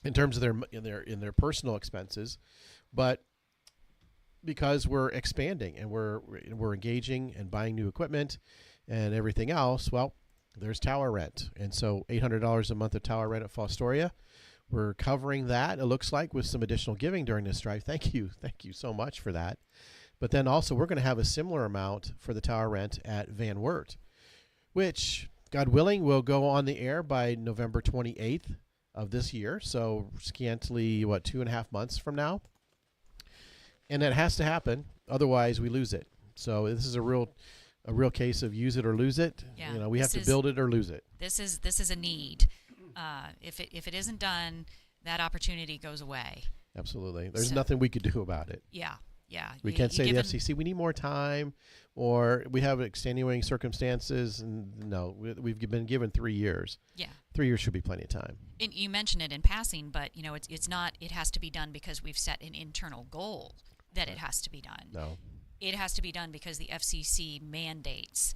in terms of their personal expenses, but because we're expanding and we're engaging and buying new equipment and everything else, well, there's tower rent. And so $800 a month of tower rent at Fostoria. We're covering that, it looks like, with some additional giving during this drive. Thank you. Thank you so much for that. But then also, we're going to have a similar amount for the tower rent at Van Wert, which, God willing, will go on the air by November 28th of this year. So scantily, 2.5 months from now. And that has to happen. Otherwise, we lose it. So this is a real case of use it or lose it. Yeah, We have to build it or lose it. this is a need. If it isn't done, that opportunity goes away. Absolutely. There's So, nothing we could do about it. yeah, yeah. We can't say to the FCC, we need more time, or we have extenuating circumstances. And no, we've been given 3 years. Yeah. 3 years should be plenty of time. And you mentioned it in passing, but it's not. It has to be done because we've set an internal goal that it has to be done. No. It has to be done because the FCC mandates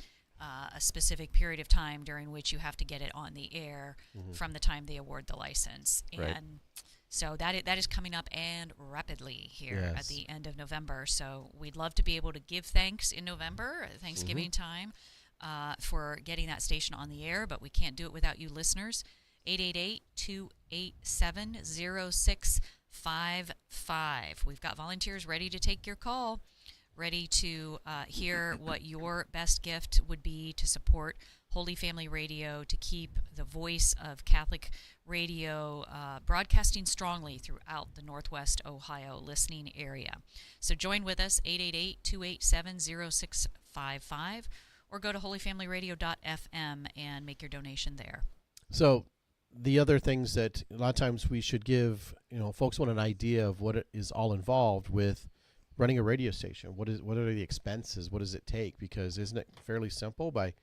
a specific period of time during which you have to get it on the air from the time they award the license. Right. And so that is coming up and rapidly here at the end of November. So we'd love to be able to give thanks in November, Thanksgiving time, for getting that station on the air, but we can't do it without you listeners. 888-287-0655. We've got volunteers ready to take your call, ready to hear what your best gift would be to support Holy Family Radio, to keep the voice of Catholic radio broadcasting strongly throughout the Northwest Ohio listening area. So join with us, 888-287-0655, or go to holyfamilyradio.fm and make your donation there. So the other things that a lot of times we should give, folks want an idea of what it is all involved with running a radio station. What are the expenses? What does it take? Because isn't it fairly simple by,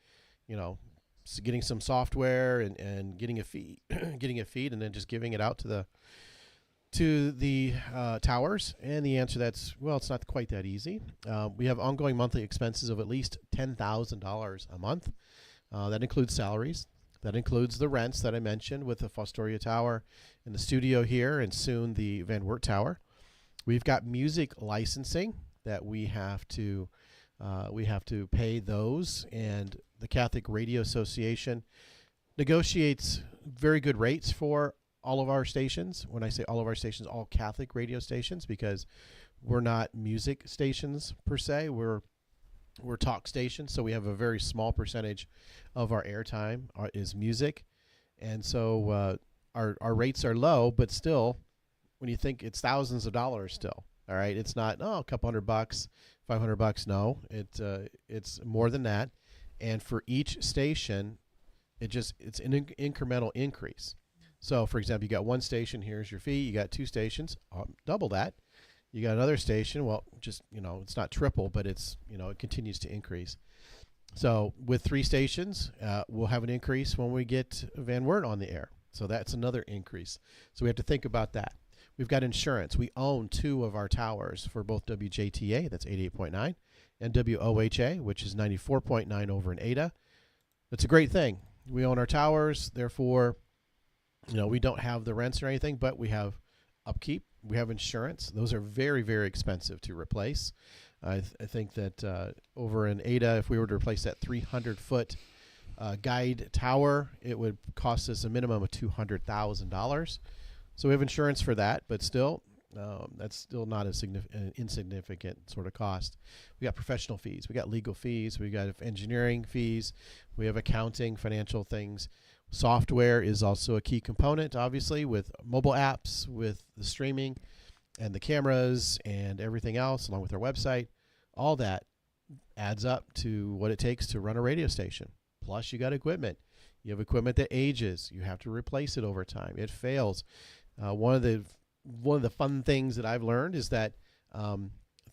getting some software and getting a feed, and then just giving it out to the towers? And the answer it's not quite that easy. We have ongoing monthly expenses of at least $10,000 a month. That includes salaries. That includes the rents that I mentioned with the Fostoria Tower and the studio here, and soon the Van Wert Tower. We've got music licensing that we have to pay those, and the Catholic Radio Association negotiates very good rates for all of our stations. When I say all of our stations, all Catholic radio stations, because we're not music stations per se. We're talk stations, so we have a very small percentage of our airtime is music, and so our rates are low, but still, when you think, it's thousands of dollars still. All right, it's not a couple $100, $500. No, it's more than that, and for each station, it's an incremental increase. So, for example, you got one station, here's your fee. You got two stations, double that. You got another station, it's not triple, but it continues to increase. So with 3 stations, we'll have an increase when we get Van Wert on the air. So that's another increase. So we have to think about that. We've got insurance. We own 2 of our towers for both WJTA, that's 88.9, and WOHA, which is 94.9 over in Ada. That's a great thing. We own our towers, therefore, we don't have the rents or anything, but we have upkeep. We have insurance. Those are very, very expensive to replace. I think that over in Ada, if we were to replace that 300-foot guide tower, it would cost us a minimum of $200,000. So we have insurance for that, but still, that's still not an insignificant sort of cost. We got professional fees. We got legal fees. We got engineering fees. We have accounting, financial things. Software is also a key component, obviously, with mobile apps, with the streaming and the cameras and everything else, along with our website. All that adds up to what it takes to run a radio station. Plus, you got equipment. You have equipment that ages. You have to replace it over time. It fails. One of the fun things that I've learned is that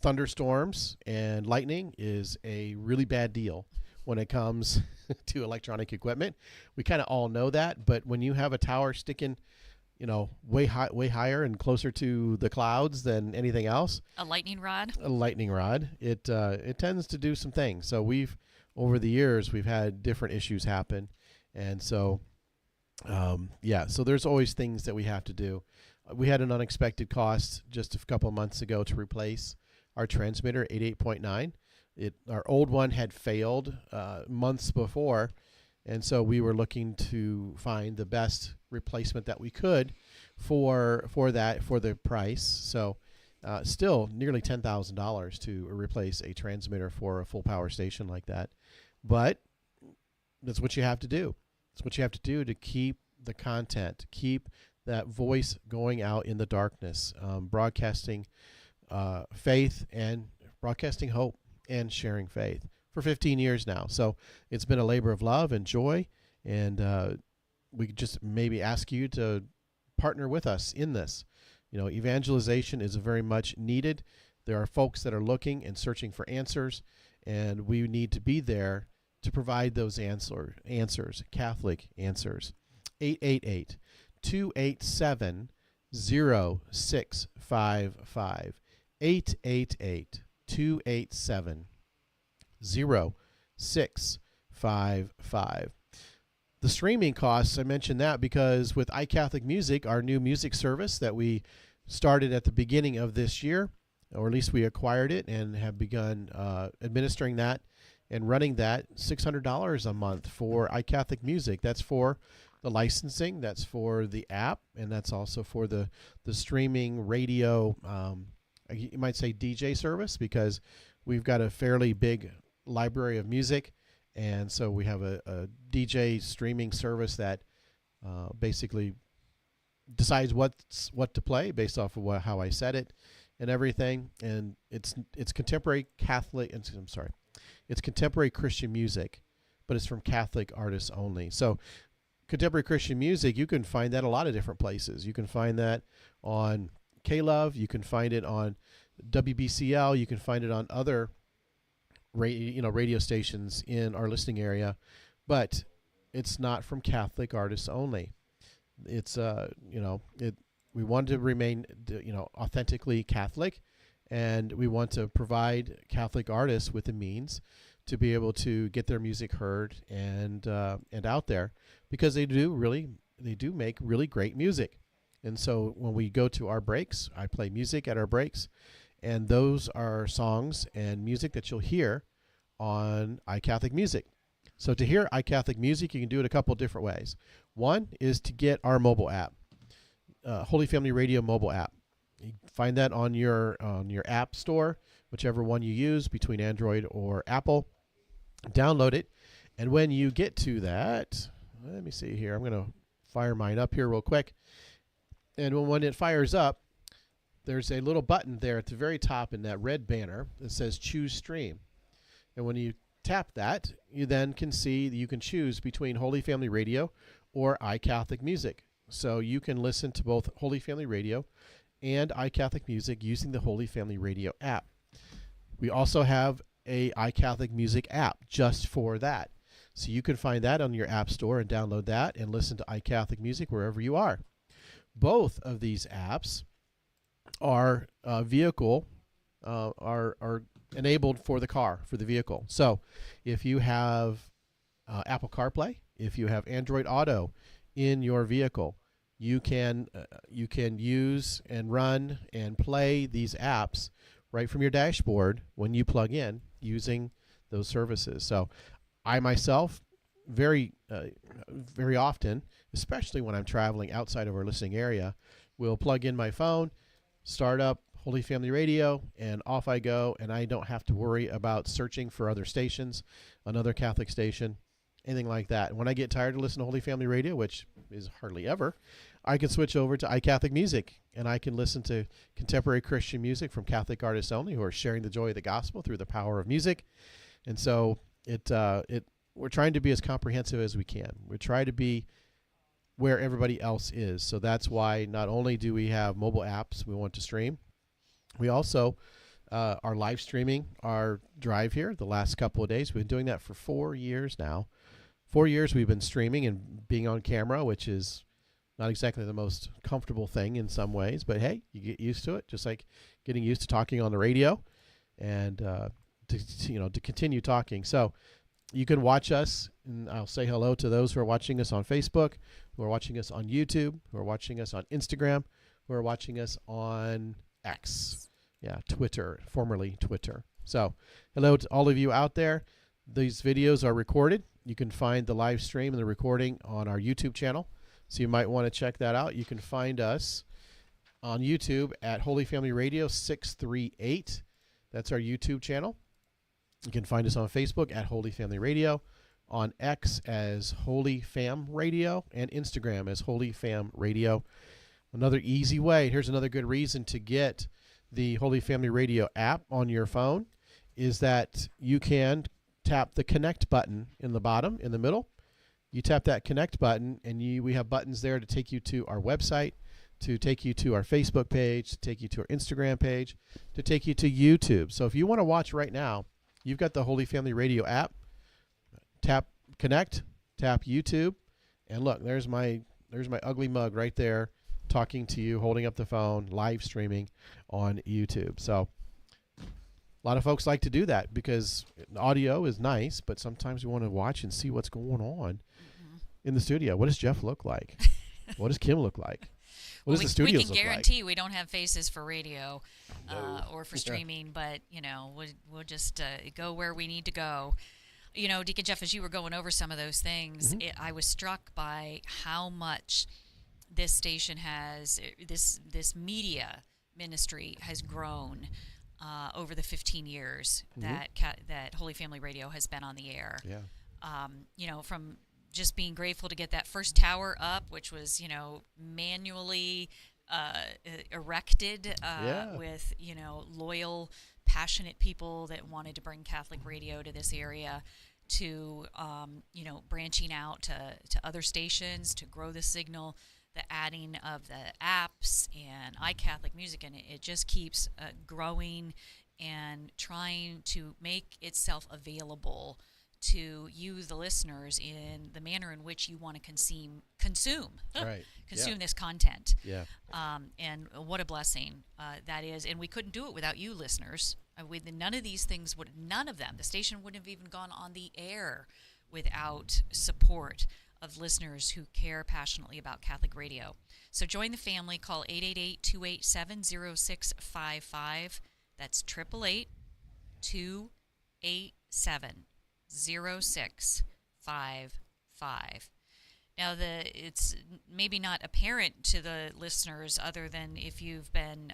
thunderstorms and lightning is a really bad deal when it comes to electronic equipment. We kind of all know that, but when you have a tower sticking, way higher and closer to the clouds than anything else, A lightning rod? it tends to do some things. So over the years, we've had different issues happen, and so Yeah, so there's always things that we have to do. We had an unexpected cost just a couple of months ago to replace our transmitter 88.9. Our old one had failed months before, and so we were looking to find the best replacement that we could for the price. So still nearly $10,000 to replace a transmitter for a full power station like that. But that's what you have to do. It's what you have to do to keep the content, keep that voice going out in the darkness, broadcasting faith and broadcasting hope and sharing faith for 15 years now. So it's been a labor of love and joy, and we could just maybe ask you to partner with us in this. Evangelization is very much needed. There are folks that are looking and searching for answers, and we need to be there to provide those answers, Catholic answers. 888-287-0655. 888-287-0655. The streaming costs, I mentioned that because with iCatholic Music, our new music service that we started at the beginning of this year, or at least we acquired it and have begun administering that and running that, $600 a month for iCatholic Music. That's for the licensing, that's for the app, and that's also for the streaming radio, you might say DJ service, because we've got a fairly big library of music, and so we have a DJ streaming service that basically decides what to play based off of how I set it and everything. And it's contemporary Catholic, I'm sorry, it's contemporary Christian music, but it's from Catholic artists only. So contemporary Christian music, you can find that a lot of different places. You can find that on K-Love, you can find it on WBCL, you can find it on other radio stations in our listening area, but it's not from Catholic artists only. It's we want to remain authentically Catholic, and we want to provide Catholic artists with the means to be able to get their music heard and out there, because they do make really great music. And so when we go to our breaks, I play music at our breaks, and those are songs and music that you'll hear on iCatholic Music. So to hear iCatholic Music, you can do it a couple different ways. One is to get our mobile app, Holy Family Radio mobile app. You find that on your app store, whichever one you use between Android or Apple. Download it, and when you get to that, let me see here. I'm going to fire mine up here real quick. And when it fires up, there's a little button there at the very top in that red banner that says Choose Stream. And when you tap that, you then can see that you can choose between Holy Family Radio or iCatholic Music. So you can listen to both Holy Family Radio and iCatholic Music using the Holy Family Radio app. We also have a iCatholic Music app just for that. So you can find that on your app store and download that and listen to iCatholic Music wherever you are. Both of these apps are are enabled for the car, for the vehicle. So if you have Apple CarPlay, if you have Android Auto in your vehicle, you can use and run and play these apps right from your dashboard when you plug in using those services. So I myself very often, especially when I'm traveling outside of our listening area, will plug in my phone, start up Holy Family Radio, and off I go, and I don't have to worry about searching for other stations, another Catholic station, anything like that. When I get tired of listening to Holy Family Radio, which is hardly ever, I can switch over to iCatholic Music, and I can listen to contemporary Christian music from Catholic artists only who are sharing the joy of the gospel through the power of music. And so we're trying to be as comprehensive as we can. We try to be where everybody else is. So that's why not only do we have mobile apps we want to stream, we also are live streaming our drive here the last couple of days. We've been doing that for 4 years now. 4 years we've been streaming and being on camera, which is not exactly the most comfortable thing in some ways, but hey, you get used to it, just like getting used to talking on the radio and to continue talking. So you can watch us, and I'll say hello to those who are watching us on Facebook, who are watching us on YouTube, who are watching us on Instagram, who are watching us on X. Yeah, Twitter, formerly Twitter. So hello to all of you out there. These videos are recorded. You can find the live stream and the recording on our YouTube channel. So you might want to check that out. You can find us on YouTube at Holy Family Radio 638. That's our YouTube channel. You can find us on Facebook at Holy Family Radio, on X as Holy Fam Radio, and Instagram as Holy Fam Radio. Another easy way, here's another good reason to get the Holy Family Radio app on your phone, is that you can tap the connect button in the bottom, in the middle. You tap that connect button, and we have buttons there to take you to our website, to take you to our Facebook page, to take you to our Instagram page, to take you to YouTube. So if you want to watch right now, you've got the Holy Family Radio app. Tap connect, tap YouTube, and look, there's my ugly mug right there, talking to you, holding up the phone, live streaming on YouTube. So a lot of folks like to do that because audio is nice, but sometimes we want to watch and see what's going on in the studio. What does Jeff look like? What does Kim look like? What does the studios look like? We can guarantee we don't have faces for radio or for streaming, but we'll just go where we need to go. Deacon Jeff, as you were going over some of those things, I was struck by how much this station has, this media ministry has grown over the 15 years that Holy Family Radio has been on the air. Yeah. From just being grateful to get that first tower up, which was, manually erected with, loyal, passionate people that wanted to bring Catholic radio to this area, to, branching out to other stations to grow the signal, the adding of the apps and iCatholic Music, and it just keeps growing and trying to make itself available to you, the listeners, in the manner in which you want to consume this content. Yeah. And what a blessing that is. And we couldn't do it without you, listeners. None of these things none of them. The station wouldn't have even gone on the air without support of listeners who care passionately about Catholic radio. So join the family. Call 888-287-0655. That's 888-287-0655. Now, it's maybe not apparent to the listeners, other than if you've been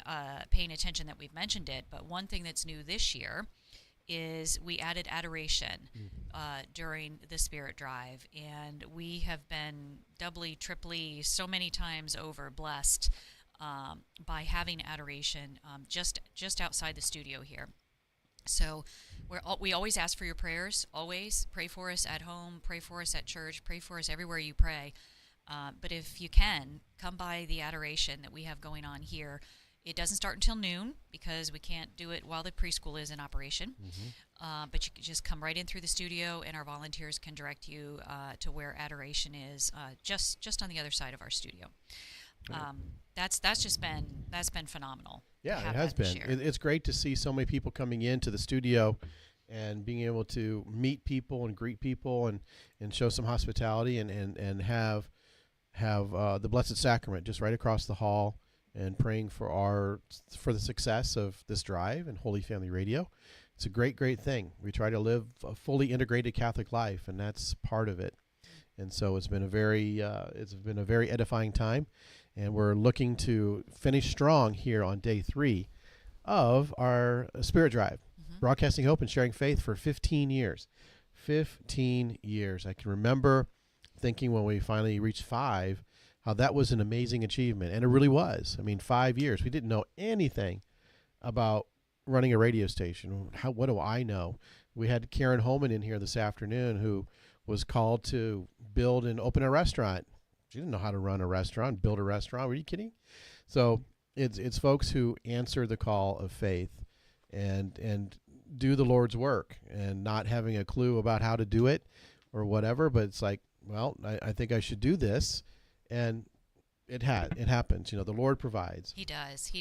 paying attention that we've mentioned it, but one thing that's new this year is we added adoration during the Spirit Drive, and we have been doubly, triply, so many times over blessed by having adoration just outside the studio here. So we always ask for your prayers. Always pray for us at home, pray for us at church, pray for us everywhere you pray. But if you can, come by the adoration that we have going on here. It doesn't start until noon because we can't do it while the preschool is in operation. But you can just come right in through the studio, and our volunteers can direct you to where adoration is, just on the other side of our studio. That's been phenomenal. Yeah, it has been. It's great to see so many people coming into the studio and being able to meet people and greet people and show some hospitality and have the Blessed Sacrament just right across the hall, and praying for the success of this drive and Holy Family Radio. It's a great thing. We try to live a fully integrated Catholic life, and that's part of it. And so it's been a very edifying time. And we're looking to finish strong here on day 3 of our Spirit Drive, broadcasting hope and sharing faith for 15 years. 15 years. I can remember thinking when we finally reached 5, how that was an amazing achievement. And it really was. I mean, 5 years. We didn't know anything about running a radio station. What do I know? We had Karen Holman in here this afternoon, who was called to build and open a restaurant. She didn't know how to run a restaurant, build a restaurant. Were you kidding? So it's folks who answer the call of faith and do the Lord's work, and not having a clue about how to do it or whatever. But it's like, well, I think I should do this, and it happens. The Lord provides. He does.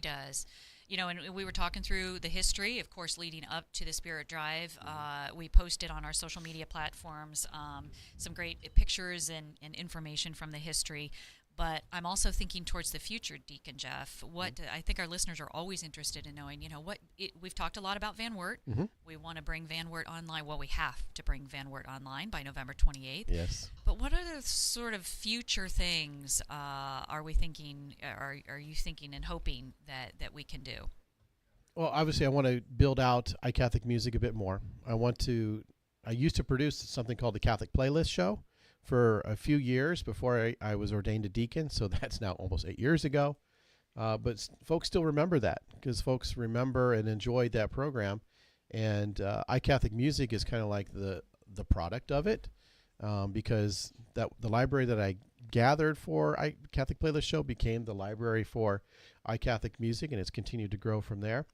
And we were talking through the history, of course, leading up to the Spirit Drive. We posted on our social media platforms some great pictures and information from the history. But I'm also thinking towards the future, Deacon Jeff. What I think our listeners are always interested in knowing, we've talked a lot about Van Wert. Mm-hmm. We want to bring Van Wert online. Well, we have to bring Van Wert online by November 28th. Yes. But what other sort of future things are we thinking? Are you thinking and hoping that we can do? Well, obviously, I want to build out iCatholic Music a bit more. I used to produce something called the Catholic Playlist Show for a few years before I was ordained a deacon, so that's now almost 8 years ago. But folks still remember that because folks remember and enjoyed that program. And iCatholic Music is kind of like the product of it because the library that I gathered for Catholic Playlist Show became the library for iCatholic Music, and it's continued to grow from there.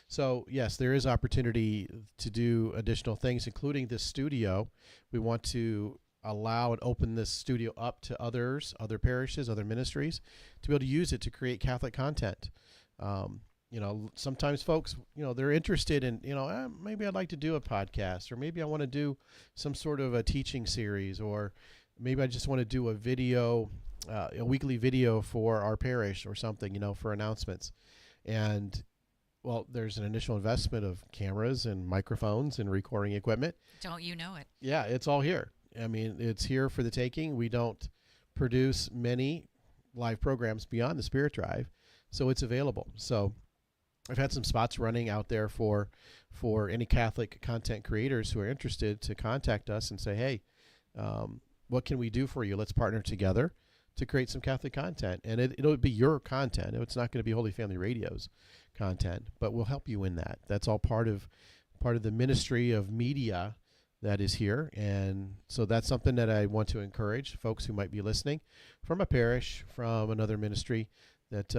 So, yes, there is opportunity to do additional things, including this studio. We want to allow and open this studio up to other parishes, other ministries, to be able to use it to create Catholic content. Sometimes folks, they're interested in, maybe I'd like to do a podcast, or maybe I want to do some sort of a teaching series, or maybe I just want to do a video, a weekly video for our parish or something, for announcements. And well, there's an initial investment of cameras and microphones and recording equipment. Don't you know it? Yeah, it's all here. I mean, it's here for the taking. We don't produce many live programs beyond the Spirit Drive, so it's available. So I've had some spots running out there for any Catholic content creators who are interested to contact us and say, hey, what can we do for you? Let's partner together to create some Catholic content. And it'll be your content. It's not going to be Holy Family Radio's content, but we'll help you in that. That's all part of the ministry of media that is here. And so that's something that I want to encourage folks who might be listening from a parish, from another ministry, that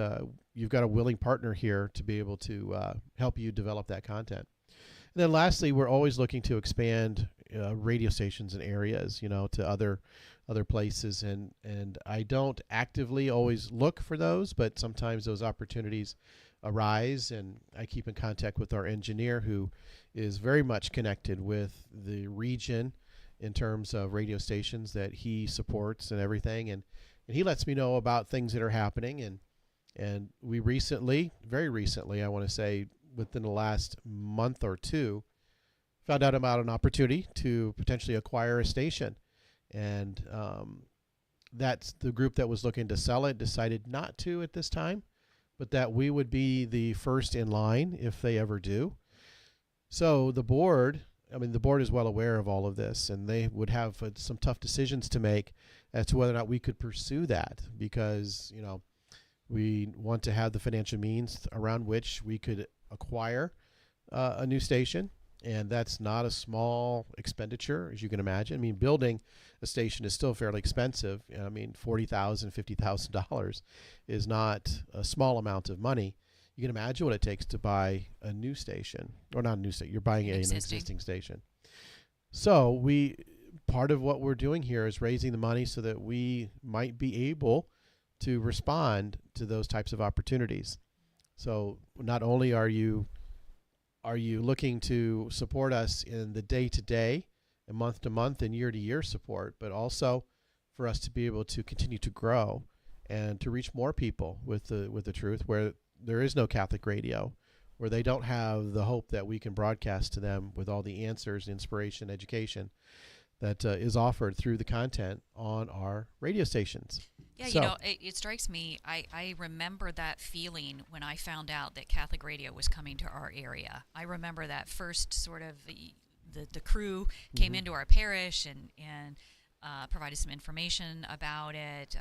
you've got a willing partner here to be able to help you develop that content. And then lastly, we're always looking to expand radio stations and areas, to other places. And I don't actively always look for those, but sometimes those opportunities arise, and I keep in contact with our engineer, who is very much connected with the region in terms of radio stations that he supports and everything. And he lets me know about things that are happening. And we very recently, I want to say within the last month or two, found out about an opportunity to potentially acquire a station. And that's the group that was looking to sell it decided not to at this time, but that we would be the first in line if they ever do. So the board is well aware of all of this, and they would have some tough decisions to make as to whether or not we could pursue that, because, we want to have the financial means around which we could acquire a new station. And that's not a small expenditure, as you can imagine. I mean, building a station is still fairly expensive. I mean, $40,000, $50,000 is not a small amount of money. You can imagine what it takes to buy a new station, or not a new station. You're buying an existing station. So part of what we're doing here is raising the money so that we might be able to respond to those types of opportunities. So not only are you looking to support us in the day-to-day and month-to-month and year-to-year support, but also for us to be able to continue to grow and to reach more people with the truth, where there is no Catholic radio, where they don't have the hope that we can broadcast to them with all the answers, inspiration, education that is offered through the content on our radio stations. Yeah, it strikes me, I remember that feeling when I found out that Catholic radio was coming to our area. I remember that first sort of the crew came into our parish and provided some information about it,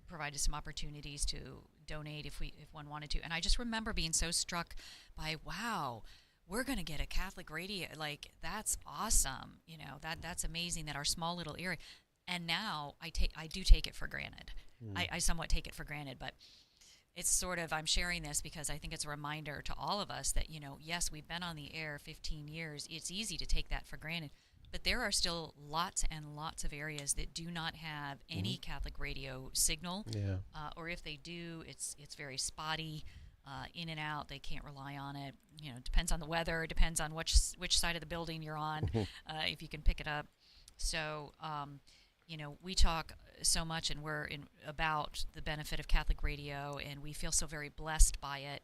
provided some opportunities to donate if one wanted to. And I just remember being so struck by, wow, we're going to get a Catholic radio. Like, that's awesome. That's amazing that our small little area. And now I do take it for granted. I somewhat take it for granted, but it's sort of, I'm sharing this because I think it's a reminder to all of us that, yes, we've been on the air 15 years. It's easy to take that for granted, but there are still lots and lots of areas that do not have any Catholic radio signal. Yeah. Or if they do, it's very spotty. in and out. They can't rely on it. Depends on the weather. Depends on which side of the building you're on, if you can pick it up. So, we talk so much, and we're about the benefit of Catholic radio, and we feel so very blessed by it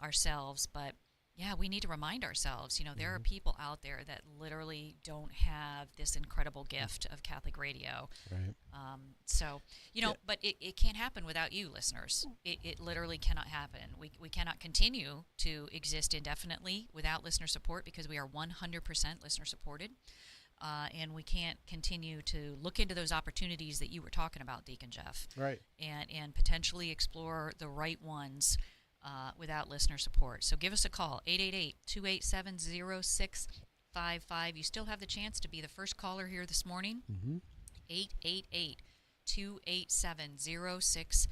ourselves. But yeah, we need to remind ourselves, there are people out there that literally don't have this incredible gift of Catholic radio. Right. But it can't happen without you, listeners. It literally cannot happen. We cannot continue to exist indefinitely without listener support, because we are 100% listener supported. And we can't continue to look into those opportunities that you were talking about, Deacon Jeff. Right. And potentially explore the right ones without listener support. So give us a call, 888-287-0655. You still have the chance to be the first caller here this morning. 888-287-0655.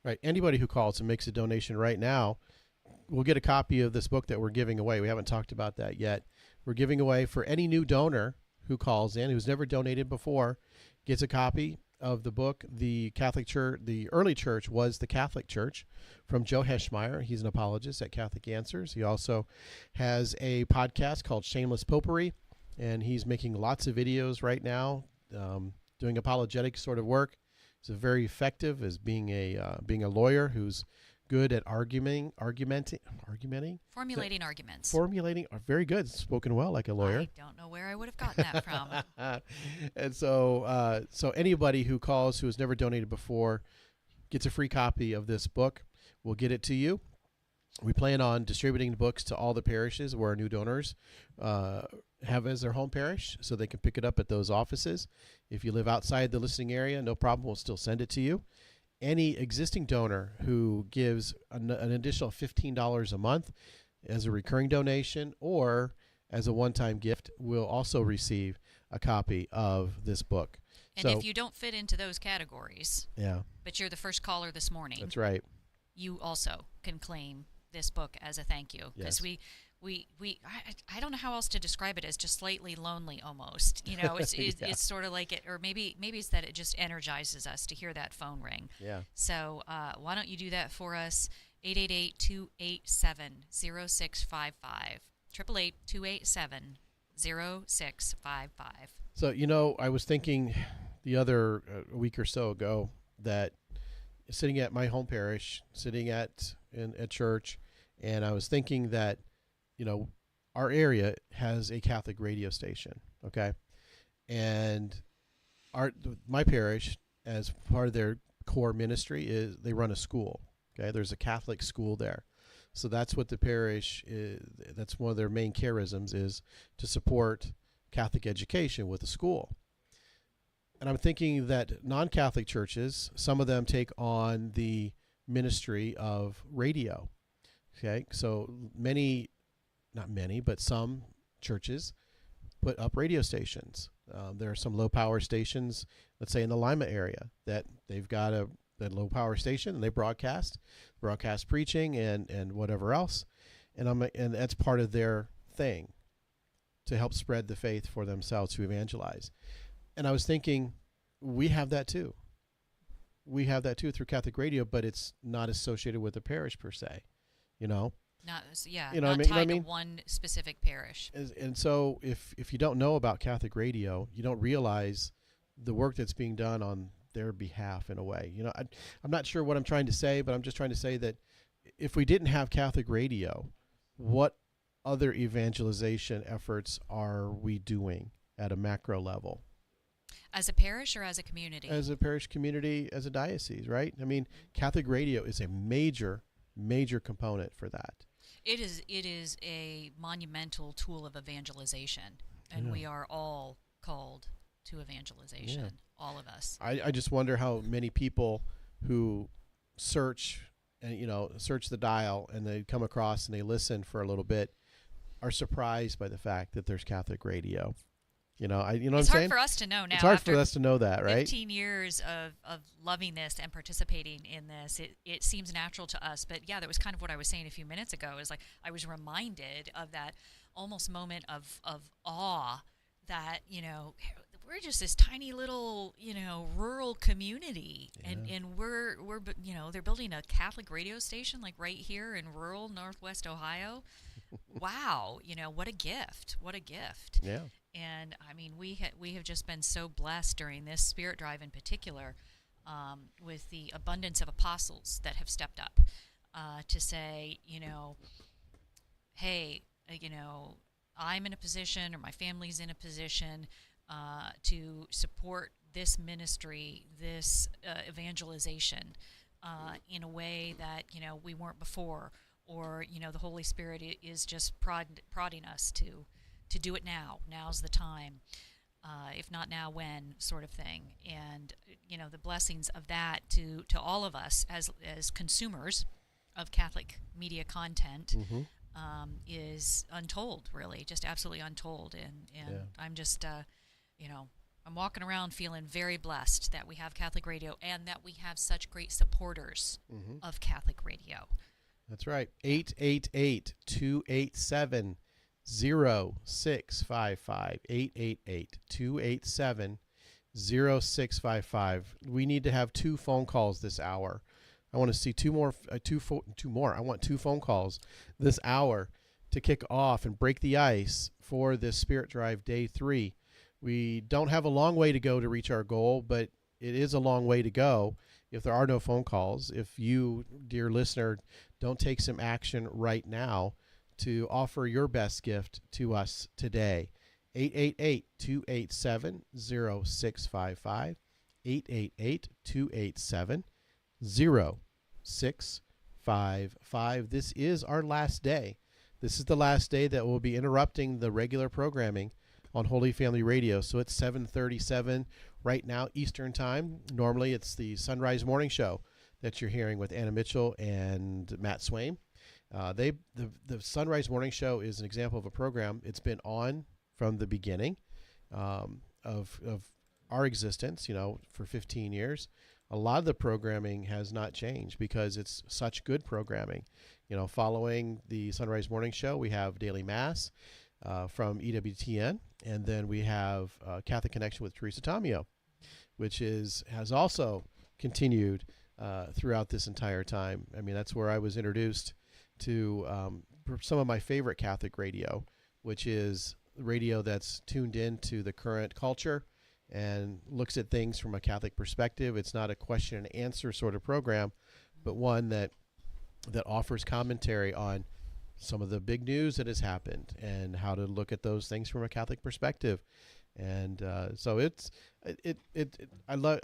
Right. Anybody who calls and makes a donation right now will get a copy of this book that we're giving away. We haven't talked about that yet. We're giving away for any new donor who calls in, who's never donated before, gets a copy of the book. The Catholic Church, the early church was the Catholic Church, from Joe Heschmeyer. He's an apologist at Catholic Answers. He also has a podcast called Shameless Popery, and he's making lots of videos right now, doing apologetic sort of work. He's very effective as being a lawyer who's good at argumenting. Formulating arguments. Very good. Spoken well like a lawyer. I don't know where I would have gotten that from. And so anybody who calls who has never donated before gets a free copy of this book. We'll get it to you. We plan on distributing the books to all the parishes where our new donors have as their home parish, so they can pick it up at those offices. If you live outside the listening area, no problem. We'll still send it to you. Any existing donor who gives an additional $15 a month as a recurring donation or as a one-time gift will also receive a copy of this book. And if you don't fit into those categories, but you're the first caller this morning, that's right, you also can claim this book as a thank you. Because I don't know how else to describe it, as just slightly lonely almost. It's sort of like it, or maybe it's that it just energizes us to hear that phone ring. Yeah. So why don't you do that for us? 888-287-0655. 888-287-0655. So, I was thinking the other a week or so ago that sitting at my home parish, at church, and I was thinking that, our area has a Catholic radio station, okay? And my parish, as part of their core ministry, is they run a school, okay? There's a Catholic school there. So that's what the parish is. That's one of their main charisms, is to support Catholic education with a school. And I'm thinking that non-Catholic churches, some of them take on the ministry of radio. Okay, so not many, but some churches put up radio stations. There are some low-power stations, let's say in the Lima area, that they've got a low-power station, and they broadcast preaching and whatever else, and that's part of their thing, to help spread the faith for themselves, to evangelize. And I was thinking, we have that too. We have that too through Catholic radio, but it's not associated with the parish per se, Not not tied to one specific parish. And so if you don't know about Catholic radio, you don't realize the work that's being done on their behalf in a way. I'm not sure what I'm trying to say, but I'm just trying to say that if we didn't have Catholic radio, what other evangelization efforts are we doing at a macro level? As a parish or as a community? As a parish community, as a diocese, right? I mean, Catholic radio is a major component for that. It is a monumental tool of evangelization, and we are all called to evangelization, all of us. I just wonder how many people who search the dial, and they come across and they listen for a little bit, are surprised by the fact that there's Catholic radio. What I'm saying? It's hard for us to know now. It's hard for us to know that, right? 15 years of loving this and participating in this, it seems natural to us. But yeah, that was kind of what I was saying a few minutes ago. Is like I was reminded of that almost moment of awe that we're just this tiny little, rural community, and Yeah. they're building a Catholic radio station like right here in rural Northwest Ohio. Wow, what a gift! What a gift! Yeah. And I mean, we have just been so blessed during this Spirit Drive in particular, with the abundance of apostles that have stepped up to say, hey, I'm in a position, or my family's in a position to support this ministry, this evangelization in a way that we weren't before, or the Holy Spirit is just prodding us to do it now. Now's the time. If not now, when, sort of thing. And the blessings of that to all of us as consumers of Catholic media content Mm-hmm. is untold, really, just absolutely untold. And Yeah. I'm just I'm walking around feeling very blessed that we have Catholic radio and that we have such great supporters Mm-hmm. of Catholic radio. That's right. 888-287-0655. 888-287-0655. We need to have 2 phone calls this hour. I want to see 2 more. I want 2 phone calls this hour to kick off and break the ice for this Spirit Drive Day 3. We don't have a long way to go to reach our goal, but it is a long way to go if there are no phone calls. If you, dear listener, don't take some action right now to offer your best gift to us today. 888-287-0655. 888-287-0655. This is our last day. This is the last day that we'll be interrupting the regular programming on Holy Family Radio. So it's 7:37 right now Eastern Time. Normally it's the Sunrise Morning Show that you're hearing with Anna Mitchell and Matt Swain. The Sunrise Morning Show is an example of a program. It's been on from the beginning of our existence, for 15 years. A lot of the programming has not changed because it's such good programming. Following the Sunrise Morning Show, we have Daily Mass from EWTN, and then we have Catholic Connection with Teresa Tomeo, which has also continued throughout this entire time. I mean, that's where I was introduced to some of my favorite Catholic radio, which is radio that's tuned into the current culture and looks at things from a Catholic perspective. It's not a question and answer sort of program, but one that offers commentary on some of the big news that has happened and how to look at those things from a Catholic perspective. And so I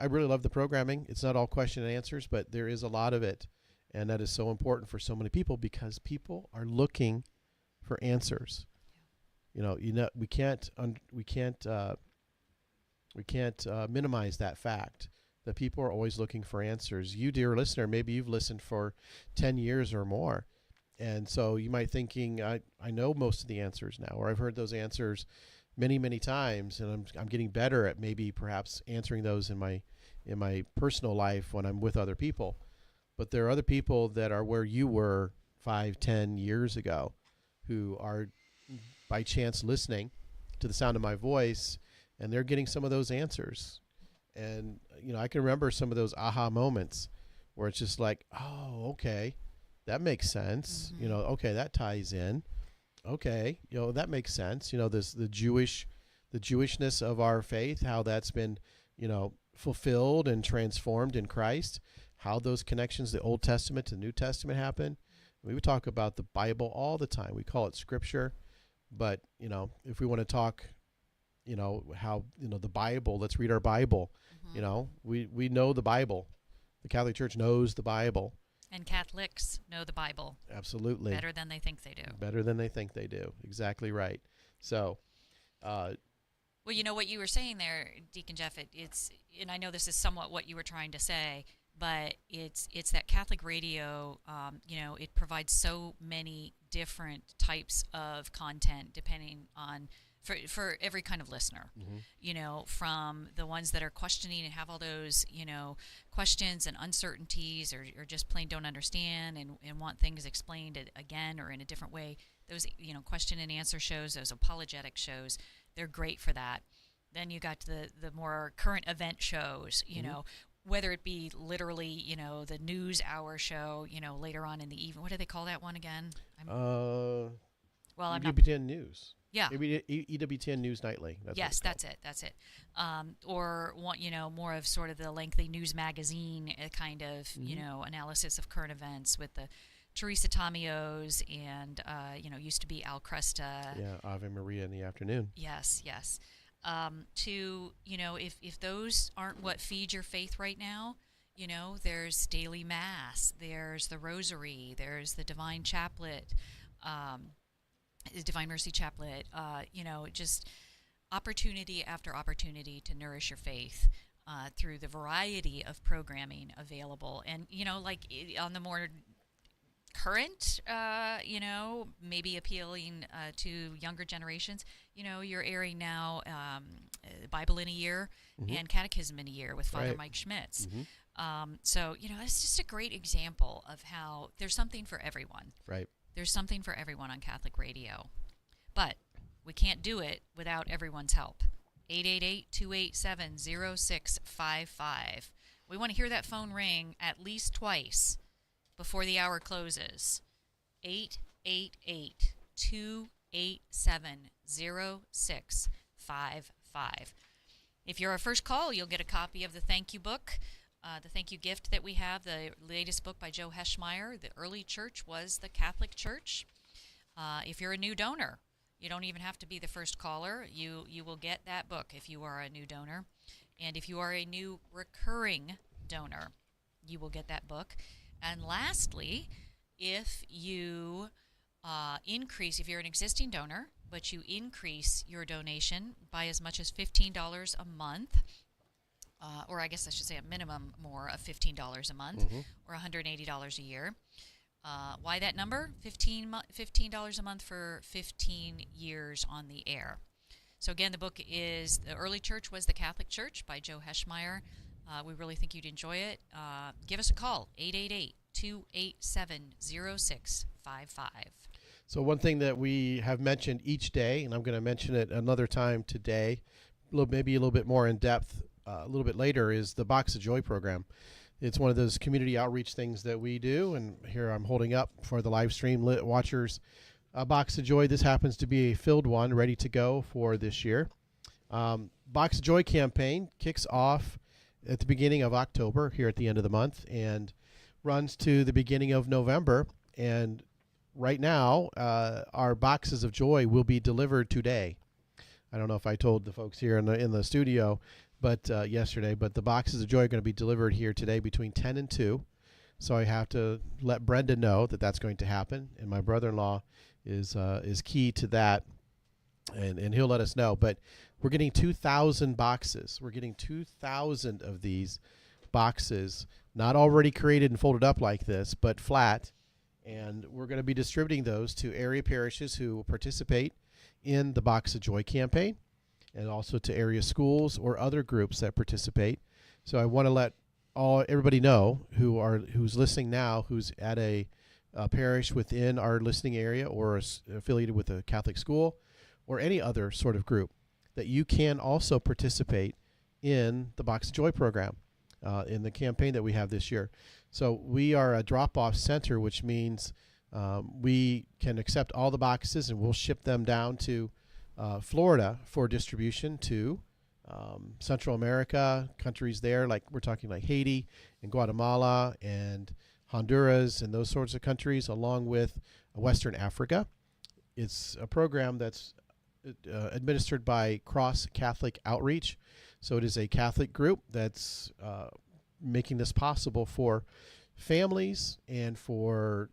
really love the programming. It's not all question and answers, but there is a lot of it. And that is so important for so many people because people are looking for answers. We can't minimize that fact that people are always looking for answers. You, dear listener, maybe you've listened for 10 years or more. And so you might thinking, I know most of the answers now, or I've heard those answers many, many times, and I'm getting better at maybe perhaps answering those in my personal life when I'm with other people. But there are other people that are where you were 5-10 years ago who are by chance listening to the sound of my voice, and they're getting some of those answers. And, I can remember some of those aha moments where it's just like, oh, okay, that makes sense. Mm-hmm. Okay, that ties in. Okay, that makes sense. The Jewishness of our faith, how that's been, fulfilled and transformed in Christ, how those connections, the Old Testament to the New Testament happen. We would talk about the Bible all the time. We call it Scripture, but if we want to talk, how the Bible, let's read our Bible. Mm-hmm. We know the Bible. The Catholic Church knows the Bible. And Catholics know the Bible. Absolutely. Better than they think they do. Better than they think they do. Exactly right. So, well, what you were saying there, Deacon Jeff, it's, and I know this is somewhat what you were trying to say, but it's that Catholic radio, it provides so many different types of content depending on, for every kind of listener, mm-hmm. From the ones that are questioning and have all those, questions and uncertainties or just plain don't understand and want things explained again or in a different way. Those, question and answer shows, those apologetic shows, they're great for that. Then you got the more current event shows, you Mhm. know, whether it be literally, the news hour show, later on in the evening. What do they call that one again? Uh, I'm not. EWTN News. Yeah. Maybe EWTN News Nightly. That's what it's Yes, called. that's it. That's it. Or one, more of sort of the lengthy news magazine kind of, Mhm. analysis of current events with the Teresa Tamios and, used to be Al Cresta. Yeah, Ave Maria in the afternoon. Yes, yes. If those aren't what feeds your faith right now, there's daily mass, there's the rosary, there's the divine chaplet, um, divine mercy chaplet, just opportunity after opportunity to nourish your faith through the variety of programming available. And, on the more current, maybe appealing to younger generations, you're airing now Bible in a Year Mhm. and Catechism in a Year with Father Right. Mike Schmitz. Mhm. So, it's just a great example of how there's something for everyone. Right. There's something for everyone on Catholic radio. But we can't do it without everyone's help. 888-287-0655. We want to hear that phone ring at least twice before the hour closes. 888-287-0655. If you're our first call, you'll get a copy of the thank you book, the thank you gift that we have, the latest book by Joe Heschmeyer, The Early Church Was the Catholic Church. If you're a new donor, you don't even have to be the first caller. You will get that book if you are a new donor. And if you are a new recurring donor, you will get that book. And lastly, if you if you're an existing donor, but you increase your donation by as much as $15 a month, or I guess I should say a minimum more of $15 a month, Mhm. or $180 a year. Why that number? $15 a month for 15 years on the air. So again, the book is The Early Church Was the Catholic Church by Joe Heschmeyer. We really think you'd enjoy it. Give us a call, 888-287-0655. So one thing that we have mentioned each day, and I'm going to mention it another time today, maybe a little bit more in depth a little bit later, is the Box of Joy program. It's one of those community outreach things that we do, and here I'm holding up for the live stream watchers a Box of Joy. This happens to be a filled one, ready to go for this year. Box of Joy campaign kicks off at the beginning of October, here at the end of the month, and runs to the beginning of November. And right now, our boxes of joy will be delivered today. I don't know if I told the folks here in the studio, but yesterday. But the boxes of joy are going to be delivered here today between 10 and 2. So I have to let Brenda know that that's going to happen, and my brother-in-law is key to that, and he'll let us know. But we're getting 2,000 boxes. We're getting 2,000 of these boxes, not already created and folded up like this, but flat. And we're going to be distributing those to area parishes who will participate in the Box of Joy campaign, and also to area schools or other groups that participate. So I want to let everybody know who's listening now, who's at a parish within our listening area or affiliated with a Catholic school or any other sort of group, that you can also participate in the Box of Joy program in the campaign that we have this year. So we are a drop-off center, which means we can accept all the boxes and we'll ship them down to Florida for distribution to Central America, countries there, like we're talking like Haiti and Guatemala and Honduras and those sorts of countries, along with Western Africa. It's a program that's administered by Cross Catholic Outreach. So it is a Catholic group that's making this possible for families and for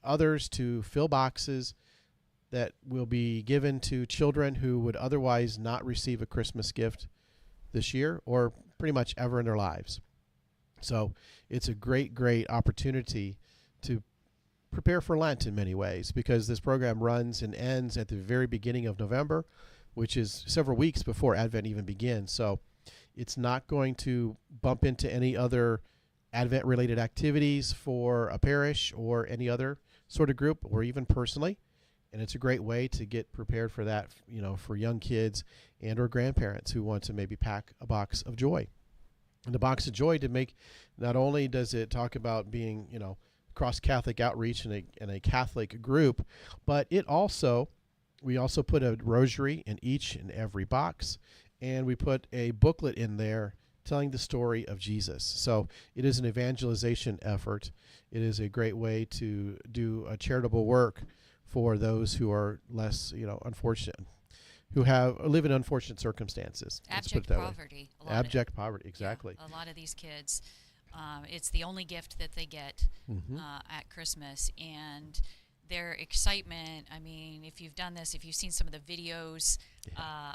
others to fill boxes that will be given to children who would otherwise not receive a Christmas gift this year or pretty much ever in their lives. So it's a great, great opportunity to prepare for Lent in many ways, because this program runs and ends at the very beginning of November, which is several weeks before Advent even begins. So it's not going to bump into any other Advent-related activities for a parish or any other sort of group, or even personally. And it's a great way to get prepared for that, for young kids and or grandparents who want to maybe pack a box of joy. And the box of joy to make, not only does it talk about being, cross Catholic outreach in a Catholic group, but we also put a rosary in each and every box, and we put a booklet in there telling the story of Jesus. So it is an evangelization effort. It is a great way to do a charitable work for those who are less, unfortunate, who live in unfortunate circumstances. Abject poverty. Abject poverty, exactly. Yeah, a lot of these kids, it's the only gift that they get at Christmas, and their excitement. I mean, if you've done this, if you've seen some of the videos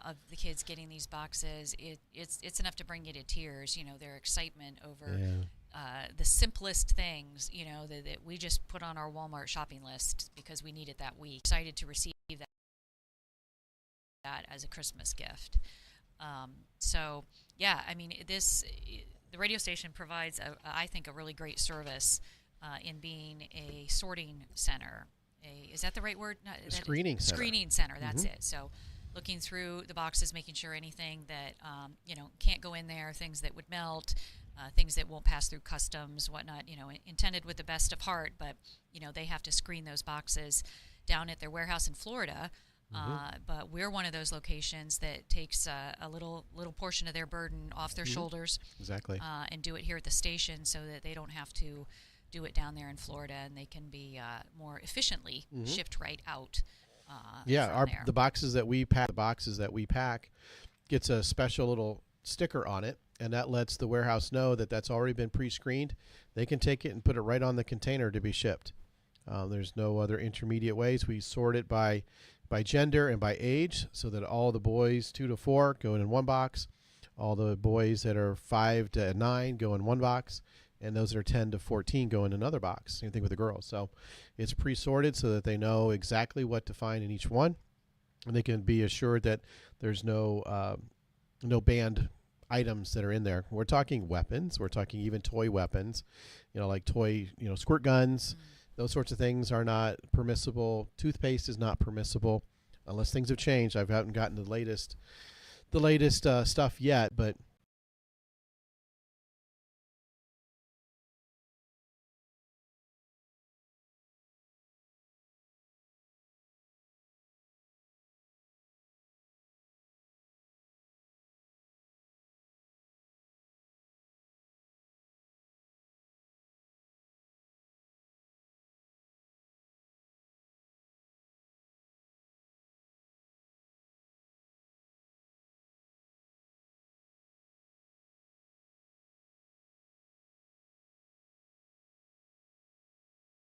of the kids getting these boxes, it's enough to bring you to tears. Their excitement over the simplest things, that we just put on our Walmart shopping list because we need it that week. Excited to receive that as a Christmas gift. So yeah, I mean, the radio station provides I think a really great service in being a sorting center. Is that the right word? No, screening center. Screening center. That's it. So looking through the boxes, making sure anything that can't go in there, things that would melt, things that won't pass through customs, whatnot. Intended with the best of heart, but they have to screen those boxes down at their warehouse in Florida. But we're one of those locations that takes a little portion of their burden off their shoulders. Exactly. And do it here at the station so that they don't have to do it down there in Florida, and they can be more efficiently shipped right out. The boxes that we pack gets a special little sticker on it, and that lets the warehouse know that that's already been pre-screened. They can take it and put it right on the container to be shipped. There's no other intermediate ways. We sort it by gender and by age, so that all the boys 2 to 4 go in one box, all the boys that are 5 to 9 go in one box, and those that are 10 to 14 go in another box. Same thing with the girls. So it's pre-sorted so that they know exactly what to find in each one, and they can be assured that there's no banned items that are in there. We're talking weapons. We're talking even toy weapons, like toy, squirt guns. Those sorts of things are not permissible. Toothpaste is not permissible unless things have changed. I haven't gotten the latest stuff yet, but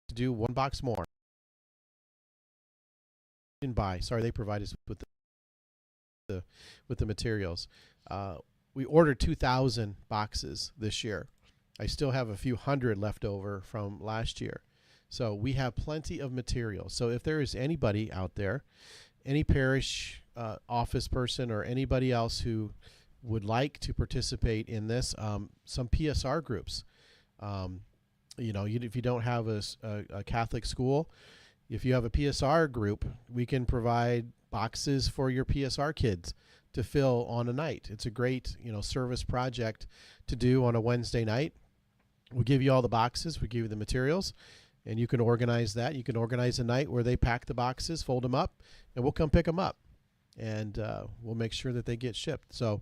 to do one box more. They provide us with the materials. We ordered 2,000 boxes this year. I still have a few hundred left over from last year. So we have plenty of material. So if there is anybody out there, any parish office person or anybody else who would like to participate in this, some PSR groups, if you don't have a Catholic school, if you have a PSR group, we can provide boxes for your PSR kids to fill on a night. It's a great, service project to do on a Wednesday night. We'll give you all the boxes. We give you the materials, and you can organize that. You can organize a night where they pack the boxes, fold them up, and we'll come pick them up, and we'll make sure that they get shipped. So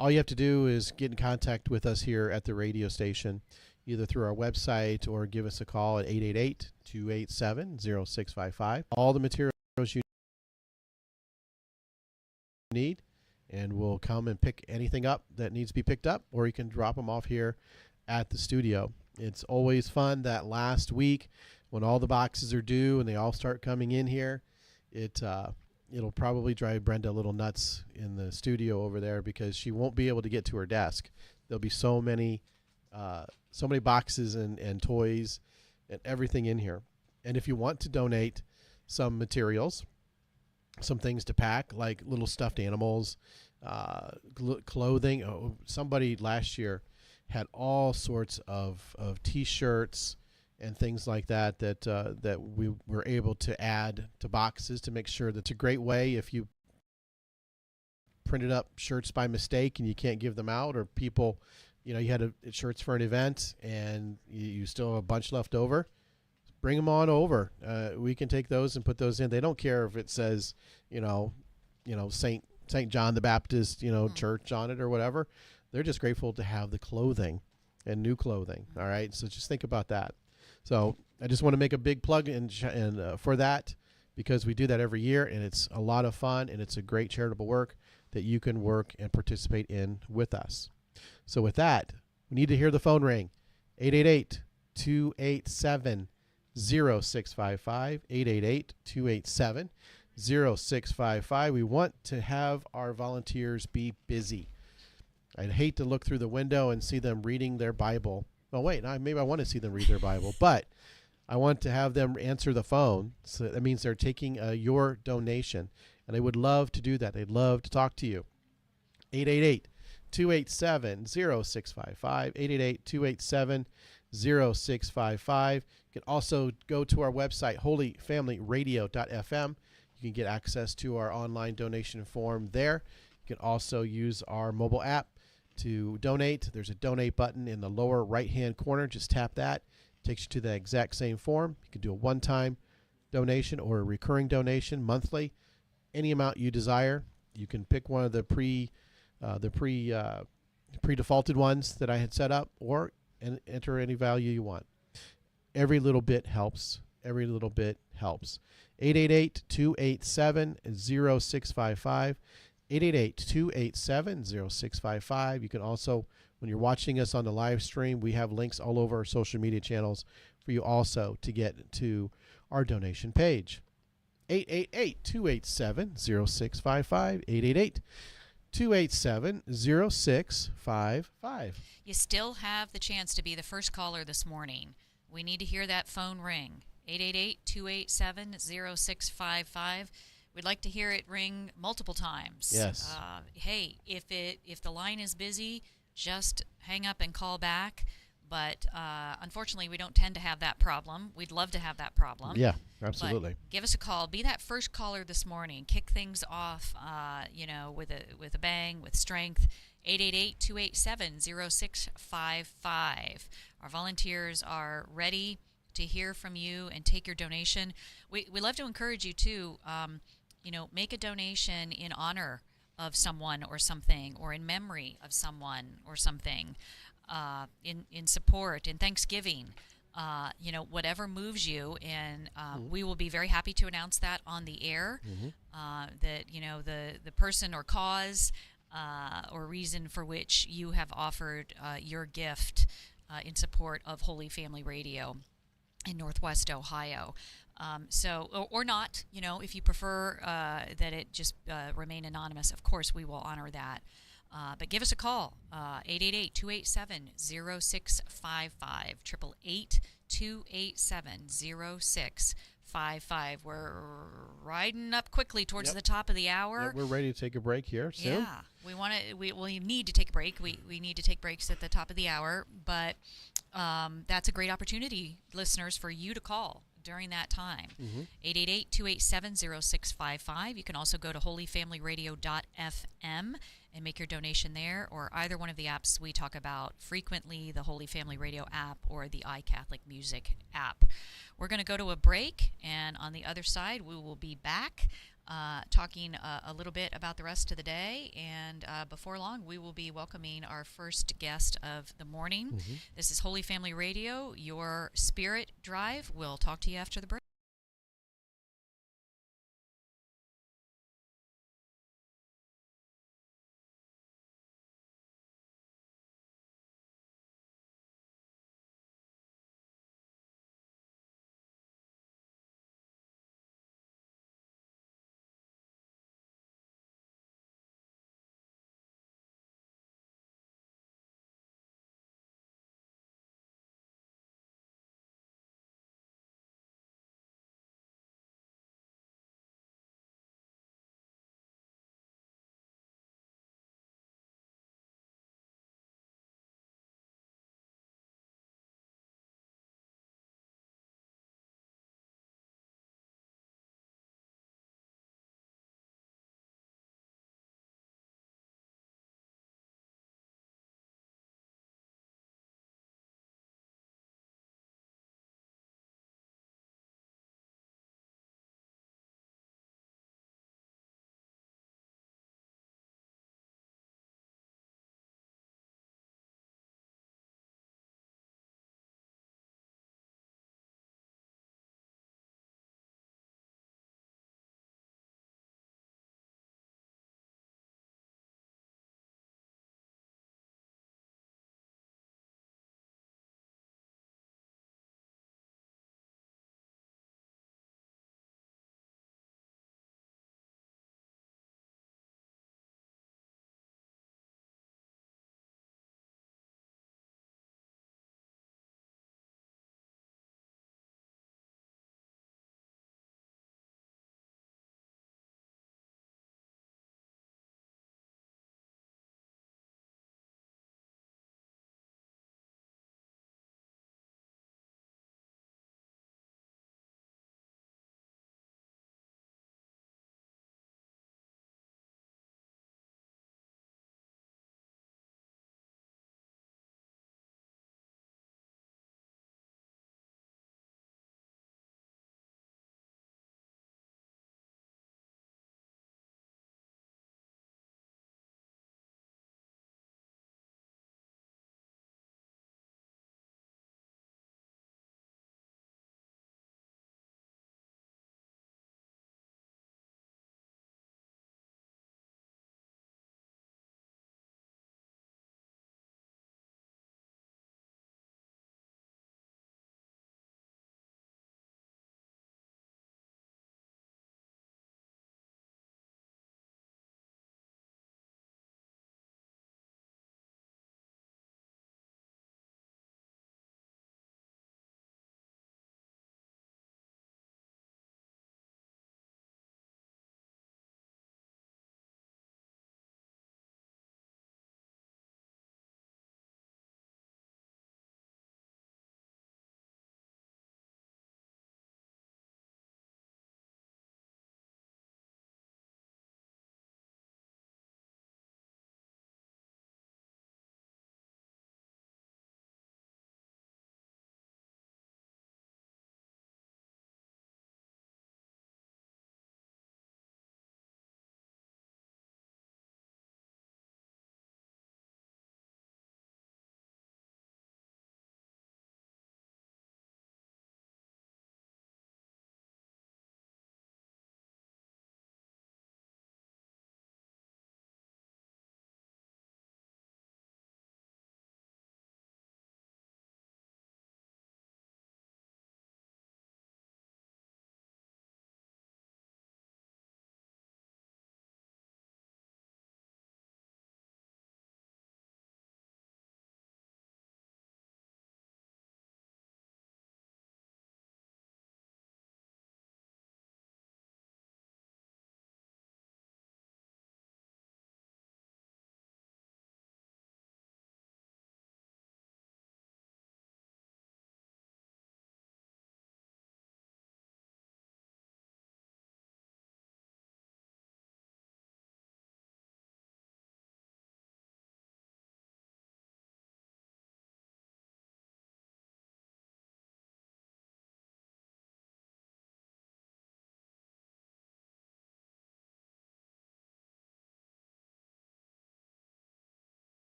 all you have to do is get in contact with us here at the radio station, either through our website or give us a call at 888-287-0655. All the materials you need, and we'll come and pick anything up that needs to be picked up, or you can drop them off here at the studio. It's always fun that last week when all the boxes are due and they all start coming in here. It'll probably drive Brenda a little nuts in the studio over there because she won't be able to get to her desk. There'll be so many boxes and toys and everything in here. And if you want to donate some materials, some things to pack, like little stuffed animals, clothing. Somebody last year had all sorts of T-shirts and things like that that we were able to add to boxes to make sure that's a great way if you printed up shirts by mistake and you can't give them out, or people, you had shirts for an event and you still have a bunch left over. Bring them on over. We can take those and put those in. They don't care if it says, Saint John the Baptist, church on it or whatever. They're just grateful to have the clothing and new clothing. All right. So just think about that. So I just want to make a big plug for that, because we do that every year, and it's a lot of fun, and it's a great charitable work that you can work and participate in with us. So with that, we need to hear the phone ring. 888-287-0655, 888-287-0655. We want to have our volunteers be busy. I'd hate to look through the window and see them reading their Bible. Oh, wait, maybe I want to see them read their Bible, but I want to have them answer the phone. So that means they're taking your donation, and they would love to do that. They'd love to talk to you. 888-287-0655, 888-287-0655. You can also go to our website, holyfamilyradio.fm. You can get access to our online donation form there. You can also use our mobile app to donate. There's a donate button in the lower right-hand corner. Just tap that. Takes you to the exact same form. You can do a one-time donation or a recurring donation monthly, any amount you desire. You can pick one of the pre-defaulted ones that I had set up, or enter any value you want. Every little bit helps. Every little bit helps. 888-287-0655. 888-287-0655. You can also, when you're watching us on the live stream, we have links all over our social media channels for you also to get to our donation page. 888-287-0655. 888-287-0655. You still have the chance to be the first caller this morning. We need to hear that phone ring. 888-287-0655. We'd like to hear it ring multiple times. Yes. Hey, if the line is busy, just hang up and call back. But unfortunately, we don't tend to have that problem. We'd love to have that problem. Yeah, absolutely. But give us a call. Be that first caller this morning. Kick things off, with a bang, with strength. 888-287-0655. Our volunteers are ready to hear from you and take your donation. We love to encourage you too. Make a donation in honor of someone or something, or in memory of someone or something, in support, in Thanksgiving, whatever moves you, and we will be very happy to announce that on the air, that the person or cause or reason for which you have offered your gift in support of Holy Family Radio in Northwest Ohio. Or not, if you prefer that it just remain anonymous, of course we will honor that. But give us a call, 888-287-0655, 888-287-0655. We're riding up quickly towards the top of the hour. We're ready to take a break here soon. Yeah, we need to take a break. We need to take breaks at the top of the hour, but that's a great opportunity, listeners, for you to call during that time. 888-287-0655. You can also go to holyfamilyradio.fm and make your donation there, or either one of the apps we talk about frequently, the Holy Family Radio app or the iCatholic Music app. We're going to go to a break, and on the other side, we will be back talking a little bit about the rest of the day, and before long, we will be welcoming our first guest of the morning. This is Holy Family Radio, your spirit drive. We'll talk to you after the break.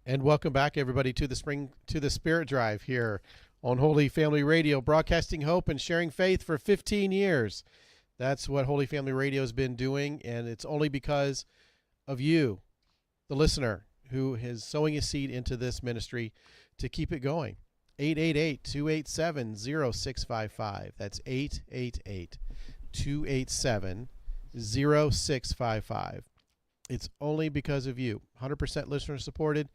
And welcome back, everybody, to the Spirit Drive here on Holy Family Radio, broadcasting hope and sharing faith for 15 years. That's what Holy Family Radio has been doing, and it's only because of you, the listener, who is sowing a seed into this ministry to keep it going. 888-287-0655. That's 888-287-0655. It's only because of you. 100% listener supported,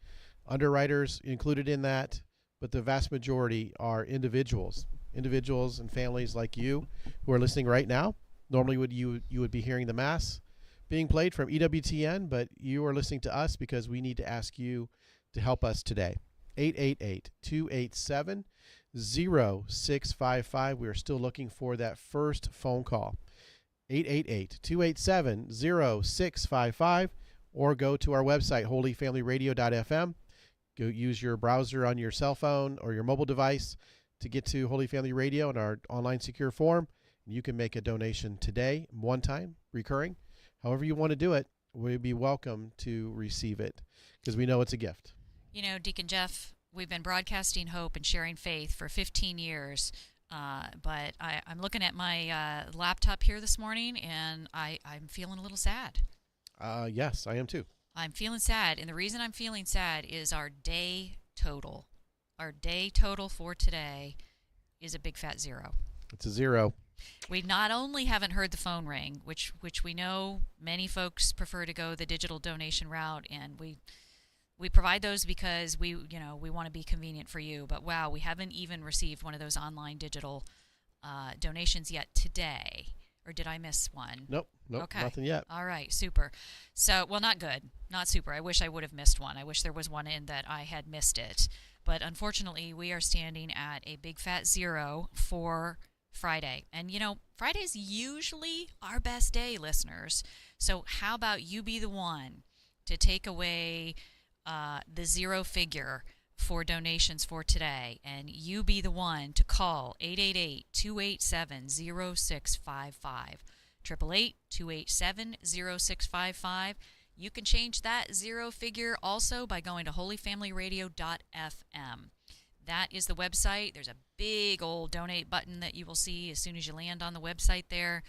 underwriters included in that, but the vast majority are individuals and families like you who are listening right now. Normally you would be hearing the Mass being played from EWTN, but you are listening to us because we need to ask you to help us today. 888-287-0655. We are still looking for that first phone call. 888-287-0655, or go to our website, holyfamilyradio.fm. Go use your browser on your cell phone or your mobile device to get to Holy Family Radio and our online secure form. You can make a donation today, one time, recurring. However you want to do it, we'd be welcome to receive it because we know it's a gift. You know, Deacon Jeff, we've been broadcasting hope and sharing faith for 15 years. But I'm looking at my laptop here this morning, and I'm feeling a little sad. Yes, I am too. I'm feeling sad, and the reason I'm feeling sad is our day total. Our day total for today is a big fat 0. It's a 0. We not only haven't heard the phone ring, which we know many folks prefer to go the digital donation route, and we provide those because we want to be convenient for you. But wow, we haven't even received one of those online digital donations yet today. Or did I miss one? Nope, okay. Nothing yet. All right, super. So, well, not good, not super. I wish I would have missed one. I wish there was one in that I had missed it. But unfortunately, we are standing at a big fat 0 for Friday. And, Friday's usually our best day, listeners. So how about you be the one to take away the 0 figure for donations for today, and you be the one to call 888-287-0655, 888-287-0655. You can change that 0 figure also by going to holyfamilyradio.fm. That is the website. There's a big old donate button that you will see as soon as you land on the website there.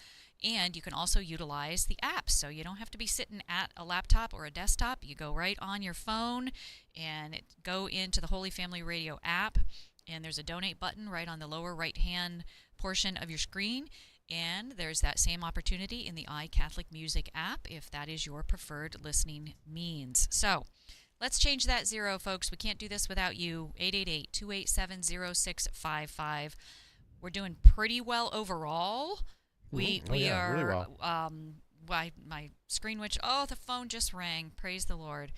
And you can also utilize the app, so you don't have to be sitting at a laptop or a desktop. You go right on your phone and go into the Holy Family Radio app, and there's a donate button right on the lower right-hand portion of your screen. And there's that same opportunity in the iCatholic Music app if that is your preferred listening means. So let's change that 0, folks. We can't do this without you. 888-287-0655. We're doing pretty well overall. We are really well. My screen the phone just rang. Praise the Lord.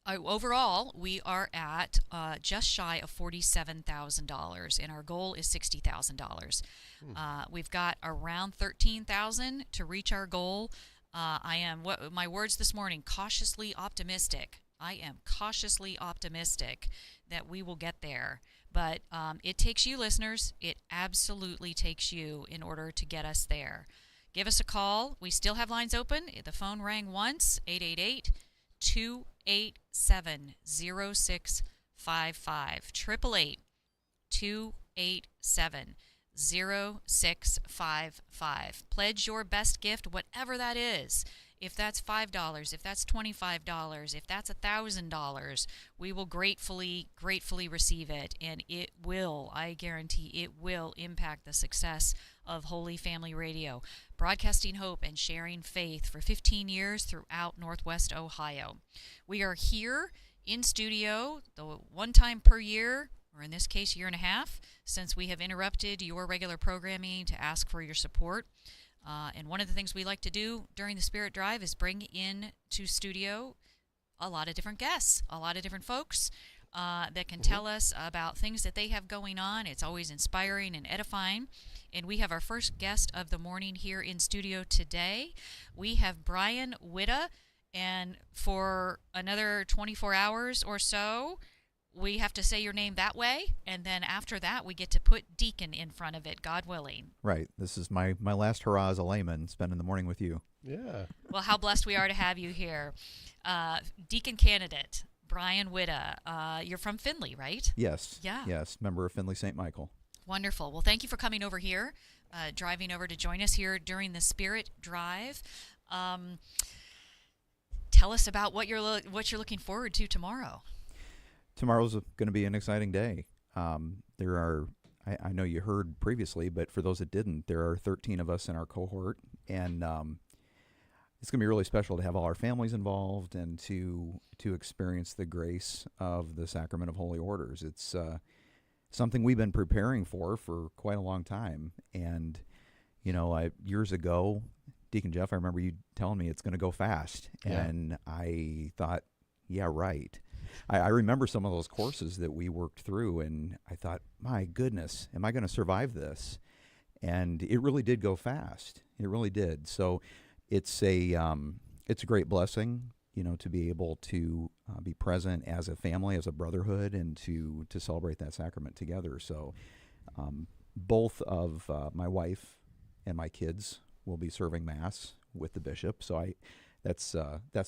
Overall, we are at just shy of $47,000, and our goal is $60,000. We've got around $13,000 to reach our goal. I am, my words this morning, cautiously optimistic. I am cautiously optimistic that we will get there. But it takes you, listeners. It absolutely takes you in order to get us there. Give us a call. We still have lines open. The phone rang once, 888-287-0655, 888-287-0655. Pledge your best gift, whatever that is. If that's $5, if that's $25, if that's $1,000, we will gratefully receive it, and it will, I guarantee it will impact the success of Holy Family Radio, broadcasting hope and sharing faith for 15 years throughout Northwest Ohio. We are here in studio the one time per year, or in this case, year and a half, since we have interrupted your regular programming to ask for your support. And one of the things we like to do during the Spirit Drive is bring in to studio a lot of different guests, a lot of different folks that can tell us about things that they have going on. It's always inspiring and edifying. And we have our first guest of the morning here in studio today. We have Brian Witta, and for another 24 hours or so, we have to say your name that way, and then after that, we get to put Deacon in front of it, God willing. Right. This is my last hurrah as a layman, spending the morning with you. Yeah. Well, how blessed we are to have you here. Deacon candidate, Brian Witta. You're from Findlay, right? Yes. Yeah. Yes. Member of Findlay St. Michael. Wonderful. Well, thank you for coming over here, driving over to join us here during the Spirit Drive. Tell us about what you're looking forward to tomorrow. Tomorrow's going to be an exciting day. There are, I know you heard previously, but for those that didn't, there are 13 of us in our cohort, and it's going to be really special to have all our families involved and to experience the grace of the Sacrament of Holy Orders. It's something we've been preparing for quite a long time. And, years ago, Deacon Jeff, I remember you telling me it's going to go fast. Yeah. And I thought, yeah, right. I remember some of those courses that we worked through, and I thought, my goodness, am I going to survive this? And it really did go fast. It really did. So it's a great blessing, to be able to be present as a family, as a brotherhood, and to celebrate that sacrament together. So both of my wife and my kids will be serving Mass with the bishop. So that's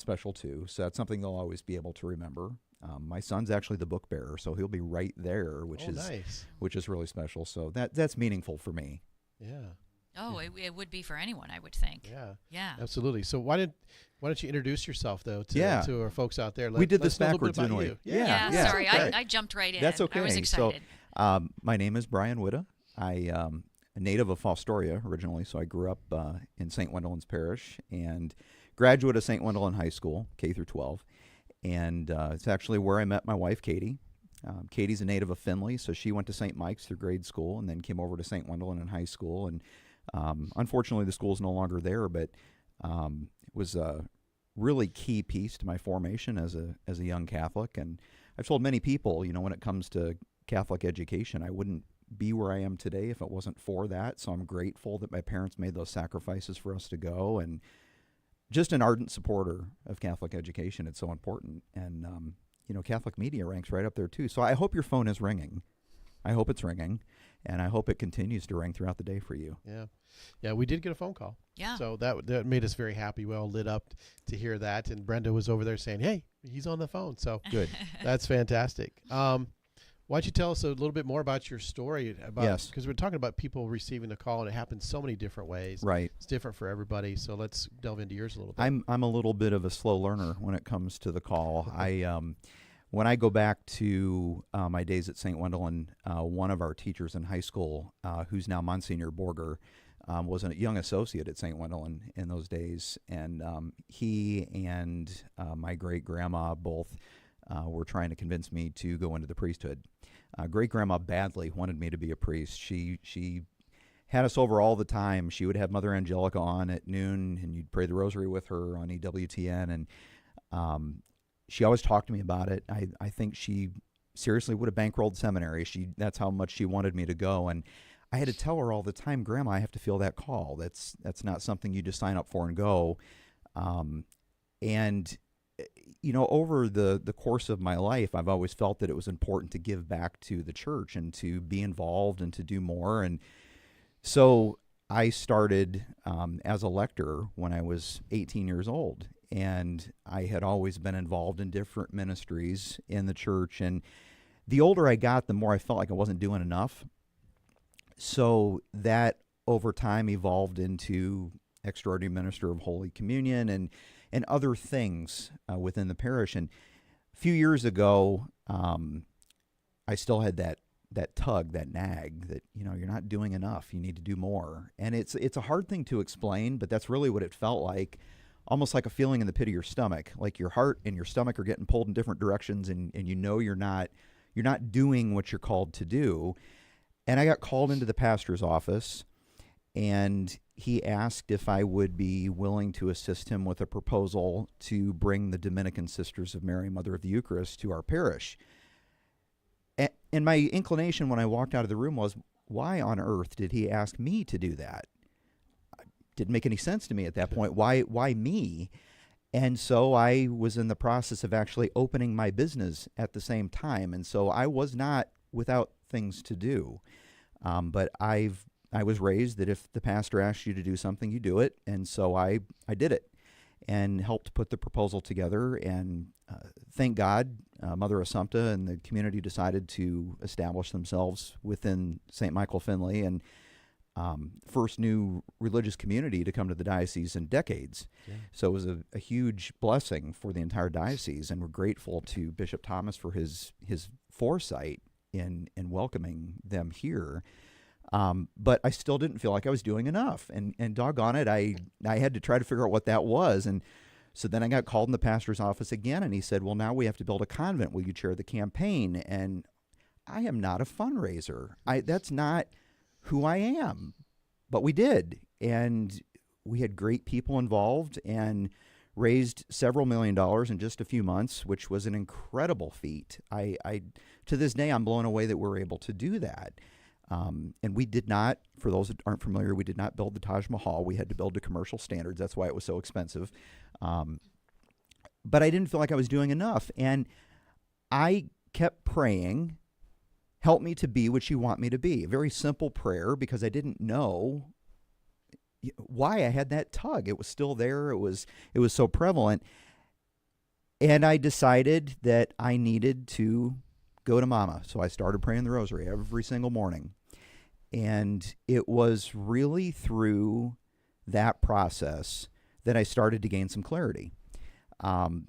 special too. So that's something they'll always be able to remember. My son's actually the book bearer, so he'll be right there, which is nice. Which is really special. So that's meaningful for me. Yeah. Oh, it would be for anyone, I would think. Yeah. Yeah. Absolutely. So why don't you introduce yourself though to our folks out there? We did let's this know a little bit backwards, about didn't we? you. Yeah, sorry, okay. I jumped right in. That's okay. I was excited. So, my name is Brian Witta. I a native of Fostoria originally, so I grew up in St. Wendellin's Parish and graduate of St. Wendelin High School, K through 12. And it's actually where I met my wife, Katie. Katie's a native of Findlay, so she went to St. Mike's through grade school and then came over to St. Wendelin in high school. And unfortunately, the school's no longer there, but it was a really key piece to my formation as a young Catholic. And I've told many people, when it comes to Catholic education, I wouldn't be where I am today if it wasn't for that. So I'm grateful that my parents made those sacrifices for us to go, and just an ardent supporter of Catholic education. It's so important. And, Catholic media ranks right up there too. So I hope your phone is ringing. I hope it's ringing, and I hope it continues to ring throughout the day for you. Yeah. Yeah, we did get a phone call. Yeah. So that made us very happy. We all lit up to hear that. And Brenda was over there saying, hey, he's on the phone. So Good. that's fantastic. Why don't you tell us a little bit more about your story? Yes. Because we're talking about people receiving the call, and it happens so many different ways. Right. It's different for everybody. So let's delve into yours a little bit. I'm a little bit of a slow learner when it comes to the call. When I go back to my days at St. Wendelin, one of our teachers in high school, who's now Monsignor Borger, was a young associate at St. Wendelin in those days, and he and my great-grandma both were trying to convince me to go into the priesthood. Great-grandma badly wanted me to be a priest. She had us over all the time. She would have Mother Angelica on at noon, and you'd pray the rosary with her on EWTN, and she always talked to me about it. I think she seriously would have bankrolled seminary. That's how much she wanted me to go, and I had to tell her all the time, Grandma, I have to feel that call. That's not something you just sign up for and go. And over the course of my life, I've always felt that it was important to give back to the church and to be involved and to do more. And so I started as a lector when I was 18 years old. And I had always been involved in different ministries in the church. And the older I got, the more I felt like I wasn't doing enough. So that over time evolved into extraordinary minister of Holy Communion and other things within the parish. And a few years ago, I still had that tug, that nag that, you're not doing enough. You need to do more. And it's a hard thing to explain, but that's really what it felt like. Almost like a feeling in the pit of your stomach, like your heart and your stomach are getting pulled in different directions, and you're not doing what you're called to do. And I got called into the pastor's office, and he asked if I would be willing to assist him with a proposal to bring the Dominican Sisters of Mary, Mother of the Eucharist, to our parish. And my inclination when I walked out of the room was, why on earth did he ask me to do that? Didn't make any sense to me at that point. Why me? And so I was in the process of actually opening my business at the same time. And so I was not without things to do. But I've I was raised that if the pastor asks you to do something, you do it. And so I did it and helped put the proposal together. And thank God, Mother Assumpta and the community decided to establish themselves within St. Michael Finley, and first new religious community to come to the diocese in decades. Yeah. So it was a huge blessing for the entire diocese, and we're grateful to Bishop Thomas for his foresight in welcoming them here. But I still didn't feel like I was doing enough, and doggone it, I had to try to figure out what that was. And so then I got called in the pastor's office again, and he said, well, now we have to build a convent. Will you chair the campaign? And I am not a fundraiser. That's not who I am. But we did, and we had great people involved and raised several $1 million in just a few months, which was an incredible feat. I to this day, I'm blown away that we're able to do that. And we did not, for those that aren't familiar, we did not build the Taj Mahal. We had to build to commercial standards. That's why it was so expensive. But I didn't feel like I was doing enough. And I kept praying, help me to be what you want me to be. A very simple prayer, because I didn't know why I had that tug. It was still there. It was so prevalent. And I decided that I needed to go to Mama. So I started praying the rosary every single morning. And it was really through that process that I started to gain some clarity. I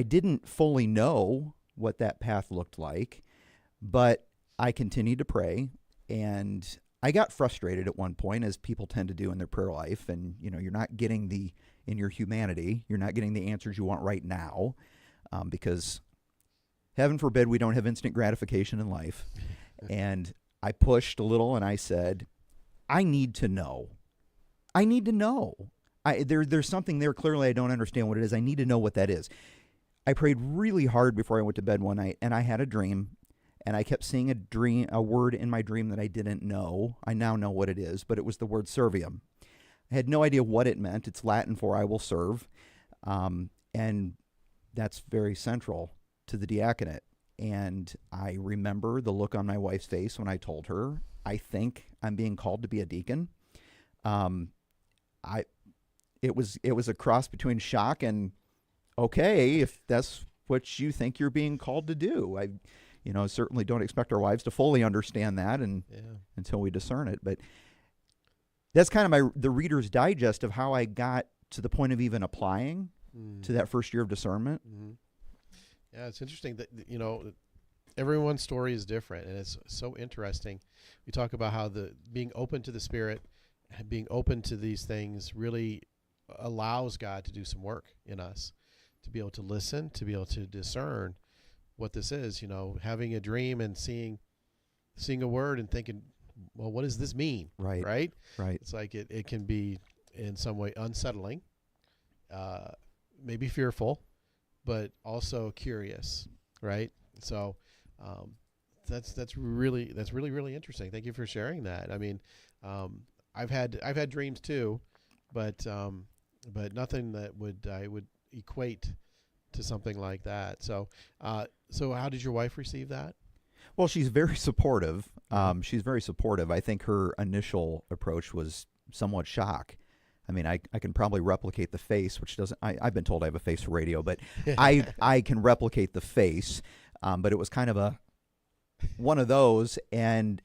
didn't fully know what that path looked like, but I continued to pray, and I got frustrated at one point, as people tend to do in their prayer life. And, you're not getting in your humanity, you're not getting the answers you want right now, because heaven forbid we don't have instant gratification in life. And I pushed a little, and I said, I need to know. I need to know. There's something there. Clearly, I don't understand what it is. I need to know what that is. I prayed really hard before I went to bed one night, and I had a dream, and I kept seeing a word in my dream that I didn't know. I now know what it is, but it was the word servium. I had no idea what it meant. It's Latin for I will serve, and that's very central to the diaconate. And I remember the look on my wife's face when I told her, I think I'm being called to be a deacon. It was a cross between shock and, okay, if that's what you think you're being called to do. I certainly don't expect our wives to fully understand that until we discern it. But that's kind of the Reader's Digest of how I got to the point of even applying to that first year of discernment. Mm-hmm. Yeah, it's interesting that, everyone's story is different, and it's so interesting. We talk about how being open to the Spirit, being open to these things really allows God to do some work in us, to be able to listen, to be able to discern what this is, having a dream and seeing a word and thinking, well, what does this mean? Right. It's like it can be in some way unsettling, maybe fearful, but also curious, right? So that's really really interesting. Thank you for sharing that. I mean, I've had dreams too, but nothing that I would equate to something like that. So how did your wife receive that? Well, she's very supportive. She's very supportive. I think her initial approach was somewhat shock. I mean, I can probably replicate the face, which doesn't. I've been told I have a face for radio, but I can replicate the face. But it was kind of one of those, and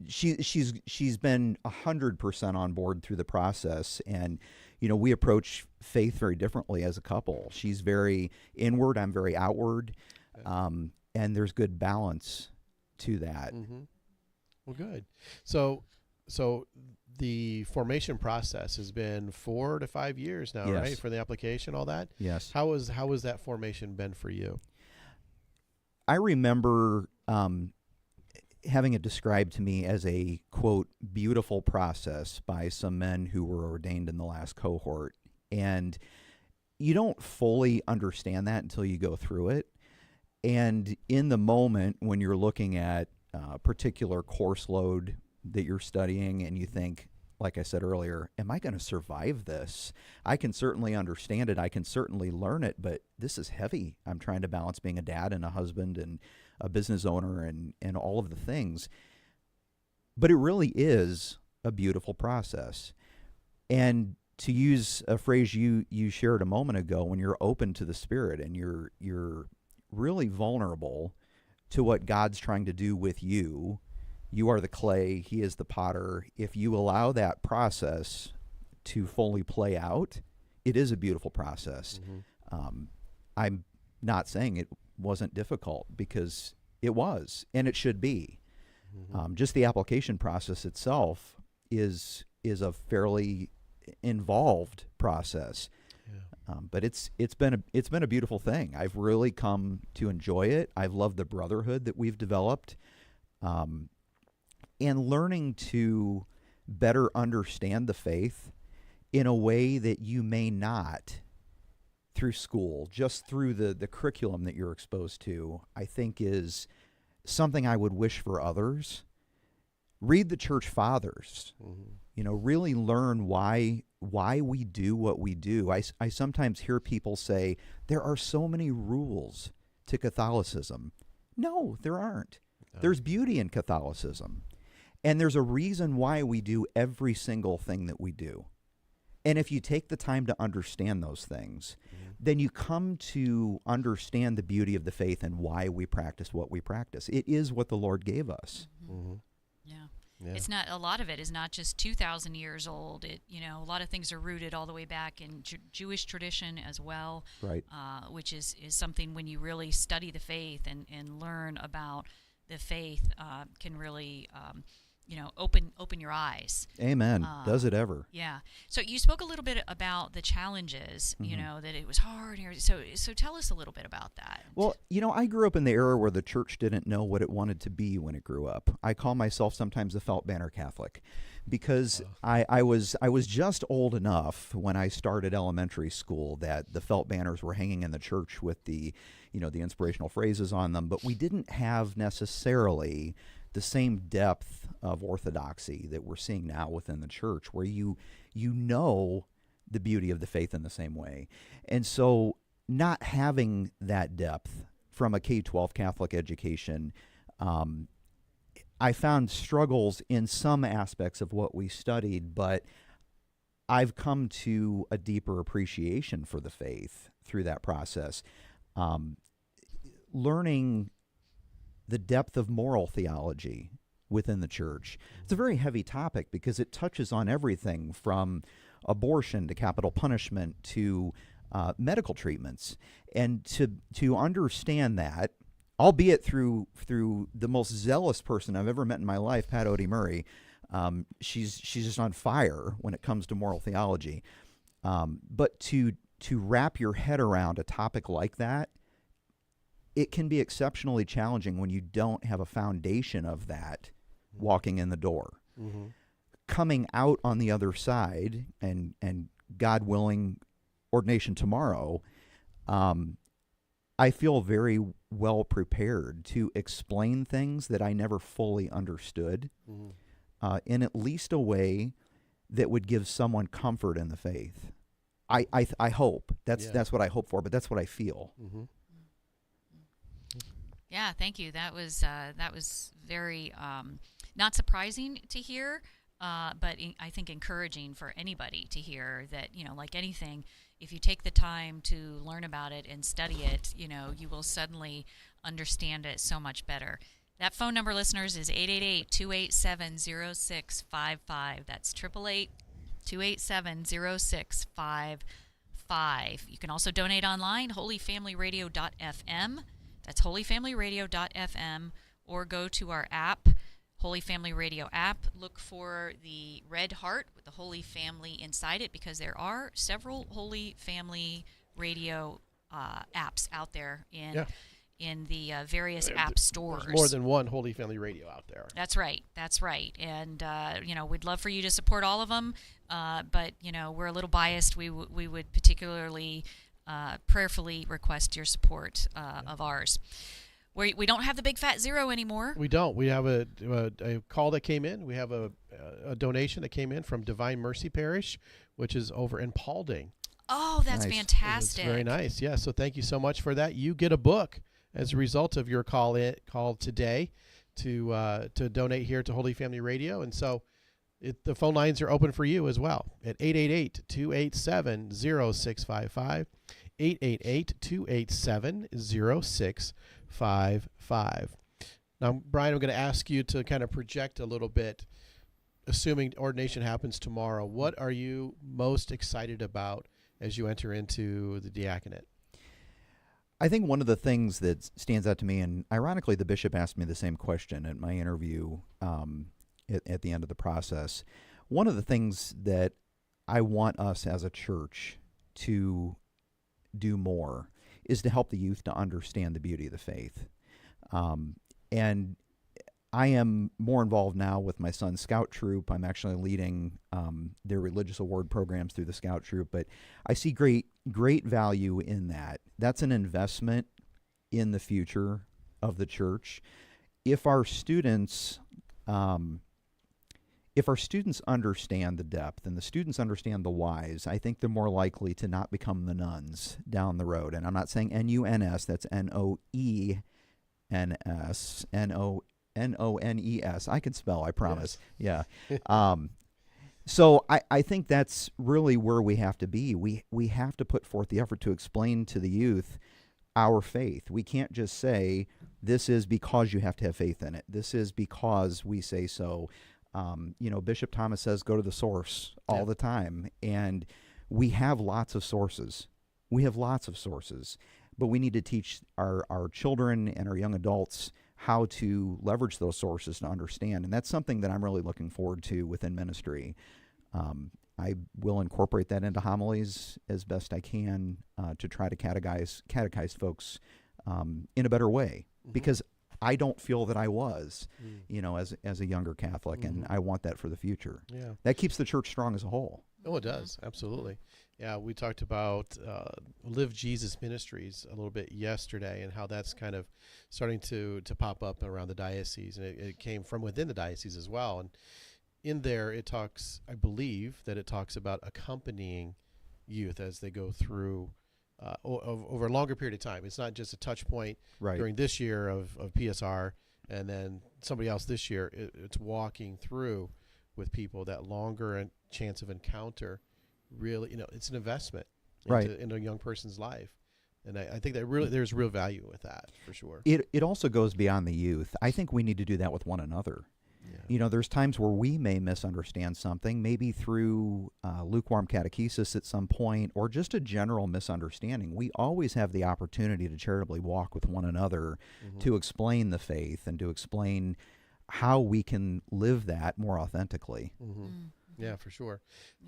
she's been 100% on board through the process, and we approach faith very differently as a couple. She's very inward, I'm very outward, and there's good balance to that. Mm-hmm. Well, good. So the formation process has been 4 to 5 years now, Yes. right? For the application, all that. Yes. How was that formation been for you? I remember having it described to me as a, quote, beautiful process by some men who were ordained in the last cohort. And you don't fully understand that until you go through it. And in the moment when you're looking at a particular course load that you're studying and you think, like I said earlier, am I going to survive this? I can certainly understand it. I can certainly learn it, but this is heavy. I'm trying to balance being a dad and a husband and a business owner and all of the things. But it really is a beautiful process. And to use a phrase you shared a moment ago, when you're open to the Spirit and you're really vulnerable to what God's trying to do with you, you are the clay, He is the potter. If you allow that process to fully play out, it is a beautiful process. I'm not saying it wasn't difficult, because it was, and it should be. Just the application process itself is a fairly involved process. But it's been a beautiful thing. I've really come to enjoy it. I've loved the brotherhood that we've developed, and learning to better understand the faith in a way that you may not through school, just through the curriculum that you're exposed to, I think is something I would wish for others. Read the church fathers. Really learn why we do what we do. I sometimes hear people say, there are so many rules to Catholicism. No, there aren't. There's beauty in Catholicism. And there's a reason why we do every single thing that we do. And if you take the time to understand those things, then you come to understand the beauty of the faith and why we practice what we practice. It is what the Lord gave us. Yeah. It's not, a lot of it is not just 2,000 years old. A lot of things are rooted all the way back in Jewish tradition as well. Right. Which is something, when you really study the faith and learn about the faith, can really, open your eyes. Amen. Does it ever? Yeah. So you spoke a little bit about the challenges, that it was hard. So tell us a little bit about that. Well, I grew up in the era where the church didn't know what it wanted to be when it grew up. I call myself sometimes a felt banner Catholic, because I was just old enough when I started elementary school that the felt banners were hanging in the church with the inspirational phrases on them, but we didn't have necessarily the same depth of orthodoxy that we're seeing now within the church, where you know the beauty of the faith in the same way. And so not having that depth from a K-12 Catholic education, I found struggles in some aspects of what we studied, but I've come to a deeper appreciation for the faith through that process. Learning the depth of moral theology within the church. It's a very heavy topic, because it touches on everything from abortion to capital punishment to medical treatments. And to understand that, albeit through the most zealous person I've ever met in my life, Pat Odie Murray, she's just on fire when it comes to moral theology. But to wrap your head around a topic like that, it can be exceptionally challenging when you don't have a foundation of that walking in the door. Coming out on the other side, and God willing, ordination tomorrow, I feel very well prepared to explain things that I never fully understood in at least a way that would give someone comfort in the faith. I hope. That's what I hope for, but that's what I feel. Yeah, thank you. That was very not surprising to hear, but I think encouraging for anybody to hear that, like anything, if you take the time to learn about it and study it, you will suddenly understand it so much better. That phone number, listeners, is 888-287-0655. That's 888-287-0655. You can also donate online, holyfamilyradio.fm. That's holyfamilyradio.fm, or go to our app, Holy Family Radio app. Look for the red heart with the Holy Family inside it, because there are several Holy Family Radio apps out there in the various app stores. There's more than one Holy Family Radio out there. That's right. And, we'd love for you to support all of them, but, we're a little biased. We would particularly prayerfully request your support of ours. We don't have the big fat zero anymore. We don't. We have a call that came in. We have a donation that came in from Divine Mercy Parish, which is over in Paulding. Oh, that's nice. Fantastic. It's very nice. Yeah, so thank you so much for that. You get a book as a result of your call today to donate here to Holy Family Radio. And so the phone lines are open for you as well at 888-287-0655, 888-287-0655. Now, Brian, I'm going to ask you to kind of project a little bit, assuming ordination happens tomorrow. What are you most excited about as you enter into the diaconate? I think one of the things that stands out to me, and ironically, the bishop asked me the same question at my interview at the end of the process. One of the things that I want us as a church to do more is to help the youth to understand the beauty of the faith. And I am more involved now with my son's scout troop. I'm actually leading their religious award programs through the scout troop, but I see great value in that. That's an investment in the future of the church. If our students understand the depth and the students understand the whys, I think they're more likely to not become the nuns down the road. And I'm not saying N-U-N-S, that's N-O-E-N-S, N-O-N-E-S. I can spell, I promise. Yes. Yeah. So I think that's really where we have to be. We have to put forth the effort to explain to the youth our faith. We can't just say, this is because you have to have faith in it. This is because we say so. Bishop Thomas says, go to the source all the time. And we have lots of sources. But we need to teach our children and our young adults how to leverage those sources to understand. And that's something that I'm really looking forward to within ministry. I will incorporate that into homilies as best I can to try to catechize folks in a better way, because I don't feel that I was, as a younger Catholic, and I want that for the future. Yeah, that keeps the church strong as a whole. Oh, it does. Absolutely. Yeah, we talked about Live Jesus Ministries a little bit yesterday and how that's kind of starting to pop up around the diocese. And it came from within the diocese as well. And in there, it talks, I believe, that it talks about accompanying youth as they go through over a longer period of time. It's not just a touch point during this year of PSR and then somebody else this year. It's walking through with people that longer chance of encounter. Really, it's an investment into a young person's life. And I think that really there's real value with that, for sure. It also goes beyond the youth. I think we need to do that with one another. Yeah. There's times where we may misunderstand something, maybe through lukewarm catechesis at some point, or just a general misunderstanding. We always have the opportunity to charitably walk with one another to explain the faith and to explain how we can live that more authentically. Yeah, for sure.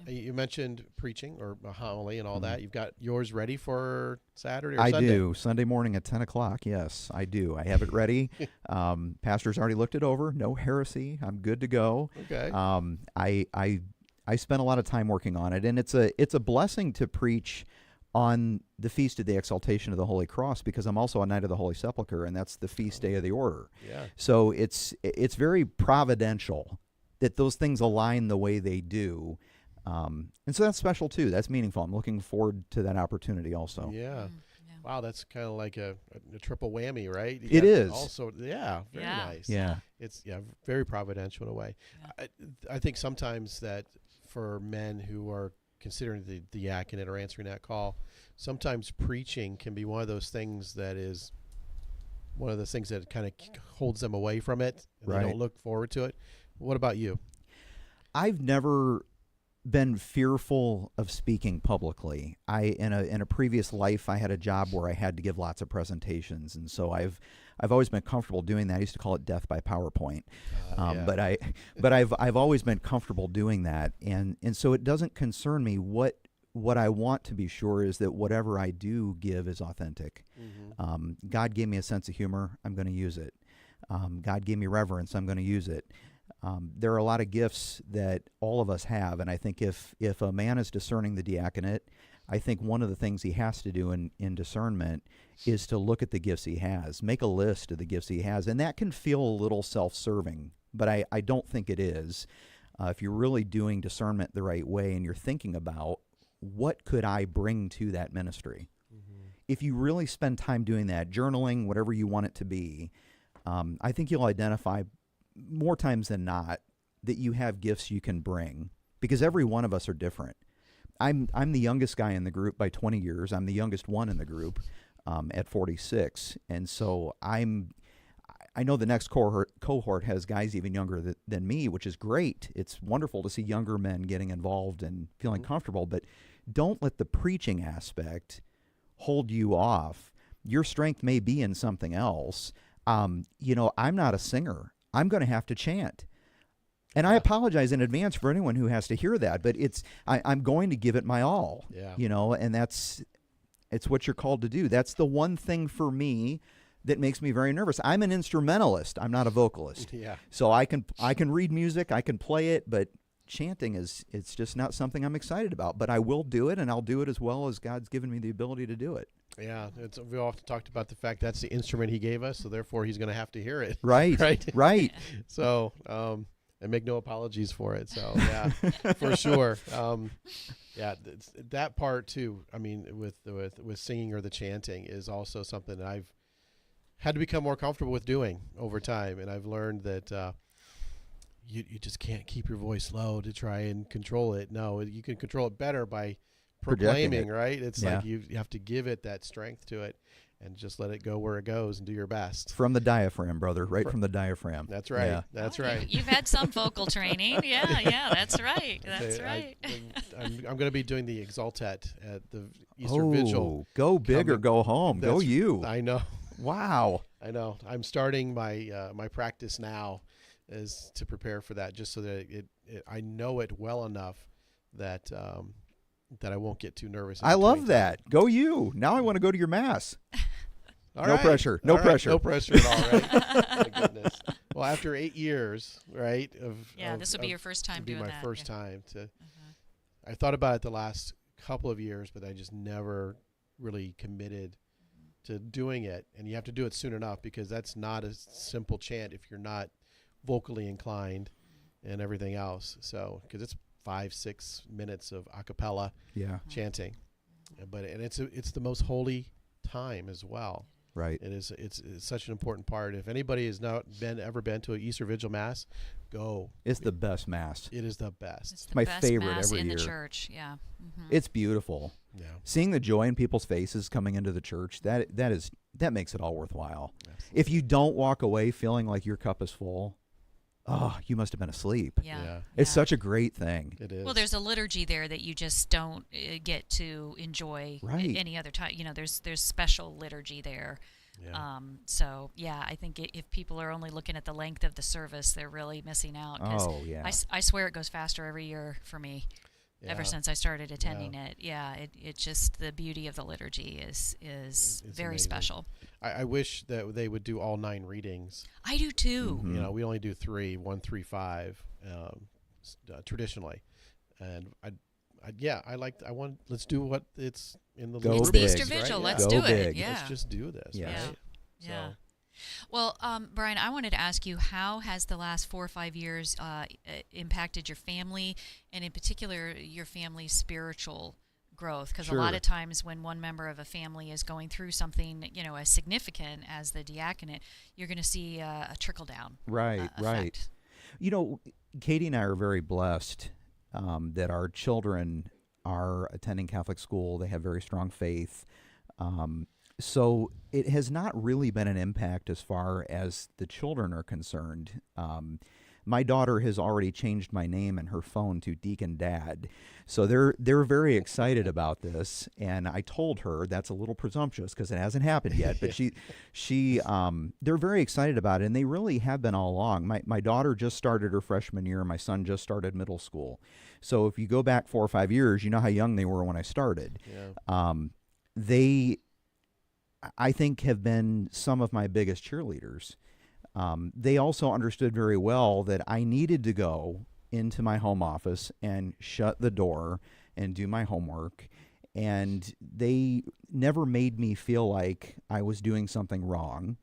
Yeah. You mentioned preaching or a homily and all that. You've got yours ready for Saturday or Sunday? I do. Sunday morning at 10 o'clock. Yes, I do. I have it ready. Pastor's already looked it over. No heresy. I'm good to go. Okay. I spent a lot of time working on it, and it's a blessing to preach on the Feast of the Exaltation of the Holy Cross, because I'm also a Knight of the Holy Sepulchre, and that's the feast day of the order. Yeah. So it's very providential that those things align the way they do. And so that's special too. That's meaningful. I'm looking forward to that opportunity also. Yeah. Wow, that's kind of like a triple whammy, right? It is. Also, very nice. Yeah. It's very providential in a way. Yeah. I think sometimes that for men who are considering the diaconate or answering that call, sometimes preaching can be one of those things that kind of holds them away from it. And they don't look forward to it. What about you? I've never been fearful of speaking publicly. In a previous life, I had a job where I had to give lots of presentations, and so I've always been comfortable doing that. I used to call it death by PowerPoint, but I've always been comfortable doing that, and so it doesn't concern me. What I want to be sure is that whatever I do give is authentic. God gave me a sense of humor. I'm going to use it. God gave me reverence. I'm going to use it. There are a lot of gifts that all of us have, and I think if a man is discerning the diaconate, I think one of the things he has to do in discernment is to look at the gifts he has, make a list of the gifts he has, and that can feel a little self-serving, but I don't think it is. If you're really doing discernment the right way and you're thinking about what could I bring to that ministry, if you really spend time doing that, journaling, whatever you want it to be, I think you'll identify more times than not that you have gifts you can bring, because every one of us are different. I'm the youngest guy in the group by 20 years. I'm the youngest one in the group at 46, and so I know the next cohort has guys even younger than me, which is great. It's wonderful to see younger men getting involved and feeling comfortable, but don't let the preaching aspect hold you off. Your strength may be in something else. I'm not a singer. I'm going to have to chant. And I apologize in advance for anyone who has to hear that, but I'm going to give it my all. Yeah. And it's what you're called to do. That's the one thing for me that makes me very nervous. I'm an instrumentalist. I'm not a vocalist. Yeah. So I can read music, I can play it, but chanting it's just not something I'm excited about. But I will do it, and I'll do it as well as God's given me the ability to do it. Yeah, we often talked about the fact that's the instrument he gave us, so therefore he's going to have to hear it. Right. Right. So, and make no apologies for it. So, yeah, for sure. That part too. I mean, with singing or the chanting is also something that I've had to become more comfortable with doing over time, and I've learned that you just can't keep your voice low to try and control it. No, you can control it better by proclaiming, right? It's like you have to give it that strength to it and just let it go where it goes and do your best. From the diaphragm, brother, from the diaphragm. That's right. Yeah. That's right. You've had some vocal training. Yeah, that's right. That's right. I'm going to be doing the Exaltet at the Easter Vigil. Go big or go home. Go you. I know. Wow. I know. I'm starting my my practice now is to prepare for that, just so that I know it well enough that that I won't get too nervous. I love that. Go you. Now I want to go to your mass. No pressure. No pressure. No pressure at all, right? My goodness. Well, after 8 years, right? This will be your first time doing that. It'll be my first time to. I thought about it the last couple of years, but I just never really committed to doing it. And you have to do it soon enough, because that's not a simple chant if you're not vocally inclined and everything else. So, because it's 5-6 minutes of a cappella chanting, but it's the most holy time as well. Right. It's such an important part. If anybody has not ever been to an Easter Vigil Mass, go. It's the best Mass. It is the best. It's the my best favorite mass every in year. the church. Yeah. Mm-hmm. It's beautiful. Yeah. Seeing the joy in people's faces coming into the church, that makes it all worthwhile. Absolutely. If you don't walk away feeling like your cup is full, you must have been asleep. Yeah. It's such a great thing. It is. Well, there's a liturgy there that you just don't get to enjoy any other time. There's special liturgy there. Yeah. I think if people are only looking at the length of the service, they're really missing out. 'Cause I swear it goes faster every year for me. Ever since I started attending it. Yeah, it's just the beauty of the liturgy is it's very amazing. Special. I wish that they would do all 9 readings. I do too. Mm-hmm. We only do 3, 1, 3, 5, traditionally, and let's do what it's in the Go It's big. the Easter right? Vigil. Yeah. Let's Go do big. it. Yeah. Let's just do this. Yes. Right? Yeah. So, Well, Brian, I wanted to ask you, how has the last 4 or 5 years impacted your family, and in particular your family's spiritual growth? Because a lot of times when one member of a family is going through something, as significant as the diaconate, you're going to see a trickle down. Right. Effect. Katie and I are very blessed that our children are attending Catholic school. They have very strong faith. So it has not really been an impact as far as the children are concerned. My daughter has already changed my name in her phone to Deacon Dad. So they're very excited about this. And I told her that's a little presumptuous because it hasn't happened yet. But they're very excited about it, and they really have been all along. My daughter just started her freshman year. My son just started middle school. So if you go back 4 or 5 years, you know how young they were when I started. yeah. They, I think, have been some of my biggest cheerleaders. They also understood very well that I needed to go into my home office and shut the door and do my homework. And they never made me feel like I was doing something wrong.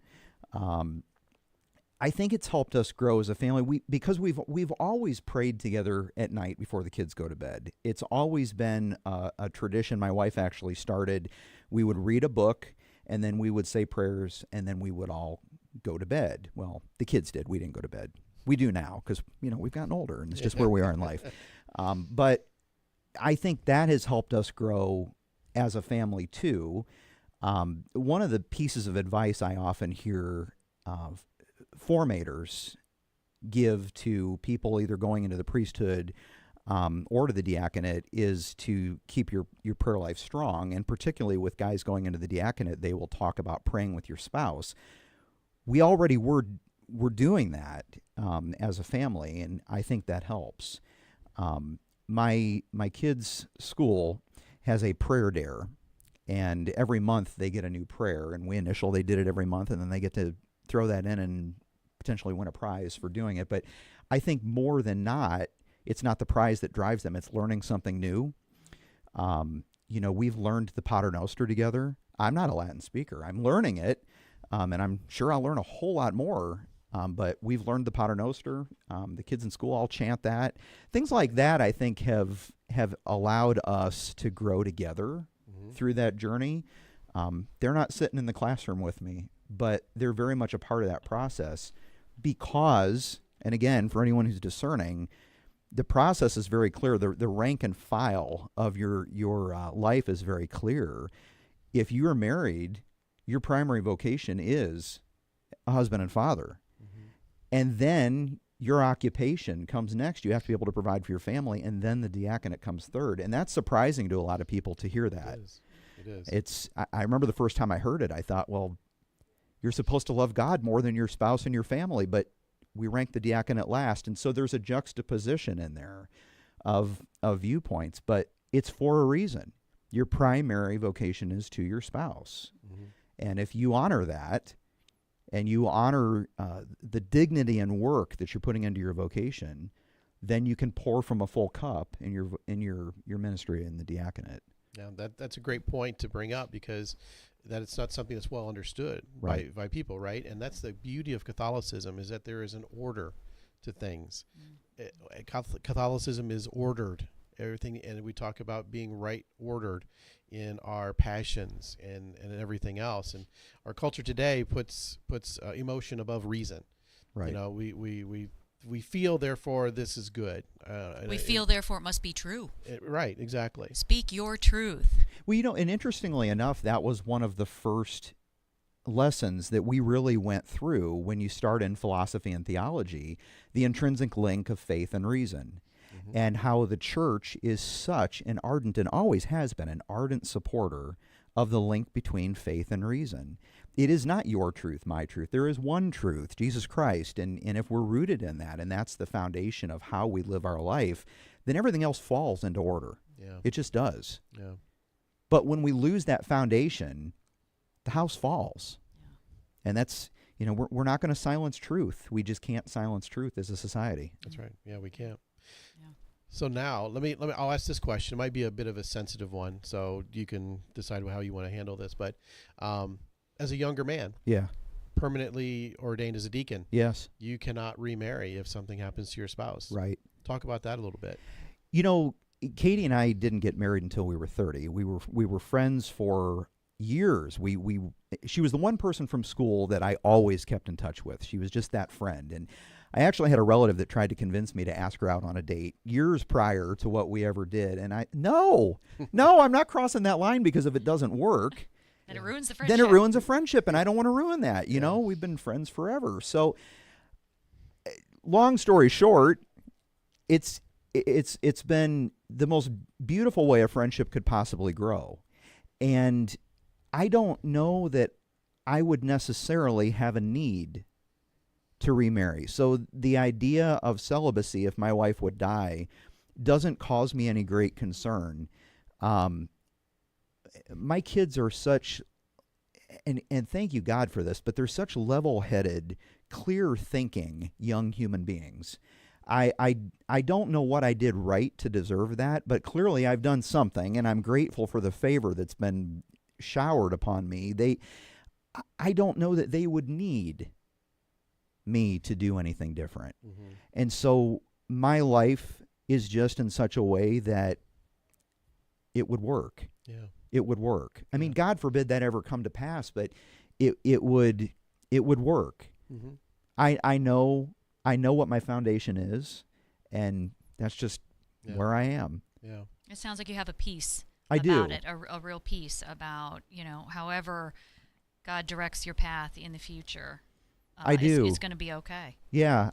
I think it's helped us grow as a family. Because we've always prayed together at night before the kids go to bed. It's always been a tradition my wife actually started. We would read a book, and then we would say prayers, and then we would all go to bed. Well, the kids did. We didn't go to bed. We do now because, we've gotten older and it's just where we are in life. But I think that has helped us grow as a family too. One of the pieces of advice I often hear formators give to people either going into the priesthood or to the diaconate is to keep your prayer life strong. And particularly with guys going into the diaconate, they will talk about praying with your spouse. We already were doing that as a family, and I think that helps. My kids' school has a prayer dare, and every month they get a new prayer. And they did it every month, and then they get to throw that in and potentially win a prize for doing it. But I think more than not, it's not the prize that drives them. It's learning something new. We've learned the Pater Noster together. I'm not a Latin speaker. I'm learning it, and I'm sure I'll learn a whole lot more. But we've learned the Pater Noster. The kids in school all chant that. Things like that, I think, have allowed us to grow together through that journey. They're not sitting in the classroom with me, but they're very much a part of that process because, and again, for anyone who's discerning, the process is very clear. The rank and file of your life is very clear. If you are married, your primary vocation is a husband and father. And then your occupation comes next. You have to be able to provide for your family, and then the diaconate comes third. And that's surprising to a lot of people to hear that. It is. I remember the first time I heard it, I thought, well, you're supposed to love God more than your spouse and your family, but we rank the diaconate last. And so there's a juxtaposition in there of viewpoints, but it's for a reason. Your primary vocation is to your spouse. And if you honor that, and you honor the dignity and work that you're putting into your vocation, then you can pour from a full cup in your ministry in the diaconate. Yeah, that's a great point to bring up, because that it's not something that's well understood by people, right? And that's the beauty of Catholicism, is that there is an order to things. Catholicism is ordered. Everything, and we talk about being right ordered in our passions and everything else. And our culture today puts emotion above reason. Right. We feel, therefore this is good. We feel, therefore it must be true. Right, exactly. Speak your truth. Well, and interestingly enough, that was one of the first lessons that we really went through when you start in philosophy and theology, the intrinsic link of faith and reason. And how the church is such an ardent, and always has been an ardent supporter of the link between faith and reason. It is not your truth, my truth. There is one truth, Jesus Christ. And if we're rooted in that, and that's the foundation of how we live our life, then everything else falls into order. Yeah. It just does. Yeah. But when we lose that foundation, the house falls. Yeah. And that's, we're not going to silence truth. We just can't silence truth as a society. That's right. Yeah, we can't. Yeah. So now I'll ask this question. It might be a bit of a sensitive one, so you can decide how you want to handle this. But as a younger man, permanently ordained as a deacon, yes, you cannot remarry if something happens to your spouse. Right. Talk about that a little bit. Katie and I didn't get married until we were 30. We were friends for years. She was the one person from school that I always kept in touch with. She was just that friend. And I actually had a relative that tried to convince me to ask her out on a date years prior to what we ever did. And no, I'm not crossing that line, because if it doesn't work, then it ruins the friendship. Then it ruins a friendship, and I don't want to ruin that. We've been friends forever. So, long story short, it's been the most beautiful way a friendship could possibly grow. And I don't know that I would necessarily have a need to remarry. So the idea of celibacy, if my wife would die, doesn't cause me any great concern. My kids are such, and thank you God for this, but they're such level-headed, clear-thinking young human beings. I don't know what I did right to deserve that, but clearly I've done something, and I'm grateful for the favor that's been showered upon me. I don't know that they would need me to do anything different. Mm-hmm. And so my life is just in such a way that it would work. Yeah. It would work. I mean, God forbid that ever come to pass, but it would it would work. Mm-hmm. I know what my foundation is, and that's just Yeah. where I am. Yeah. It sounds like you have a peace I about do. it, a real peace about, however God directs your path in the future. I do. It's going to be okay. Yeah,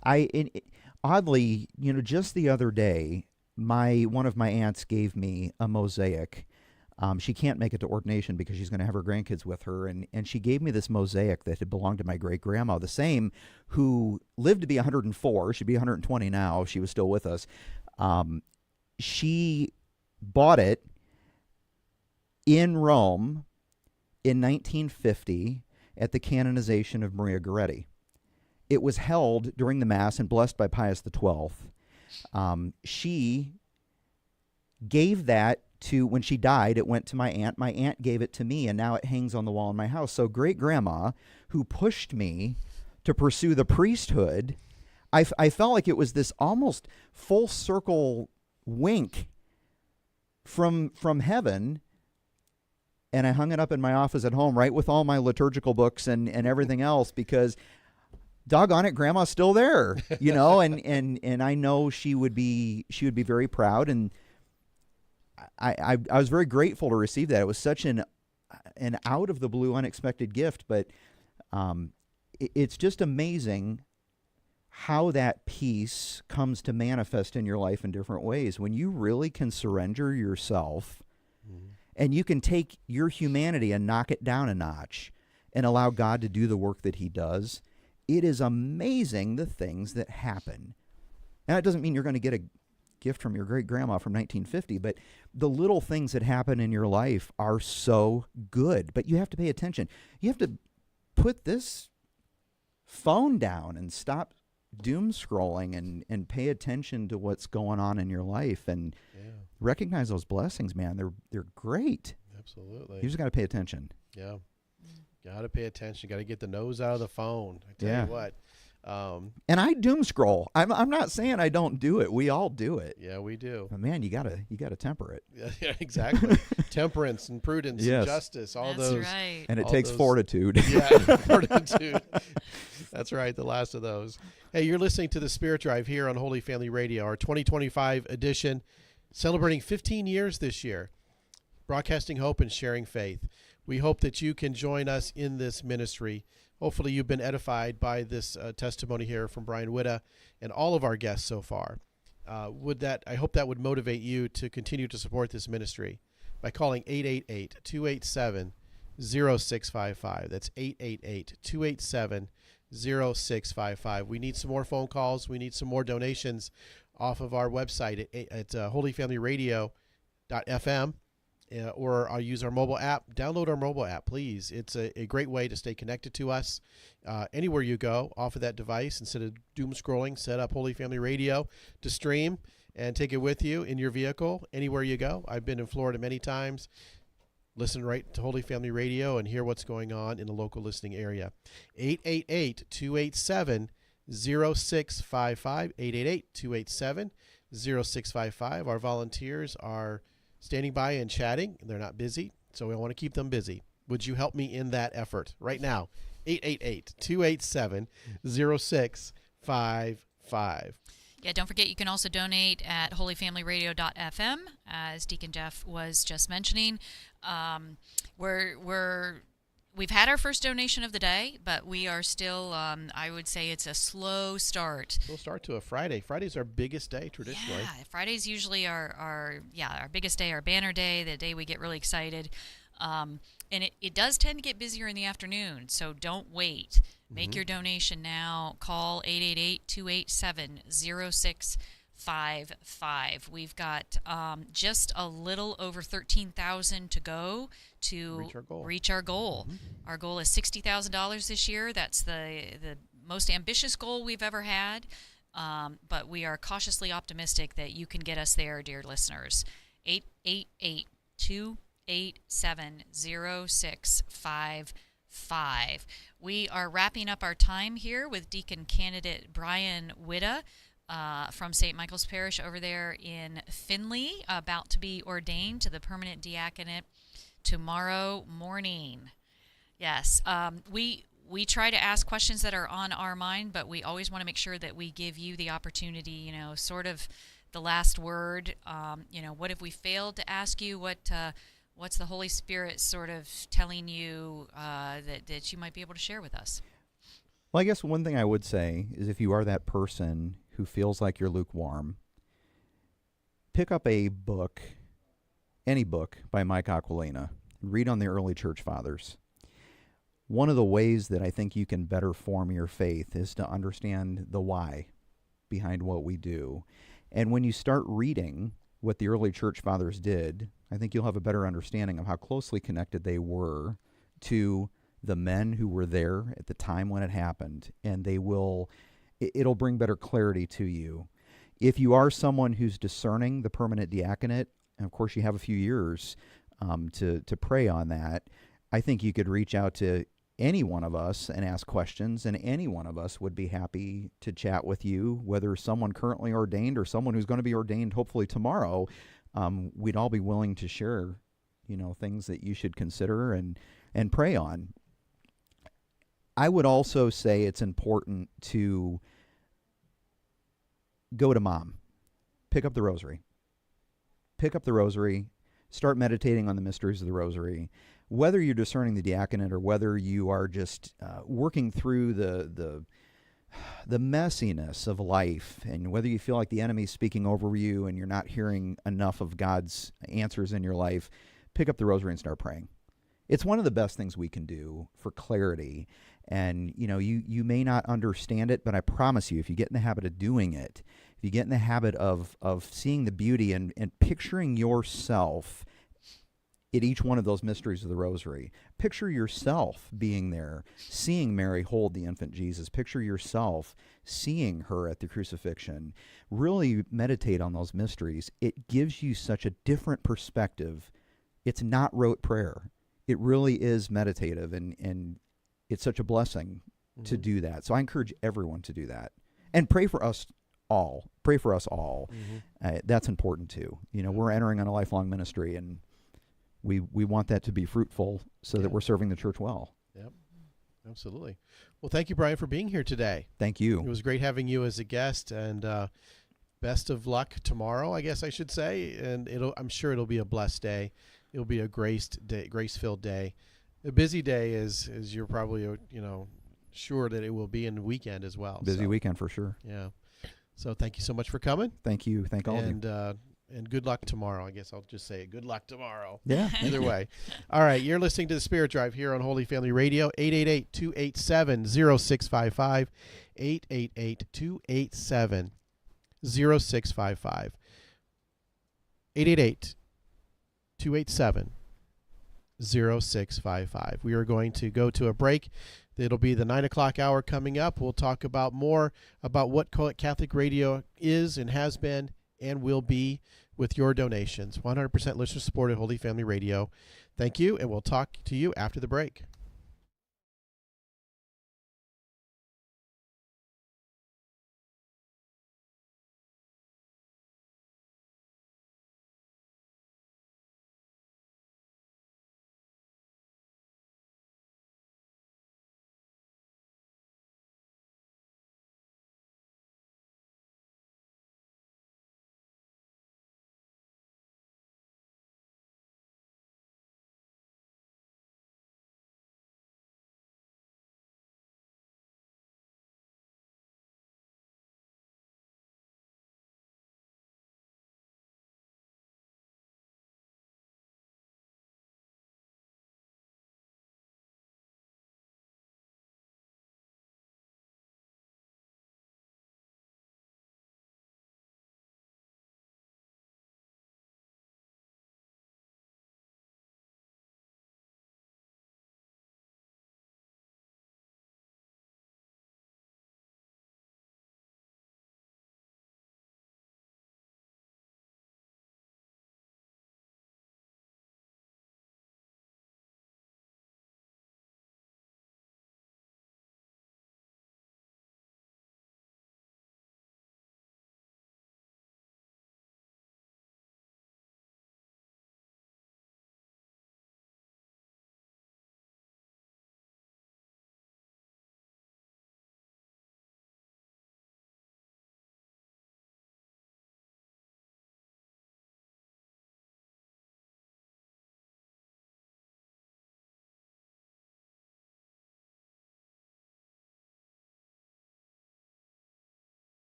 oddly, just the other day, one of my aunts gave me a mosaic. She can't make it to ordination because she's going to have her grandkids with her, and she gave me this mosaic that had belonged to my great grandma, the same who lived to be 104. She'd be 120 now if she was still with us. She bought it in Rome in 1950 at the canonization of Maria Goretti. It was held during the Mass and blessed by Pius XII. She gave that to, when she died, it went to my aunt. My aunt gave it to me, and now it hangs on the wall in my house. So great-grandma, who pushed me to pursue the priesthood, I felt like it was this almost full circle wink from heaven, and I hung it up in my office at home, right with all my liturgical books and everything else, because doggone it, Grandma's still there, and I know she would be very proud, and I was very grateful to receive that. It was such an out of the blue, unexpected gift, but it's just amazing how that peace comes to manifest in your life in different ways. When you really can surrender yourself, and you can take your humanity and knock it down a notch and allow God to do the work that he does, it is amazing the things that happen. Now, it doesn't mean you're going to get a gift from your great-grandma from 1950, but the little things that happen in your life are so good. But you have to pay attention. You have to put this phone down and stop doom scrolling and pay attention to what's going on in your life and recognize those blessings, man. They're great. Absolutely. You just got to pay attention. Yeah. Got to pay attention. Got to get the nose out of the phone. I tell you what. And I doom scroll. I'm not saying I don't do it. We all do it. Yeah, we do. But man, you gotta temper it. Yeah, exactly. Temperance and prudence and justice. All That's those. right. And it takes fortitude. Yeah, fortitude. That's right. The last of those. Hey, you're listening to the Spirit Drive here on Holy Family Radio, our 2025 edition, celebrating 15 years this year, broadcasting hope and sharing faith. We hope that you can join us in this ministry. Hopefully you've been edified by this testimony here from Brian Witta and all of our guests so far. I hope that would motivate you to continue to support this ministry by calling 888-287-0655. That's 888-287-0655. We need some more phone calls. We need some more donations off of our website at holyfamilyradio.fm. Or I'll use our mobile app. Download our mobile app, please. It's a great way to stay connected to us. Anywhere you go, off of that device, instead of doom scrolling, set up Holy Family Radio to stream and take it with you in your vehicle anywhere you go. I've been in Florida many times. Listen right to Holy Family Radio and hear what's going on in the local listening area. 888-287-0655. 888-287-0655. Our volunteers are standing by and chatting. They're not busy, so we want to keep them busy. Would you help me in that effort right now? 888-287-0655. Yeah, don't forget you can also donate at holyfamilyradio.fm, as Deacon Jeff was just mentioning. We've had our first donation of the day, but we are still, I would say it's a slow start. We'll start to a Friday. Friday's our biggest day traditionally. Yeah, Friday's usually our biggest day, our banner day, the day we get really excited. And it does tend to get busier in the afternoon, so don't wait. Make your donation now. Call 888-287-0655. We've got just a little over 13,000 to go to reach our goal. Our goal is $60,000 this year. That's the most ambitious goal we've ever had, but we are cautiously optimistic that you can get us there, dear listeners. 888-287-0655. We are wrapping up our time here with Deacon Candidate Brian Witta from St. Michael's Parish over there in Findlay, about to be ordained to the permanent diaconate tomorrow morning. Yes, we we try to ask questions that are on our mind, but we always want to make sure that we give you the opportunity, sort of the last word. What if we failed to ask you? What's the Holy Spirit sort of telling you that you might be able to share with us? Well, I guess one thing I would say is if you are that person who feels like you're lukewarm, pick up a book, any book by Mike Aquilina. Read on the early church fathers. One of the ways that I think you can better form your faith is to understand the why behind what we do. And when you start reading what the early church fathers did, I think you'll have a better understanding of how closely connected they were to the men who were there at the time when it happened. And it'll bring better clarity to you. If you are someone who's discerning the permanent diaconate, and of course you have a few years to pray on that, I think you could reach out to any one of us and ask questions, and any one of us would be happy to chat with you, whether someone currently ordained or someone who's going to be ordained hopefully tomorrow. We'd all be willing to share, things that you should consider and pray on. I would also say it's important to go to Mom. Pick up the rosary. Pick up the rosary. Start meditating on the mysteries of the rosary. Whether you're discerning the diaconate or whether you are just working through the messiness of life, and whether you feel like the enemy's speaking over you and you're not hearing enough of God's answers in your life, pick up the rosary and start praying. It's one of the best things we can do for clarity. And, you may not understand it, but I promise you, if you get in the habit of doing it, if you get in the habit of seeing the beauty and picturing yourself at each one of those mysteries of the rosary, picture yourself being there, seeing Mary hold the infant Jesus, picture yourself seeing her at the crucifixion, really meditate on those mysteries. It gives you such a different perspective. It's not rote prayer. It really is meditative, and it's such a blessing to do that. So I encourage everyone to do that. And pray for us all. Pray for us all. That's important too. We're entering on a lifelong ministry, and we want that to be fruitful so that we're serving the church well. Yep, absolutely. Well, thank you, Brian, for being here today. Thank you. It was great having you as a guest, and best of luck tomorrow, I guess I should say. And I'm sure it'll be a blessed day. It'll be a grace-filled day. A busy day, as you're probably sure that it will be in the weekend as well. Busy weekend for sure. Yeah. So thank you so much for coming. Thank you. Thank all of you. And good luck tomorrow. I guess I'll just say good luck tomorrow. Yeah. Either way. All right. You're listening to The Spirit Drive here on Holy Family Radio, 888-287-0655, 888-287-0655, 888-287-0655. We are going to go to a break. It'll be the 9 o'clock hour coming up. We'll talk about more about what Catholic radio is and has been and will be with your donations. 100% listener supported Holy Family Radio. Thank you, and we'll talk to you after the break.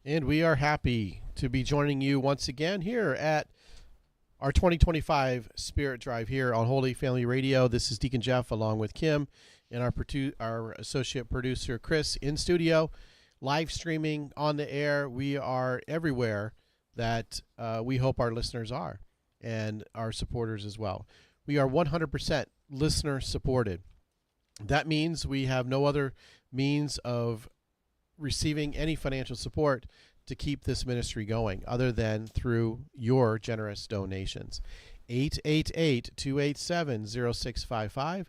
And we are happy to be joining you once again here at our 2025 Spirit Drive here on Holy Family Radio. This is Deacon Jeff along with Kim and our associate producer Chris in studio, live streaming on the air. We are everywhere that we hope our listeners are and our supporters as well. We are 100% listener supported. That means we have no other means of receiving any financial support to keep this ministry going other than through your generous donations. 888-287-0655,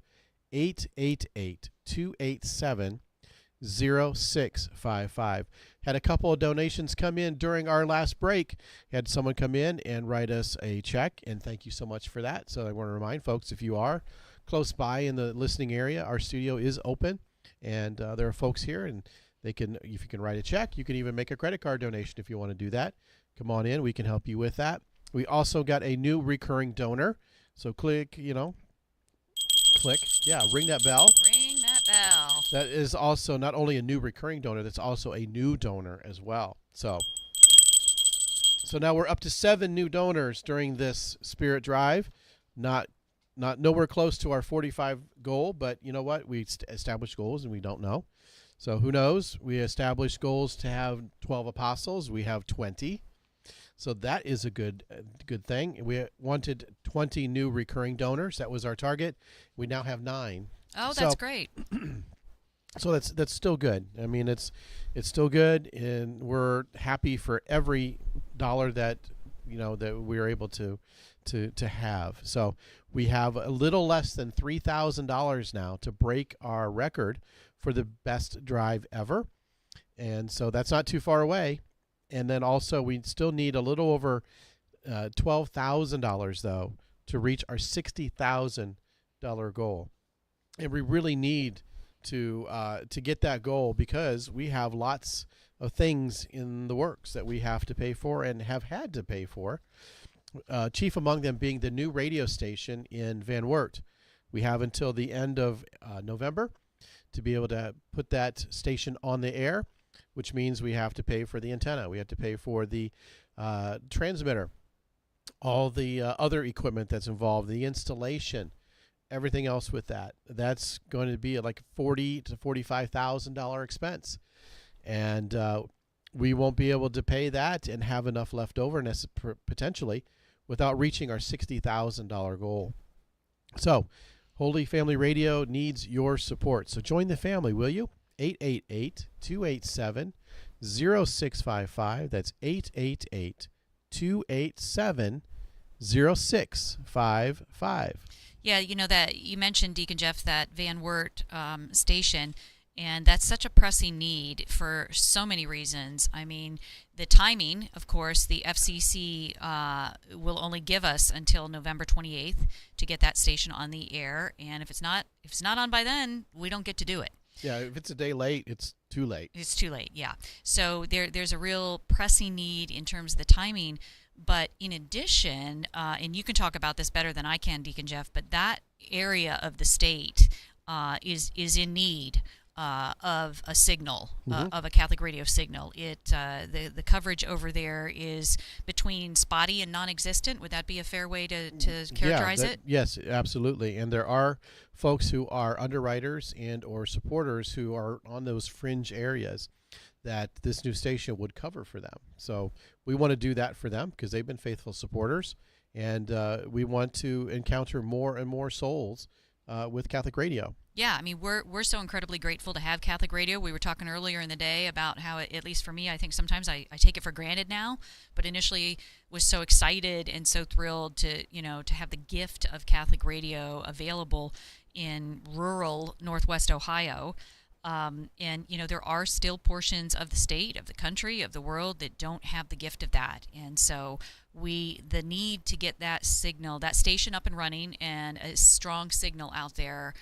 888-287-0655. Had a couple of donations come in during our last break. Had someone come in and write us a check, and thank you so much for that. So I want to remind folks, if you are close by in the listening area, our studio is open, and there are folks here, and if you can write a check, you can even make a credit card donation if you want to do that. Come on in. We can help you with that. We also got a new recurring donor. So click, ring that bell. Ring that bell. That is also not only a new recurring donor, that's also a new donor as well. So now we're up to 7 new donors during this Spirit Drive. Not nowhere close to our 45 goal, but you know what? We established goals and we don't know. So who knows? We established goals to have 12 apostles. We have 20. So that is a good thing. We wanted 20 new recurring donors. That was our target. We now have 9. Oh, that's great. So that's still good. I mean, it's still good, and we're happy for every dollar that that we're able to have. So we have a little less than $3,000 now to break our record for the best drive ever. And so that's not too far away. And then also we still need a little over $12,000 though to reach our $60,000 goal. And we really need to get that goal because we have lots of things in the works that we have to pay for and have had to pay for. Chief among them being the new radio station in Van Wert. We have until the end of November to be able to put that station on the air, which means we have to pay for the antenna. We have to pay for the transmitter, all the other equipment that's involved, the installation, everything else with that. That's going to be like $40,000 to $45,000 expense. And we won't be able to pay that and have enough left over potentially without reaching our $60,000 goal. So Holy Family Radio needs your support. So join the family, will you? 888-287-0655. That's 888-287-0655. Yeah, that you mentioned, Deacon Jeff, that Van Wert station, and that's such a pressing need for so many reasons. I mean, the timing, of course, the FCC will only give us until November 28th to get that station on the air, and if it's not on by then, we don't get to do it. Yeah, if it's a day late, it's too late. It's too late, yeah. So there's a real pressing need in terms of the timing. But in addition, and you can talk about this better than I can, Deacon Jeff, but that area of the state is in need of a signal, of a Catholic radio signal. The coverage over there is between spotty and non-existent. Would that be a fair way to characterize it? Yes, absolutely. And there are folks who are underwriters and or supporters who are on those fringe areas that this new station would cover for them. So we want to do that for them because they've been faithful supporters, and we want to encounter more and more souls with Catholic Radio. Yeah, I mean, we're so incredibly grateful to have Catholic Radio. We were talking earlier in the day about how, at least for me, I think sometimes I take it for granted now, but initially was so excited and so thrilled to have the gift of Catholic Radio available in rural Northwest Ohio. And there are still portions of the state, of the country, of the world that don't have the gift of that. And so the need to get that signal, that station up and running, and a strong signal out there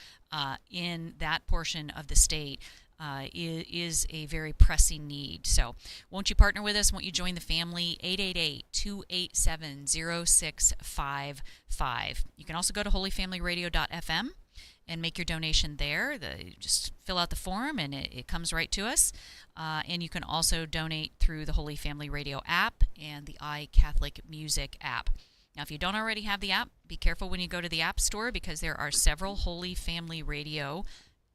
in that portion of the state is a very pressing need. So won't you partner with us? Won't you join the family? 888-287-0655. You can also go to holyfamilyradio.fm and make your donation there. Just fill out the form, and it comes right to us. And you can also donate through the Holy Family Radio app and the iCatholic Music app. Now, if you don't already have the app, be careful when you go to the App Store, because there are several Holy Family Radio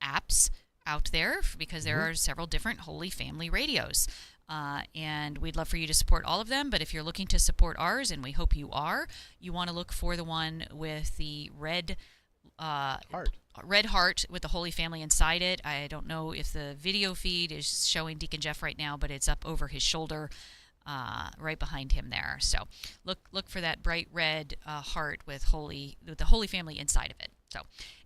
apps out there, because there are several different Holy Family radios. And we'd love for you to support all of them. But if you're looking to support ours, and we hope you are, you want to look for the one with the red heart with the Holy Family inside it. I don't know if the video feed is showing Deacon Jeff right now, but it's up over his shoulder, right behind him there. So look for that bright red heart with the Holy Family inside of it. So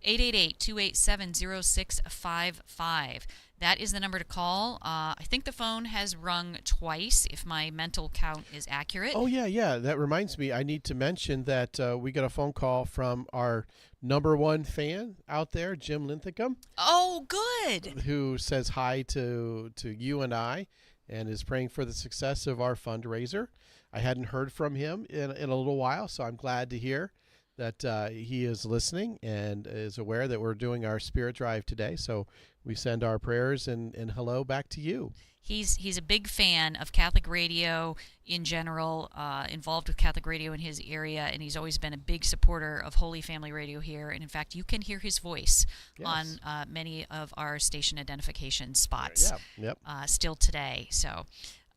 888-287-0655. That is the number to call. I think the phone has rung twice, if my mental count is accurate. Oh, yeah. That reminds me, I need to mention that we got a phone call from our number one fan out there, Jim Linthicum. Oh, good. Who says hi to you and I, and is praying for the success of our fundraiser. I hadn't heard from him in a little while, so I'm glad to hear that he is listening and is aware that we're doing our Spirit Drive today. So we send our prayers and hello back to you. He's a big fan of Catholic radio in general, involved with Catholic radio in his area, and he's always been a big supporter of Holy Family Radio here. And in fact, you can hear his voice on many of our station identification spots still today. So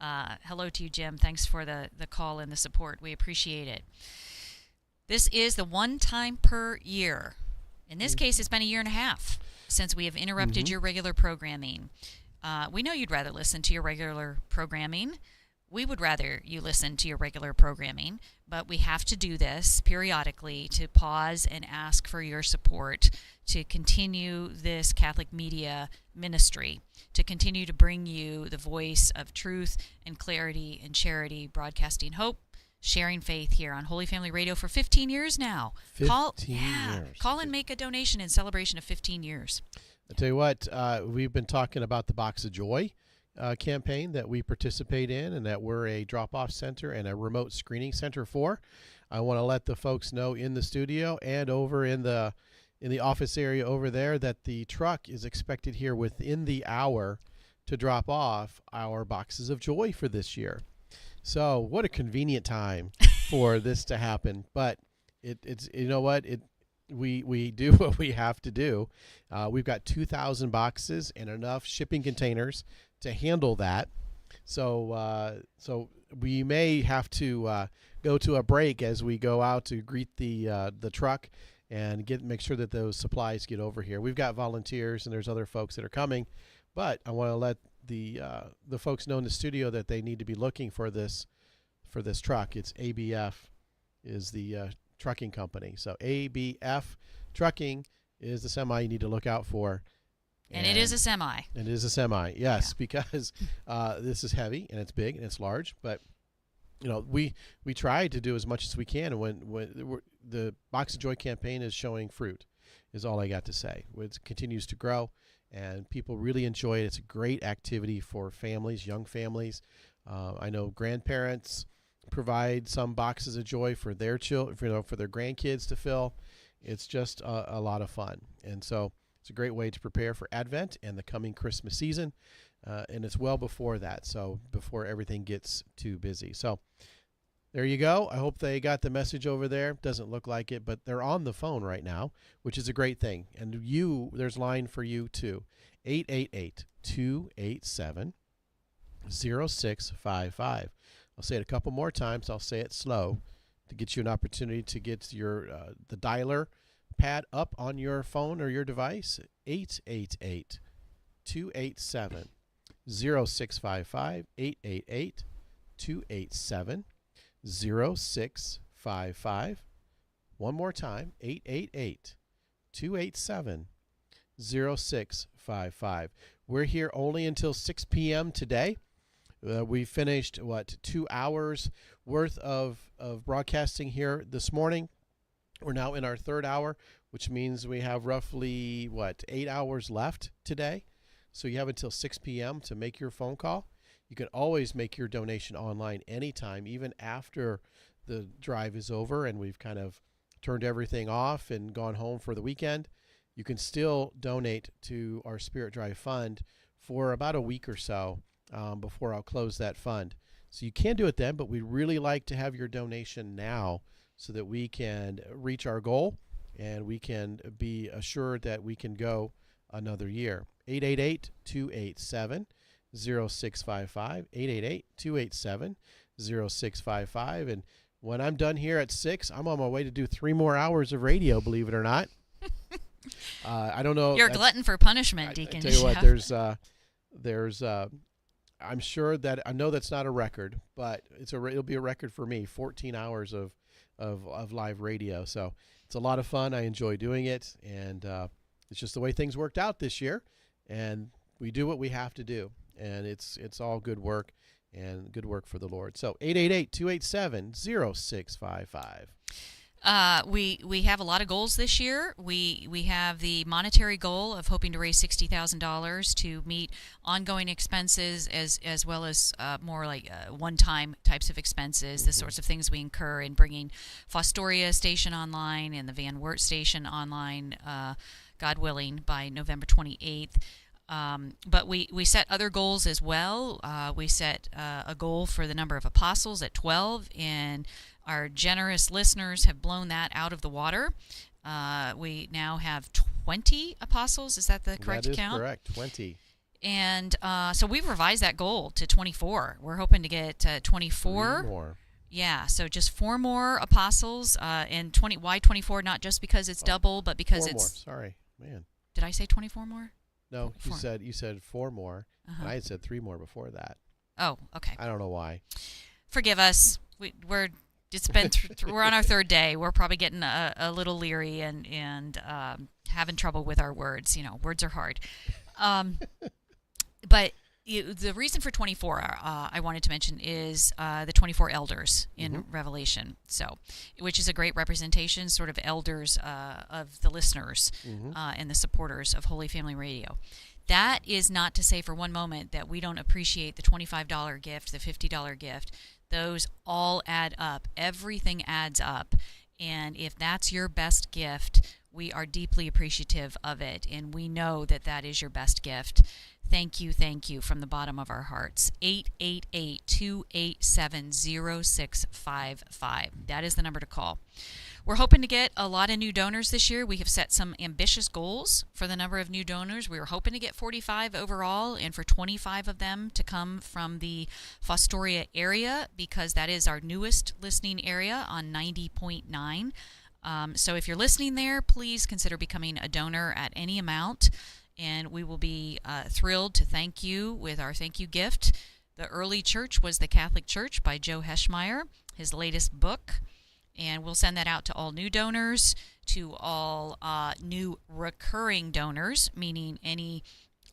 hello to you, Jim. Thanks for the call and the support. We appreciate it. This is the one time per year. In this case, it's been a year and a half since we have interrupted your regular programming. We know you'd rather listen to your regular programming. We would rather you listen to your regular programming, but we have to do this periodically to pause and ask for your support to continue this Catholic media ministry, to continue to bring you the voice of truth and clarity and charity, broadcasting hope, sharing faith here on Holy Family Radio for 15 years now. 15 years. Call and make a donation in celebration of 15 years. I'll tell you what, we've been talking about the Box of Joy campaign that we participate in, and that we're a drop-off center and a remote screening center for. I want to let the folks know in the studio and over in the office area over there that the truck is expected here within the hour to drop off our Boxes of Joy for this year. So what a convenient time for this to happen. But it's you know what? We do what we have to do. We've got 2,000 boxes and enough shipping containers to handle that. So we may have to go to a break as we go out to greet the truck and make sure that those supplies get over here. We've got volunteers and there's other folks that are coming, but I want to let the folks know in the studio that they need to be looking for this truck. It's ABF is the trucking company. So ABF Trucking is the semi you need to look out for. And it is a semi. It is a semi, yes, because this is heavy and it's big and it's large. But we try to do as much as we can. And when the Box of Joy campaign is showing fruit, is all I got to say. It continues to grow, and people really enjoy it. It's a great activity for families, young families. I know grandparents provide some Boxes of Joy for their children, for their grandkids to fill. It's just a lot of fun, and so it's a great way to prepare for Advent and the coming Christmas season, and it's well before that, so before everything gets too busy. So there you go. I hope they got the message over there. Doesn't look like it, but they're on the phone right now, which is a great thing. And there's line for you too. 888-287-0655. I'll say it a couple more times. I'll say it slow to get you an opportunity to get your the dialer pad up on your phone or your device. 888-287-0655. 888-287-0655. One more time, 888-287-0655. We're here only until 6 p.m. today. We finished, 2 hours worth of broadcasting here this morning. We're now in our third hour, which means we have roughly, 8 hours left today. So you have until 6 p.m. to make your phone call. You can always make your donation online anytime, even after the drive is over and we've kind of turned everything off and gone home for the weekend. you can still donate to our Spirit Drive Fund for about a week or so before I'll close that fund. So you can do it then, but we'd really like to have your donation now so that we can reach our goal and we can be assured that we can go another year. 888-287-0655, 888-287-0655. And when I'm done here at 6, I'm on my way to do 3 more hours of radio, believe it or not. I don't know. You're a glutton for punishment, Deacon. I tell you what, there's I'm sure that I know that's not a record, but it'll be a record for me. 14 hours of live radio, so it's a lot of fun. I enjoy doing it, and it's just the way things worked out this year. And we do what we have to do, and it's all good work and good work for the Lord. So 888-287-0655. We have a lot of goals this year. We have the monetary goal of hoping to raise $60,000 to meet ongoing expenses as well as more like one-time types of expenses, the sorts of things we incur in bringing Fostoria Station online and the Van Wert Station online, God willing, by November 28th. But we set other goals as well. We set a goal for the number of apostles at 12, and our generous listeners have blown that out of the water. We now have 20 apostles. Is that the correct count? That is correct, 20. And so we've revised that goal to 24. We're hoping to get 24. 3 more. Yeah, so just 4 more apostles. And 20. Why 24? Not just because it's double, but because 4 it's. more. Sorry, man. Did I say 24 more? No, 4. you said 4 more, and I had said 3 more before that. Oh, okay. I don't know why. Forgive us. It's been we're on our 3rd day. We're probably getting a little leery and having trouble with our words. Words are hard. But the reason for 24, I wanted to mention, is the 24 elders in Revelation. So, which is a great representation, sort of elders of the listeners and the supporters of Holy Family Radio. That is not to say for one moment that we don't appreciate the $25 gift, the $50 gift. Those all add up. Everything adds up. And if that's your best gift, we are deeply appreciative of it. And we know that that is your best gift. Thank you from the bottom of our hearts. 888-287-0655. That is the number to call. We're hoping to get a lot of new donors this year. We have set some ambitious goals for the number of new donors. We were hoping to get 45 overall, and for 25 of them to come from the Fostoria area, because that is our newest listening area on 90.9. So if you're listening there, please consider becoming a donor at any amount, and we will be thrilled to thank you with our thank you gift. The Early Church Was the Catholic Church by Joe Heschmeyer, his latest book. And we'll send that out to all new donors, to all new recurring donors, meaning any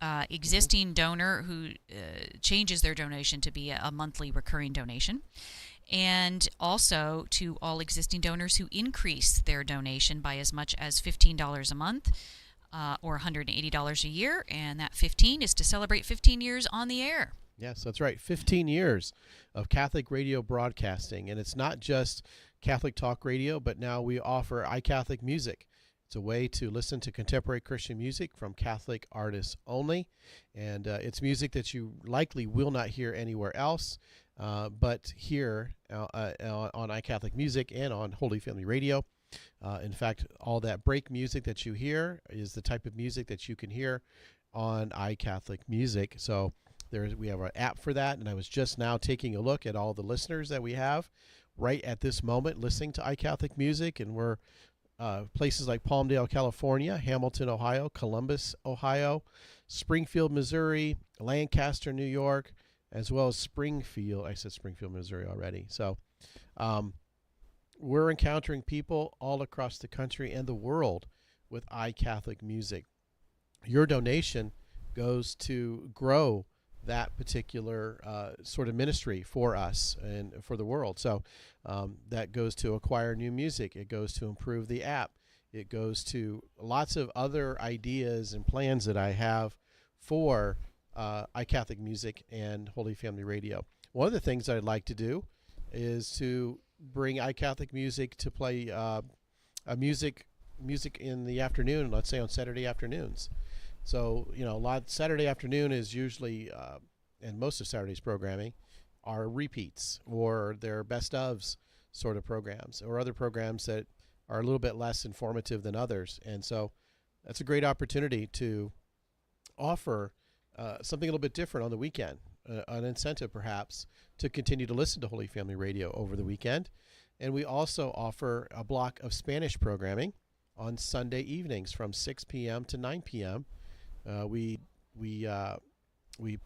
existing donor who changes their donation to be a monthly recurring donation, and also to all existing donors who increase their donation by as much as $15 a month or $180 a year, and that 15 is to celebrate 15 years on the air. Yes, that's right. 15 years of Catholic radio broadcasting, and it's not just Catholic talk radio, but now we offer iCatholic music. It's a way to listen to contemporary Christian music from Catholic artists only, and it's music that you likely will not hear anywhere else, but here on iCatholic Music and on Holy Family Radio. In fact, all that break music that you hear is the type of music that you can hear on iCatholic Music. So we have an app for that, and I was just now taking a look at all the listeners that we have right at this moment listening to iCatholic Music, and we're places like Palmdale, California, Hamilton, Ohio, Columbus, Ohio, Springfield, Missouri, Lancaster, New York, as well as Springfield. I said Springfield, Missouri already. So we're encountering people all across the country and the world with iCatholic Music. Your donation goes to grow that particular sort of ministry for us and for the world. So that goes to acquire new music. It goes to improve the app. It goes to lots of other ideas and plans that I have for iCatholic Music and Holy Family Radio. One of the things I'd like to do is to bring iCatholic Music to play a music music in the afternoon, let's say on Saturday afternoons. So, a lot Saturday afternoon is usually, and most of Saturday's programming are repeats or their best ofs sort of programs, or other programs that are a little bit less informative than others. And so that's a great opportunity to offer something a little bit different on the weekend, an incentive perhaps to continue to listen to Holy Family Radio over the weekend. And we also offer a block of Spanish programming on Sunday evenings from 6 p.m. to 9 p.m. We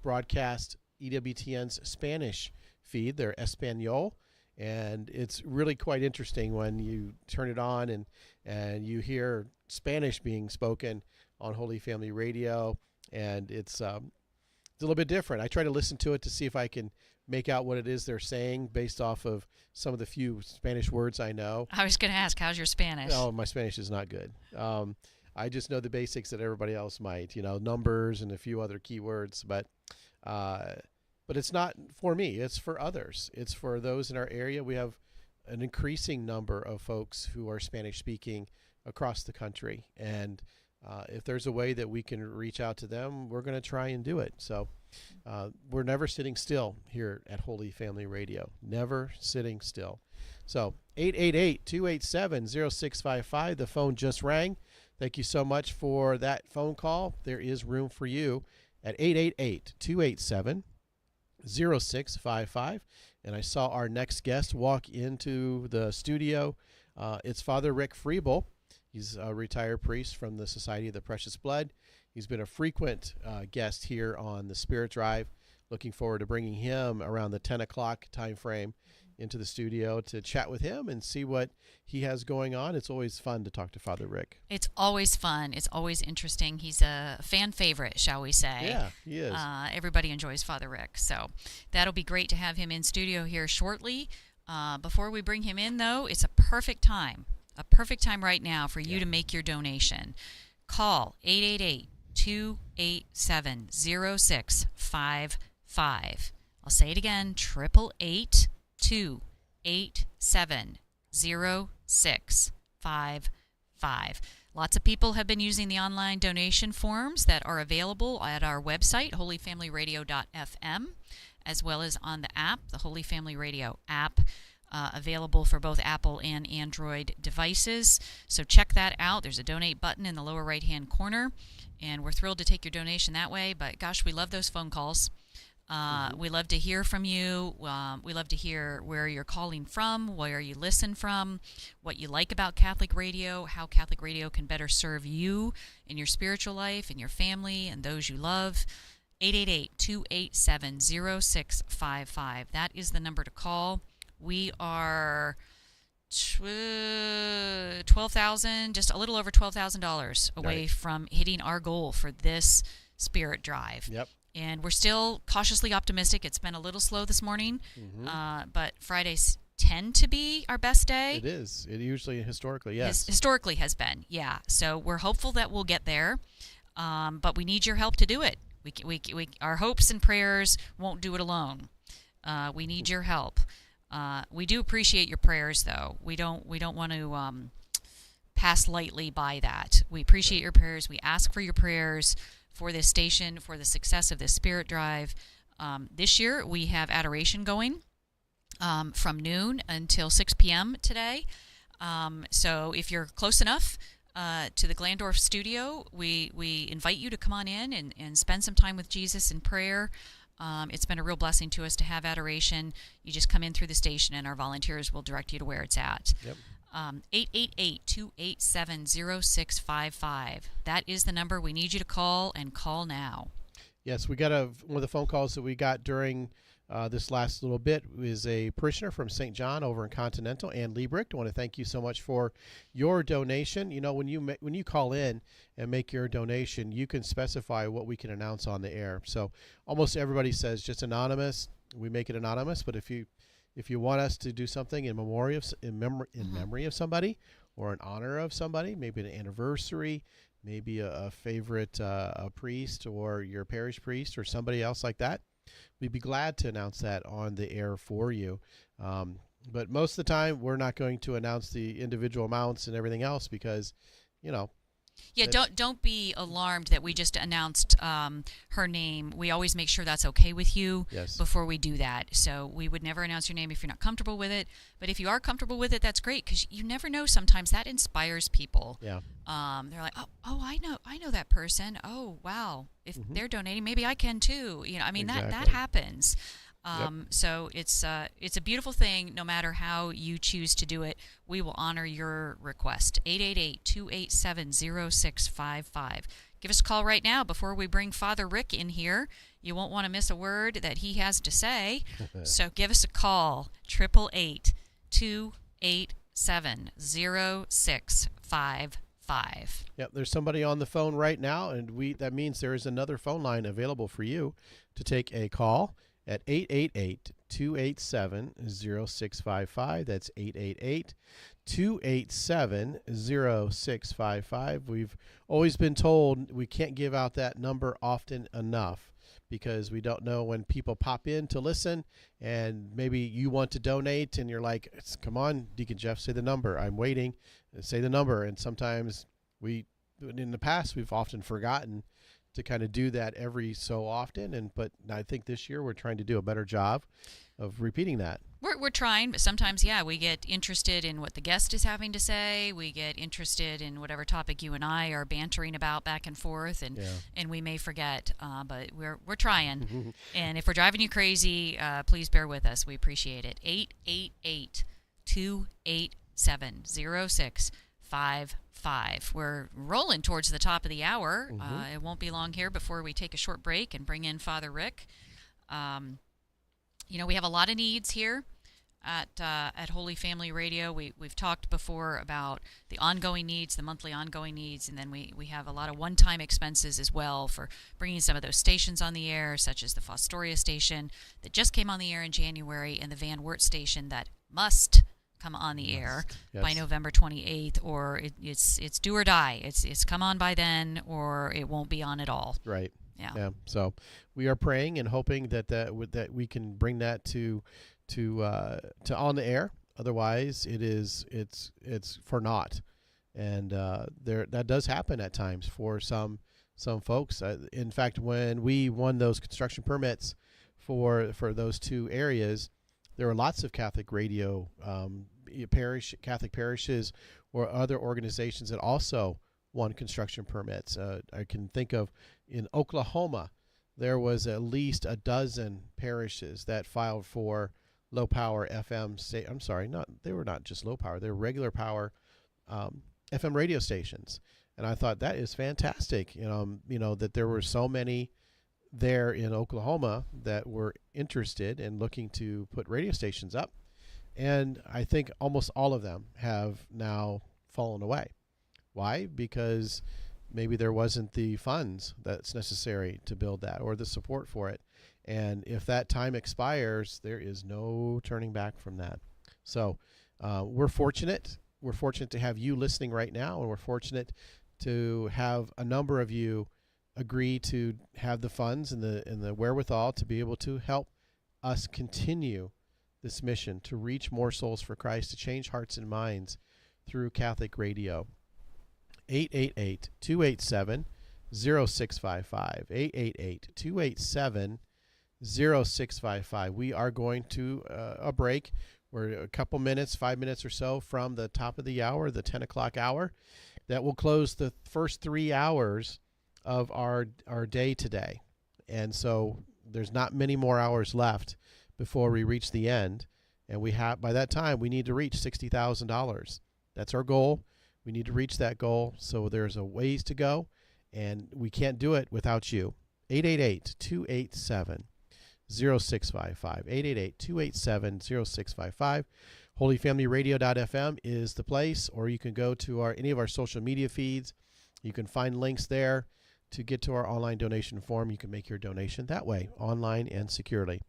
broadcast EWTN's Spanish feed, their Espanol, and it's really quite interesting when you turn it on and you hear Spanish being spoken on Holy Family Radio, and it's a little bit different. I try to listen to it to see if I can make out what it is they're saying based off of some of the few Spanish words I know. I was going to ask, how's your Spanish? Oh, my Spanish is not good. I just know the basics that everybody else might, numbers and a few other keywords, but it's not for me. It's for others. It's for those in our area. We have an increasing number of folks who are Spanish speaking across the country, and if there's a way that we can reach out to them, we're going to try and do it. So we're never sitting still here at Holy Family Radio. Never sitting still. So 888-287-0655. The phone just rang. Thank you so much for that phone call. There is room for you at 888-287-0655. And I saw our next guest walk into the studio. It's Father Rick Friebel. He's a retired priest from the Society of the Precious Blood. He's been a frequent guest here on the Spirit Drive. Looking forward to bringing him around the 10 o'clock time frame into the studio to chat with him and see what he has going on. It's always fun to talk to Father Rick. It's always fun. It's always interesting. He's a fan favorite, shall we say. Yeah, he is. Everybody enjoys Father Rick. So that'll be great to have him in studio here shortly. Before we bring him in, though, it's a perfect time right now for you to make your donation. Call 888-287-0655. I'll say it again, 888-287-0655. Lots of people have been using the online donation forms that are available at our website, holyfamilyradio.fm, as well as on the app, the Holy Family Radio app, available for both Apple and Android devices. So check that out. There's a donate button in the lower right-hand corner, and we're thrilled to take your donation that way. But gosh, we love those phone calls. We love to hear from you. We love to hear where you're calling from, where you listen from, what you like about Catholic radio, how Catholic radio can better serve you in your spiritual life, in your family, and those you love. 888-287-0655. That is the number to call. We are $12,000, just a little over $12,000 away from hitting our goal for this Spirit Drive. Yep. And we're still cautiously optimistic. It's been a little slow this morning, but Fridays tend to be our best day. It is. It usually, historically, yes. Historically has been, yeah. So we're hopeful that we'll get there, but we need your help to do it. Our hopes and prayers won't do it alone. We need your help. We do appreciate your prayers, though. We don't want to pass lightly by that. We appreciate your prayers. We ask for your prayers for this station, for the success of this Spirit Drive. This year, we have adoration going from noon until 6 p.m. today. So if you're close enough to the Glandorf studio, we invite you to come on in and spend some time with Jesus in prayer. It's been a real blessing to us to have adoration. You just come in through the station, and our volunteers will direct you to where it's at. Yep. 888-287-0655. That is the number we need you to call, and call now. Yes, we got one of the phone calls that we got during this last little bit is a parishioner from St. John over in Continental, Ann Liebricht. I want to thank you so much for your donation. You know, when you call in and make your donation, you can specify what we can announce on the air. So almost everybody says just anonymous. We make it anonymous, but if you want us to do something in memory of somebody or in honor of somebody, maybe an anniversary, maybe a favorite a priest or your parish priest or somebody else like that, we'd be glad to announce that on the air for you. But most of the time, we're not going to announce the individual amounts and everything else because Yeah, That's- don't be alarmed that we just announced her name. We always make sure that's okay with you Yes. before we do that. So we would never announce your name if you're not comfortable with it. But if you are comfortable with it, that's great because you never know. Sometimes that inspires people. Yeah. They're like, oh, I know that person. Oh, wow. If they're donating, maybe I can too. I mean that Exactly. happens. So it's a beautiful thing. No matter how you choose to do it, we will honor your request. 888-287-0655. Give us a call right now before we bring Father Rick in here. You won't want to miss a word that he has to say. So give us a call. 888-287-0655. Yep, there's somebody on the phone right now, and that means there is another phone line available for you to take a call at 888-287-0655. That's 888-287-0655. We've always been told we can't give out that number often enough because we don't know when people pop in to listen, and maybe you want to donate and you're like, come on, Deacon Jeff, say the number. I'm waiting. Say the number. And sometimes in the past, we've often forgotten to kind of do that every so often. But I think this year we're trying to do a better job of repeating that. We're trying, but sometimes, we get interested in what the guest is having to say. We get interested in whatever topic you and I are bantering about back and forth, and we may forget. But we're trying. And if we're driving you crazy, please bear with us. We appreciate it. 888-287-0655. We're rolling towards the top of the hour. It won't be long here before we take a short break and bring in Father Rick. We have a lot of needs here at Holy Family Radio. We've talked before about the ongoing needs, the monthly ongoing needs, and then we have a lot of one-time expenses as well for bringing some of those stations on the air, such as the Fostoria station that just came on the air in January, and the Van Wert station that must come on the air by November 28th, or it's do or die. It's come on by then, or it won't be on at all. Right. Yeah. So we are praying and hoping that we can bring that to on the air. Otherwise, it's for naught, and that does happen at times for some folks. In fact, when we won those construction permits for those two areas, there were lots of Catholic radio Catholic parishes or other organizations that also won construction permits. I can think of in Oklahoma, there was at least a dozen parishes that filed for low power FM. They were not just low power; they were regular power FM radio stations. And I thought that is fantastic. That there were so many there in Oklahoma that were interested in looking to put radio stations up. And I think almost all of them have now fallen away. Why? Because maybe there wasn't the funds that's necessary to build that or the support for it. And if that time expires, there is no turning back from that. So we're fortunate. We're fortunate to have you listening right now, and we're fortunate to have a number of you agree to have the funds and the wherewithal to be able to help us continue this mission to reach more souls for Christ, to change hearts and minds through Catholic radio. 888-287-0655. 888-287-0655. We are going to a break. We're a couple minutes, 5 minutes or so from the top of the hour, the 10 o'clock hour. That will close the first 3 hours of our day today. And so there's not many more hours left before we reach the end. And by that time, we need to reach $60,000. That's our goal. We need to reach that goal. So there's a ways to go, and we can't do it without you. 888-287-0655. 888-287-0655. HolyFamilyRadio.fm is the place, or you can go to any of our social media feeds. You can find links there to get to our online donation form. You can make your donation that way, online and securely.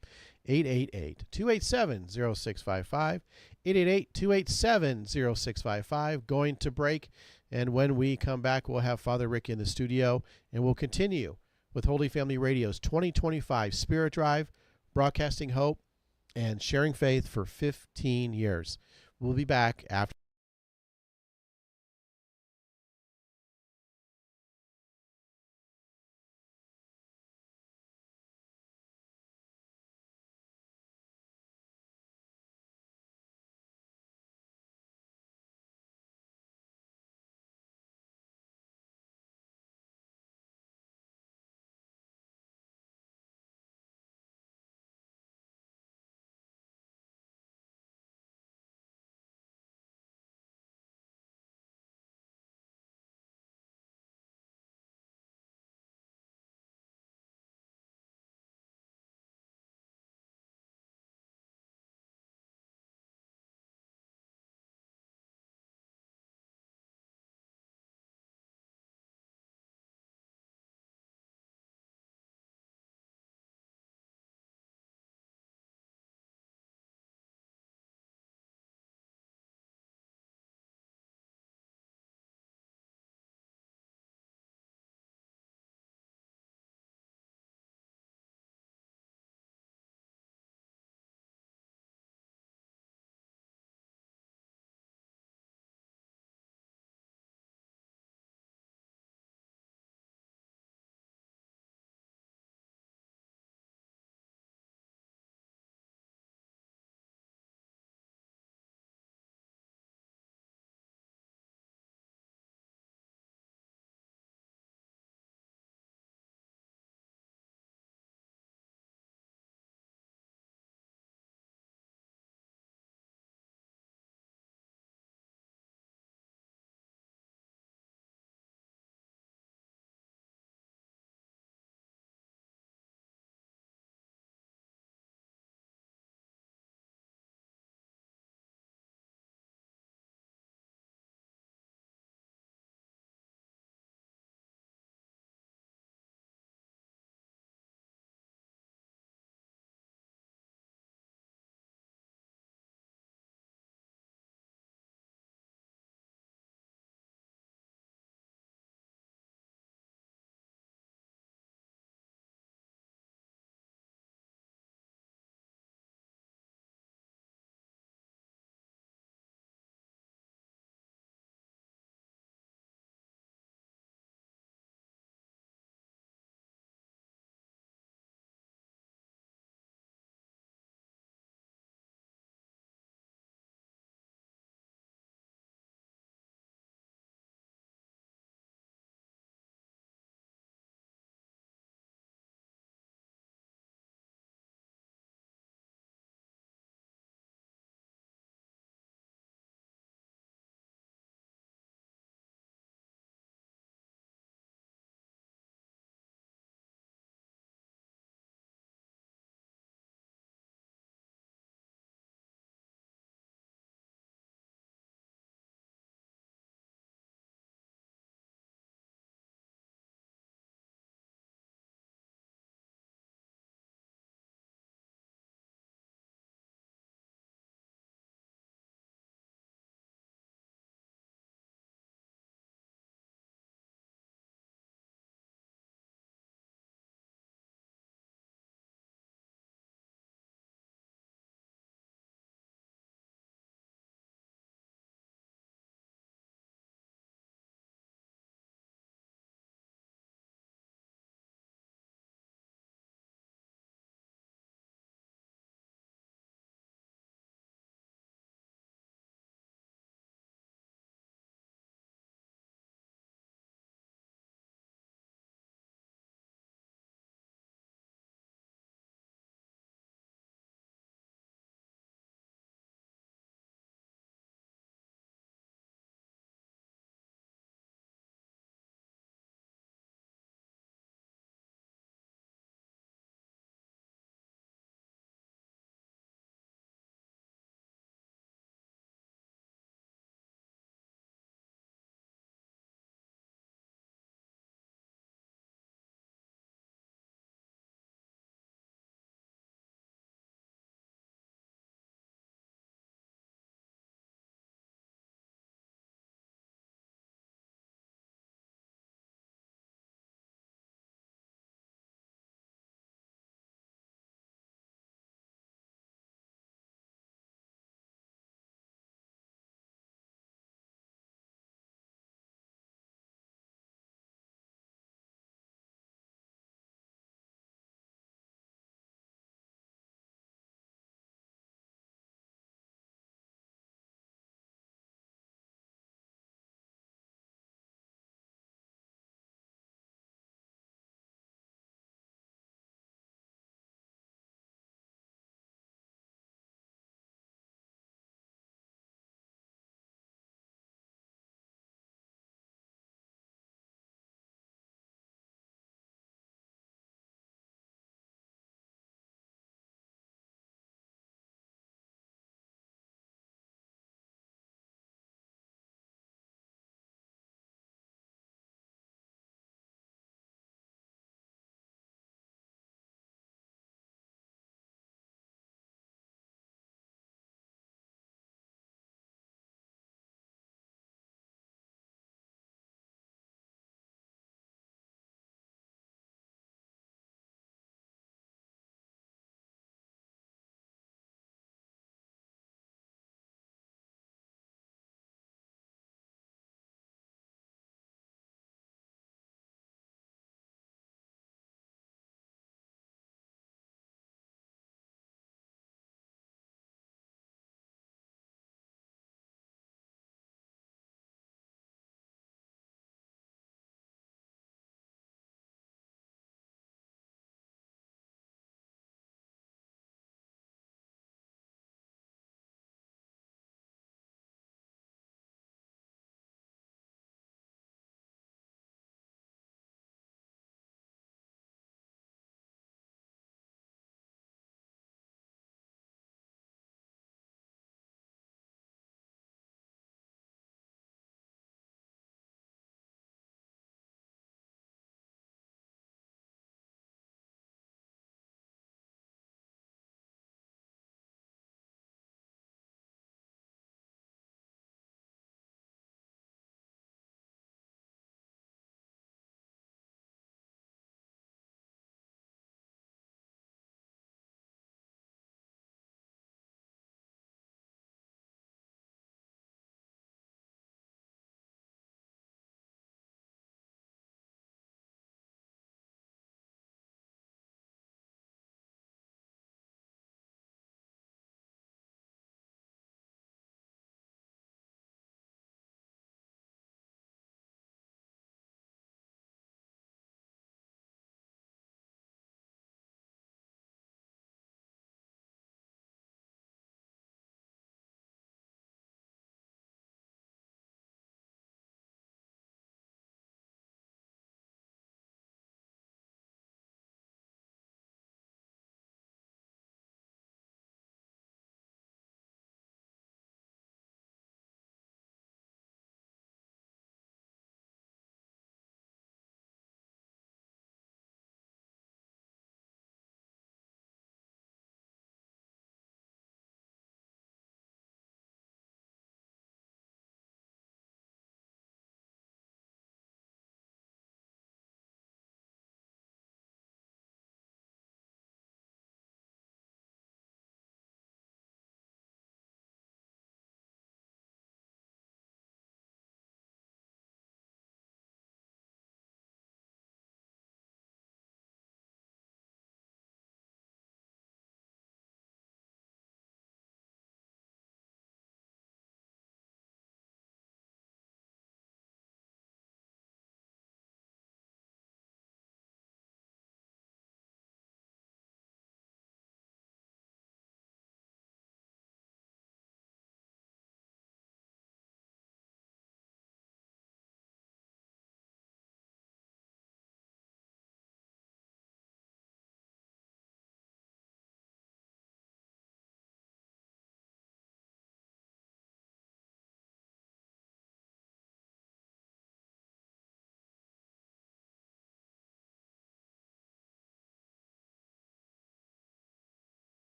888-287-0655. 888-287-0655. Going to break, and when we come back, we'll have Father Rick in the studio, and we'll continue with Holy Family Radio's 2025 Spirit Drive, broadcasting hope and sharing faith for 15 years. We'll be back after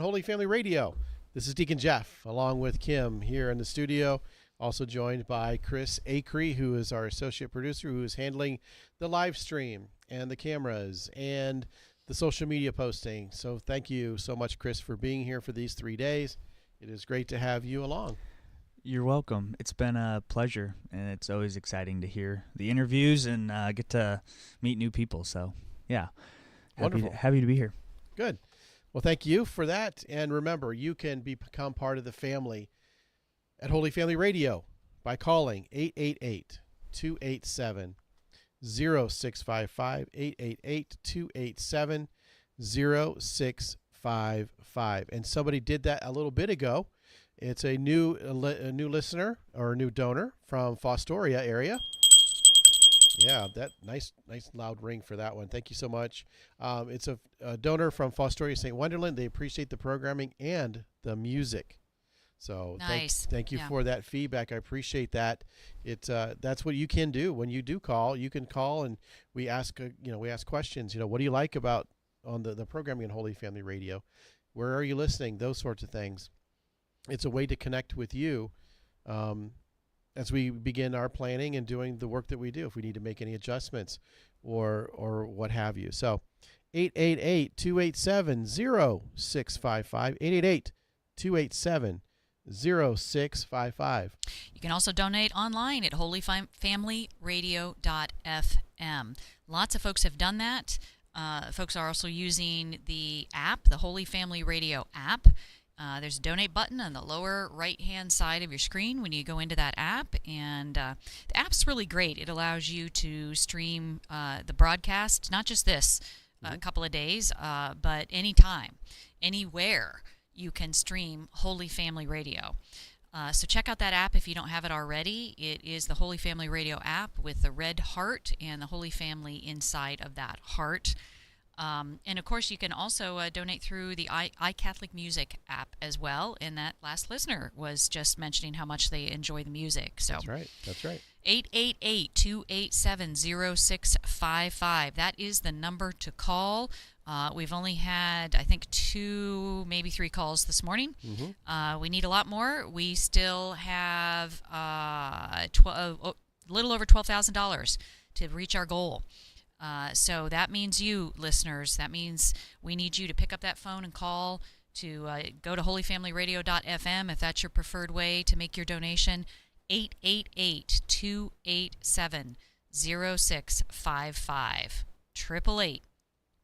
Holy Family Radio. This is Deacon Jeff, along with Kim here in the studio. Also joined by Chris Acree, who is our associate producer, who is handling the live stream and the cameras and the social media posting. So thank you so much, Chris, for being here for these 3 days. It is great to have you along. You're welcome. It's been a pleasure, and it's always exciting to hear the interviews and get to meet new people. So, yeah, Wonderful. Happy to be here. Good. Well, thank you for that. And remember, you can become part of the family at Holy Family Radio by calling 888-287-0655, 888-287-0655. And somebody did that a little bit ago. It's a new listener or a new donor from Fostoria area. Yeah, that nice loud ring for that one. Thank you so much. It's a donor from Fostoria, St. Wenderland. They appreciate the programming and the music. So Nice. thank you Yeah. for that feedback. I appreciate that. That's what you can do when you do call. You can call and we ask questions. What do you like about on the programming in Holy Family Radio? Where are you listening? Those sorts of things. It's a way to connect with you as we begin our planning and doing the work that we do, if we need to make any adjustments or what have you. So 888-287-0655, 888-287-0655. You can also donate online at holyfamilyradio.fm. Lots of folks have done that. Folks are also using the app, the Holy Family Radio app. There's a donate button on the lower right-hand side of your screen when you go into that app, and the app's really great. It allows you to stream the broadcast, not just this a couple of days, but anytime, anywhere you can stream Holy Family Radio. So check out that app if you don't have it already. It is the Holy Family Radio app with the red heart and the Holy Family inside of that heart. And, of course, you can also donate through the iCatholic Music app as well. And that last listener was just mentioning how much they enjoy the music. So That's right. 888-287-0655. That is the number to call. We've only had, I think, 2, maybe 3 calls this morning. Mm-hmm. We need a lot more. We still have a little over $12,000 to reach our goal. So that means you, listeners. That means we need you to pick up that phone and call, to go to holyfamilyradio.fm if that's your preferred way to make your donation. 888-287-0655.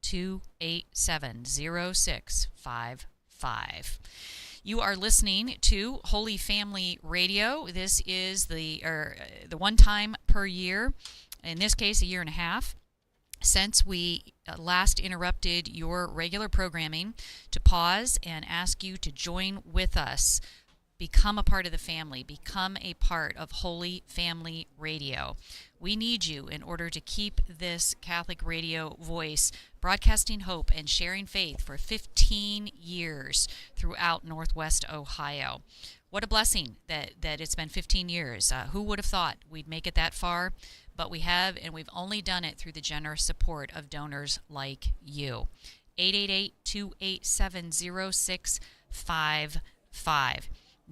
888-287-0655. You are listening to Holy Family Radio. This is the one time per year, in this case a year and a half, since we last interrupted your regular programming, to pause and ask you to join with us. Become a part of the family. Become a part of Holy Family Radio. We need you in order to keep this Catholic radio voice broadcasting hope and sharing faith for 15 years throughout Northwest Ohio. What a blessing that it's been 15 years. Who would have thought we'd make it that far? But we have, and we've only done it through the generous support of donors like you. 888-287-0655.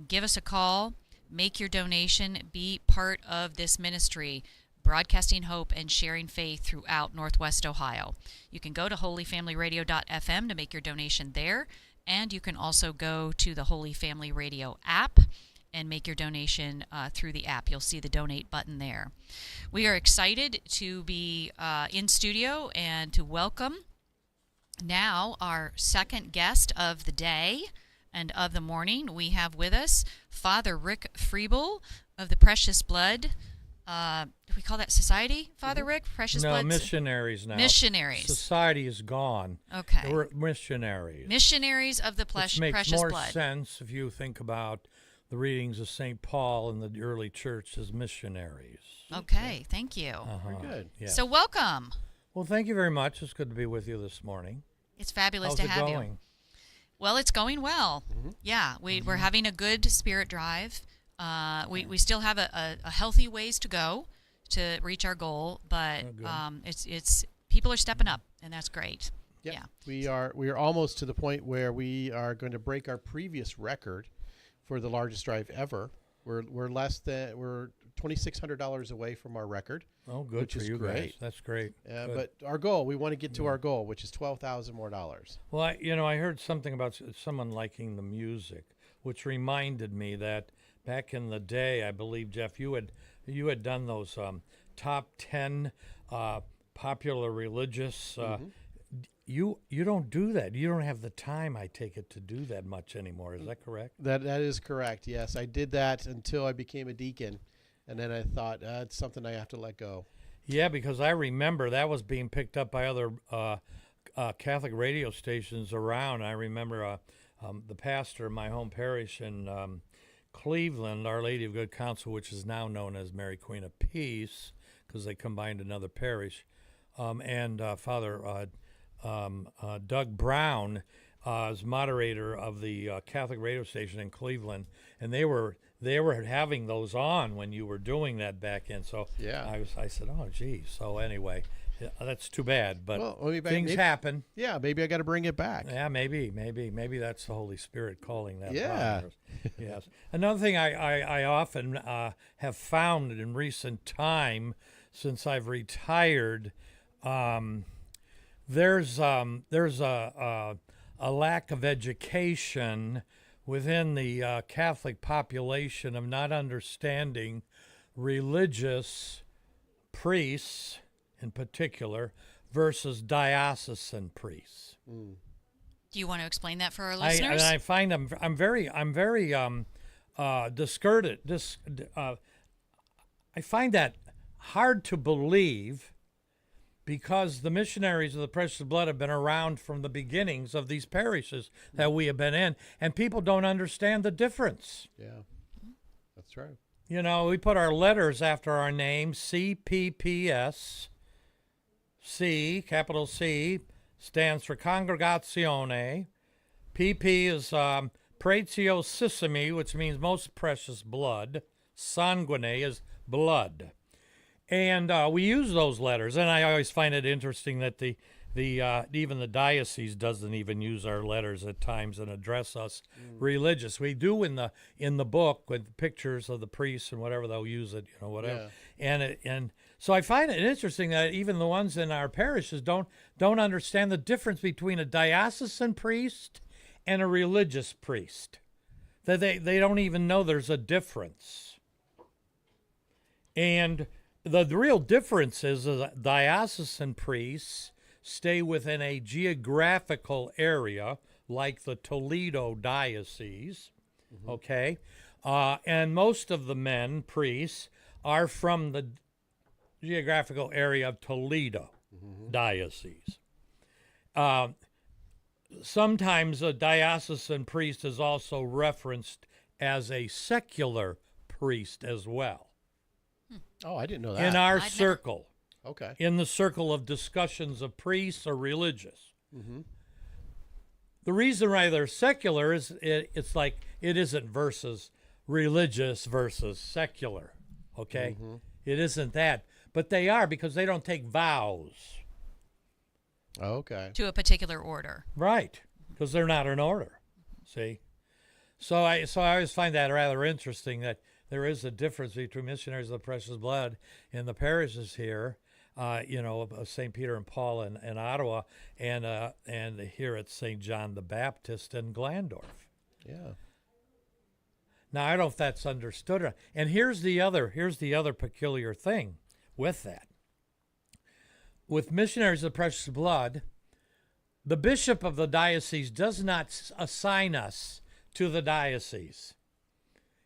Give us a call, make your donation, be part of this ministry, broadcasting hope and sharing faith throughout Northwest Ohio. You can go to holyfamilyradio.fm to make your donation there, and you can also go to the Holy Family Radio app and make your donation through the app. You'll see the donate button there. We are excited to be in studio and to welcome now our second guest of the day and of the morning. We have with us Father Rick Freebel of the Precious Blood. Do we call that society, Father Rick? Precious Blood? No, missionaries now. Missionaries. Society is gone. Okay. We're missionaries. Missionaries of the Which Precious makes more Blood. sense if you think about the readings of St. Paul in the early church as missionaries. Okay, thank you. Very good. Yeah. So welcome. Well, thank you very much. It's good to be with you this morning. It's fabulous How's to it have going? you. Well, it's going well. Yeah, we're having a good spirit drive. We still have a healthy ways to go to reach our goal, but Oh, good. it's people are stepping up, and that's great. Yeah. We are almost to the point where we are going to break our previous record for the largest drive ever. We're $2,600 away from our record. Oh, good which for is you great. guys. That's great. Good. But our goal, we want to get to our goal, which is $12,000 more. Well, I heard something about someone liking the music, which reminded me that back in the day, I believe, Jeff, you had done those top 10 popular religious. You don't do that. You don't have the time, I take it, to do that much anymore. Is that correct? That is correct. Yes, I did that until I became a deacon, and then I thought it's something I have to let go. Yeah, because I remember that was being picked up by other Catholic radio stations around. I remember the pastor of my home parish in Cleveland, Our Lady of Good Counsel, which is now known as Mary Queen of Peace, because they combined another parish, and Father Doug Brown is moderator of the Catholic radio station in Cleveland, and they were having those on when you were doing that back in. So Yeah. I said, oh, geez. So anyway, that's too bad, but Well, maybe things happen. Yeah, maybe I got to bring it back. Yeah, maybe that's the Holy Spirit calling that. Yeah. upon us. Yes. Another thing I often have found in recent time, since I've retired, there's a lack of education within the Catholic population of not understanding religious priests in particular versus diocesan priests. Do you want to explain that for our And listeners? I find I'm very discouraged. I find that hard to believe, because the missionaries of the Precious Blood have been around from the beginnings of these parishes that we have been in, and people don't understand the difference. Yeah, that's right. We put our letters after our name, CPPS. C, capital C, stands for Congregazione. PP is Preziosissimi, which means most precious blood. Sanguine is blood. And we use those letters, and I always find it interesting that the even the diocese doesn't even use our letters at times and address us religious. We do in the book with pictures of the priests and whatever, they'll use it, whatever. Yeah. And so I find it interesting that even the ones in our parishes don't understand the difference between a diocesan priest and a religious priest. That they don't even know there's a difference. And the real difference is that diocesan priests stay within a geographical area, like the Toledo Diocese, okay? And most of the priests, are from the geographical area of Toledo Diocese. Sometimes a diocesan priest is also referenced as a secular priest as well. Oh, I didn't know that. In our I've never- circle, Okay. in the circle of discussions of priests or religious. The reason why they're secular is it's like it isn't versus religious versus secular, okay? It isn't that. But they are, because they don't take vows. Okay. To a particular order. Right, because they're not in order, see? So I always find that rather interesting, that there is a difference between missionaries of the Precious Blood in the parishes here, of St. Peter and Paul in Ottawa, and here at St. John the Baptist in Glandorf. Yeah. Now, I don't know if that's understood. And here's the other peculiar thing with that. With missionaries of the Precious Blood, the bishop of the diocese does not assign us to the diocese.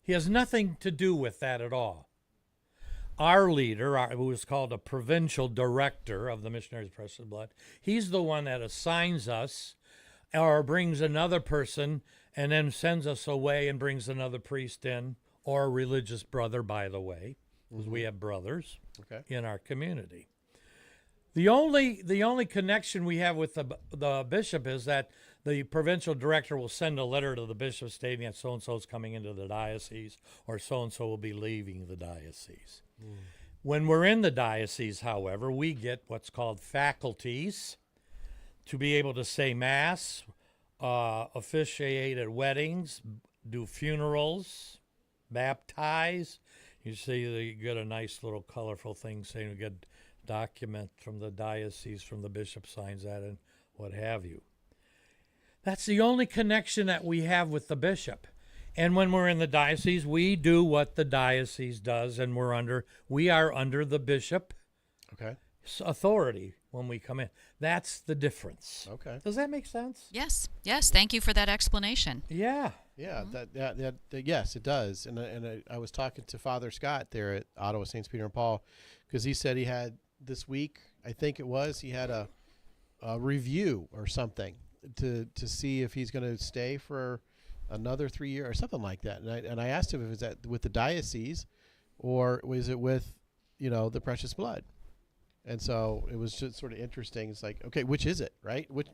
He has nothing to do with that at all. Our leader, who is called a provincial director of the Missionaries of the Precious Blood, he's the one that assigns us or brings another person and then sends us away and brings another priest in, or a religious brother, by the way, because we have brothers Okay. in our community. The only connection we have with the bishop is that the provincial director will send a letter to the bishop stating that so-and-so is coming into the diocese, or so-and-so will be leaving the diocese. When we're in the diocese, however, we get what's called faculties to be able to say mass, officiate at weddings, do funerals, baptize. You see, you get a nice little colorful thing saying we get document from the diocese, from the bishop signs that, and what have you. That's the only connection that we have with the bishop. And when we're in the diocese, we do what the diocese does, and we are under the bishop's Okay. authority when we come in. That's the difference. Okay. Does that make sense? Yes. Yes. Thank you for that explanation. Yeah. Yeah, yes, it does. And I was talking to Father Scott there at Ottawa St. Peter and Paul, because he said he had this week, I think it was, he had a review or something to see if he's going to stay for another 3 years or something like that. And I asked him if it's that with the diocese or was it with, the precious blood. And so it was just sort of interesting. It's like, okay, which is it, right? Which,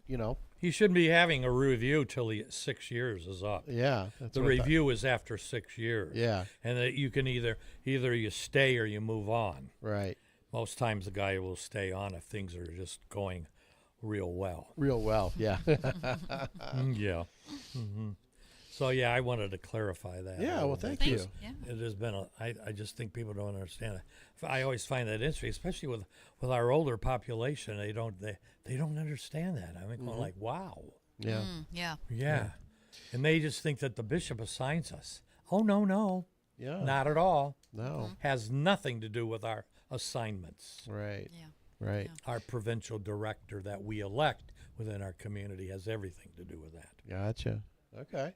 He shouldn't be having a review till 6 years is up. yeah. That's The what I thought. review is after 6 years. Yeah, And that you can either you stay or you move on. right. Most times the guy will stay on if things are just going real well. Real well, yeah. Yeah. So yeah, I wanted to clarify that. a Yeah, well, little bit. thank you. Just- Yeah. It has been I just think people don't understand it. I always find that interesting, especially with our older population. They don't understand that. I'm going like, wow. Yeah. Yeah. Yeah. And they just think that the bishop assigns us. Oh, no. Yeah. Not at all. No. Has nothing to do with our assignments. Right. Yeah. Right. Our provincial director that we elect within our community has everything to do with that. Gotcha. Okay.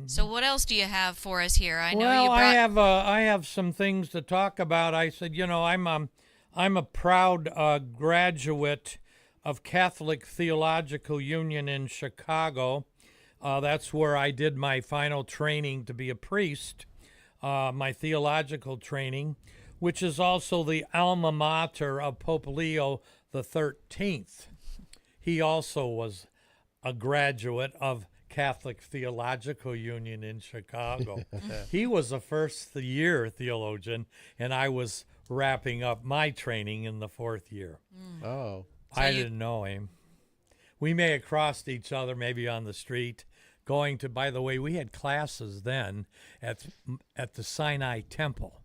So what else do you have for us here? I know Well, you brought. I have some things to talk about. I said, I'm a proud graduate of Catholic Theological Union in Chicago. That's where I did my final training to be a priest, my theological training, which is also the alma mater of Pope Leo XIII. He also was a graduate of Catholic Theological Union in Chicago. He was a first-year theologian, and I was wrapping up my training in the fourth year. Oh. I didn't know him. We may have crossed each other maybe on the street going to, by the way, we had classes then at the Sinai Temple,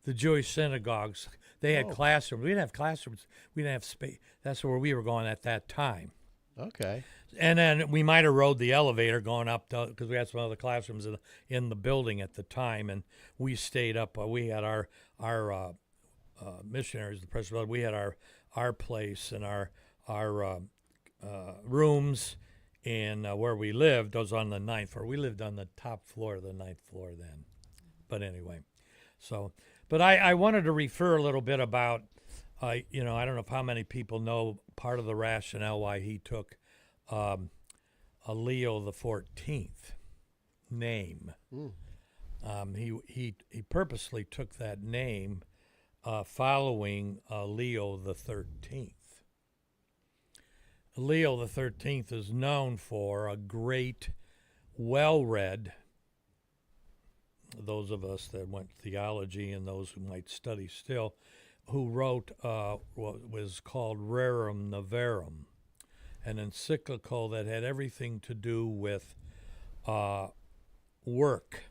the Jewish synagogues. They had classrooms. We didn't have classrooms. We didn't have space. That's where we were going at that time. Okay. And then we might have rode the elevator going up because we had some other classrooms in the building at the time, and we stayed up. We had our missionaries, the Precious Blood. We had our place and our rooms in where we lived. Was on the 9th floor. We lived on the top floor of the 9th floor then. But anyway, but I wanted to refer a little bit about. I don't know how many people know part of the rationale why he took a Leo the 14th name. He purposely took that name following Leo the 13th. Leo the 13th is known for a great, well-read. Those of us that went theology and those who might study still, who wrote what was called Rerum Novarum, an encyclical that had everything to do with work.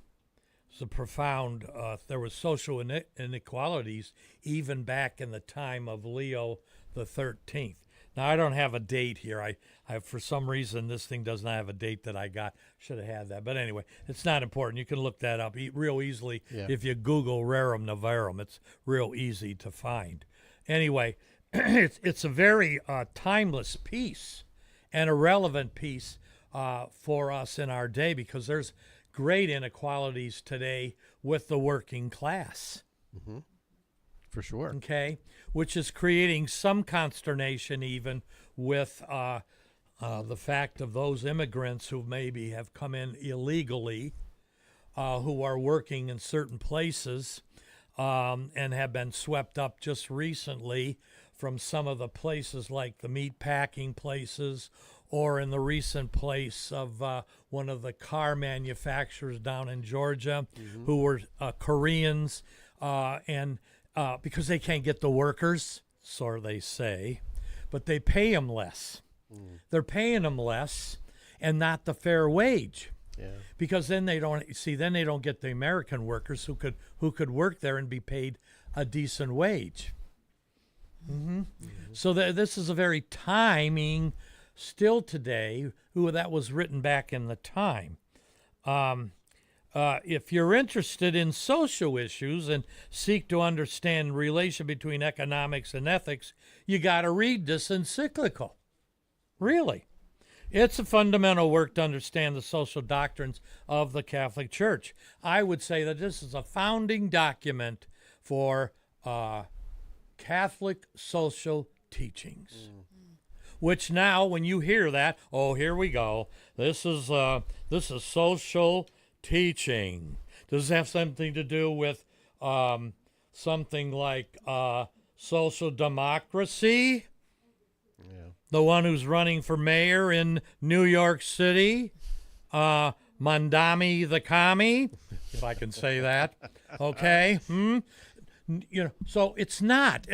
It's a profound, there was social inequalities even back in the time of Leo the 13th. Now, I don't have a date here. I for some reason, this thing does not have a date that I got. Should have had that. But anyway, it's not important. You can look that up real easily if you Google Rerum Novarum. It's real easy to find. Anyway, it's a very timeless piece and a relevant piece for us in our day because there's great inequalities today with the working class. Mm-hmm. For sure. Okay, which is creating some consternation even with the fact of those immigrants who maybe have come in illegally, who are working in certain places and have been swept up just recently from some of the places like the meat packing places or in the recent place of one of the car manufacturers down in Georgia who were Koreans and because they can't get the workers, so they say. but they pay them less. They're paying them less and not the fair wage. Yeah. Because then they don't get the American workers who could work there and be paid a decent wage. So this is a very timing still today. That was written back in the time. If you're interested in social issues and seek to understand relation between economics and ethics, you got to read this encyclical. Really. It's a fundamental work to understand the social doctrines of the Catholic Church. I would say that this is a founding document for Catholic social teachings. Which now, when you hear that, oh, here we go. This is social teaching. Does it have something to do with something like social democracy? The one who's running for mayor in New York City, Mandami the Commie, if I can say that. Okay, so it's not.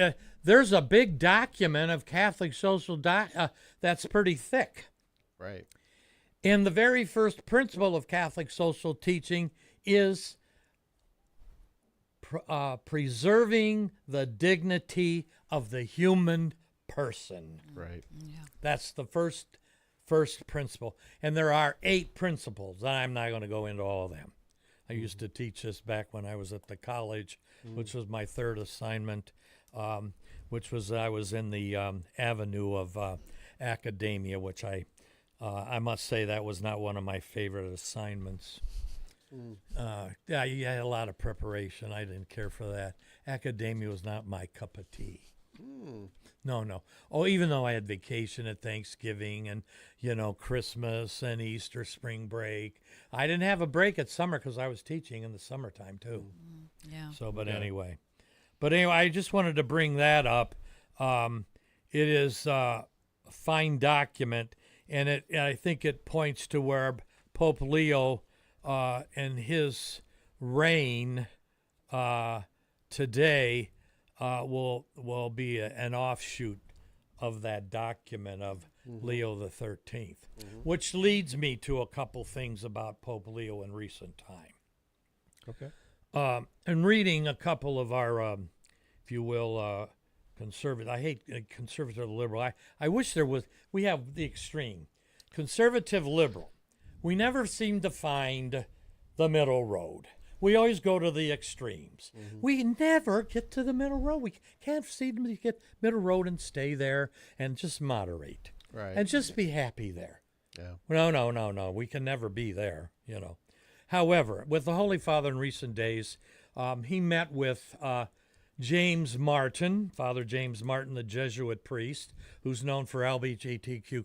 There's a big document of Catholic social that's pretty thick. Right. And the very first principle of Catholic social teaching is preserving the dignity of the human person. Right. Yeah. That's the first principle. And there are 8 principles. I'm not going to go into all of them. I used to teach this back when I was at the college, which was my third assignment, which was I was in the avenue of academia, which I must say that was not one of my favorite assignments. Yeah, you had a lot of preparation. I didn't care for that. Academia was not my cup of tea. No. Oh, even though I had vacation at Thanksgiving and, Christmas and Easter, spring break. I didn't have a break at summer because I was teaching in the summertime too. Yeah. So, anyway, I just wanted to bring that up. It is a fine document, and I think it points to where Pope Leo and his reign today will be an offshoot of that document of Leo the 13th, which leads me to a couple things about Pope Leo in recent time. Okay. And reading a couple of our, if you will, conservative. I hate conservative liberal. I wish we have the extreme. Conservative liberal. We never seem to find the middle road. We always go to the extremes. We never get to the middle road. We can't seem to get middle road and stay there and just moderate. Right. And just be happy there. Yeah. No. We can never be there, However, with the Holy Father in recent days, he met with James Martin, Father James Martin, the Jesuit priest, who's known for LGBTQ ?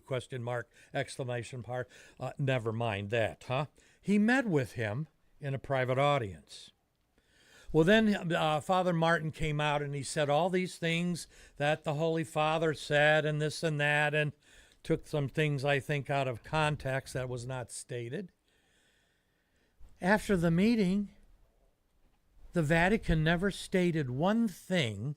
Never mind that, huh? He met with him in a private audience. Well, then Father Martin came out and he said all these things that the Holy Father said and this and that, and took some things, I think, out of context that was not stated. After the meeting, the Vatican never stated one thing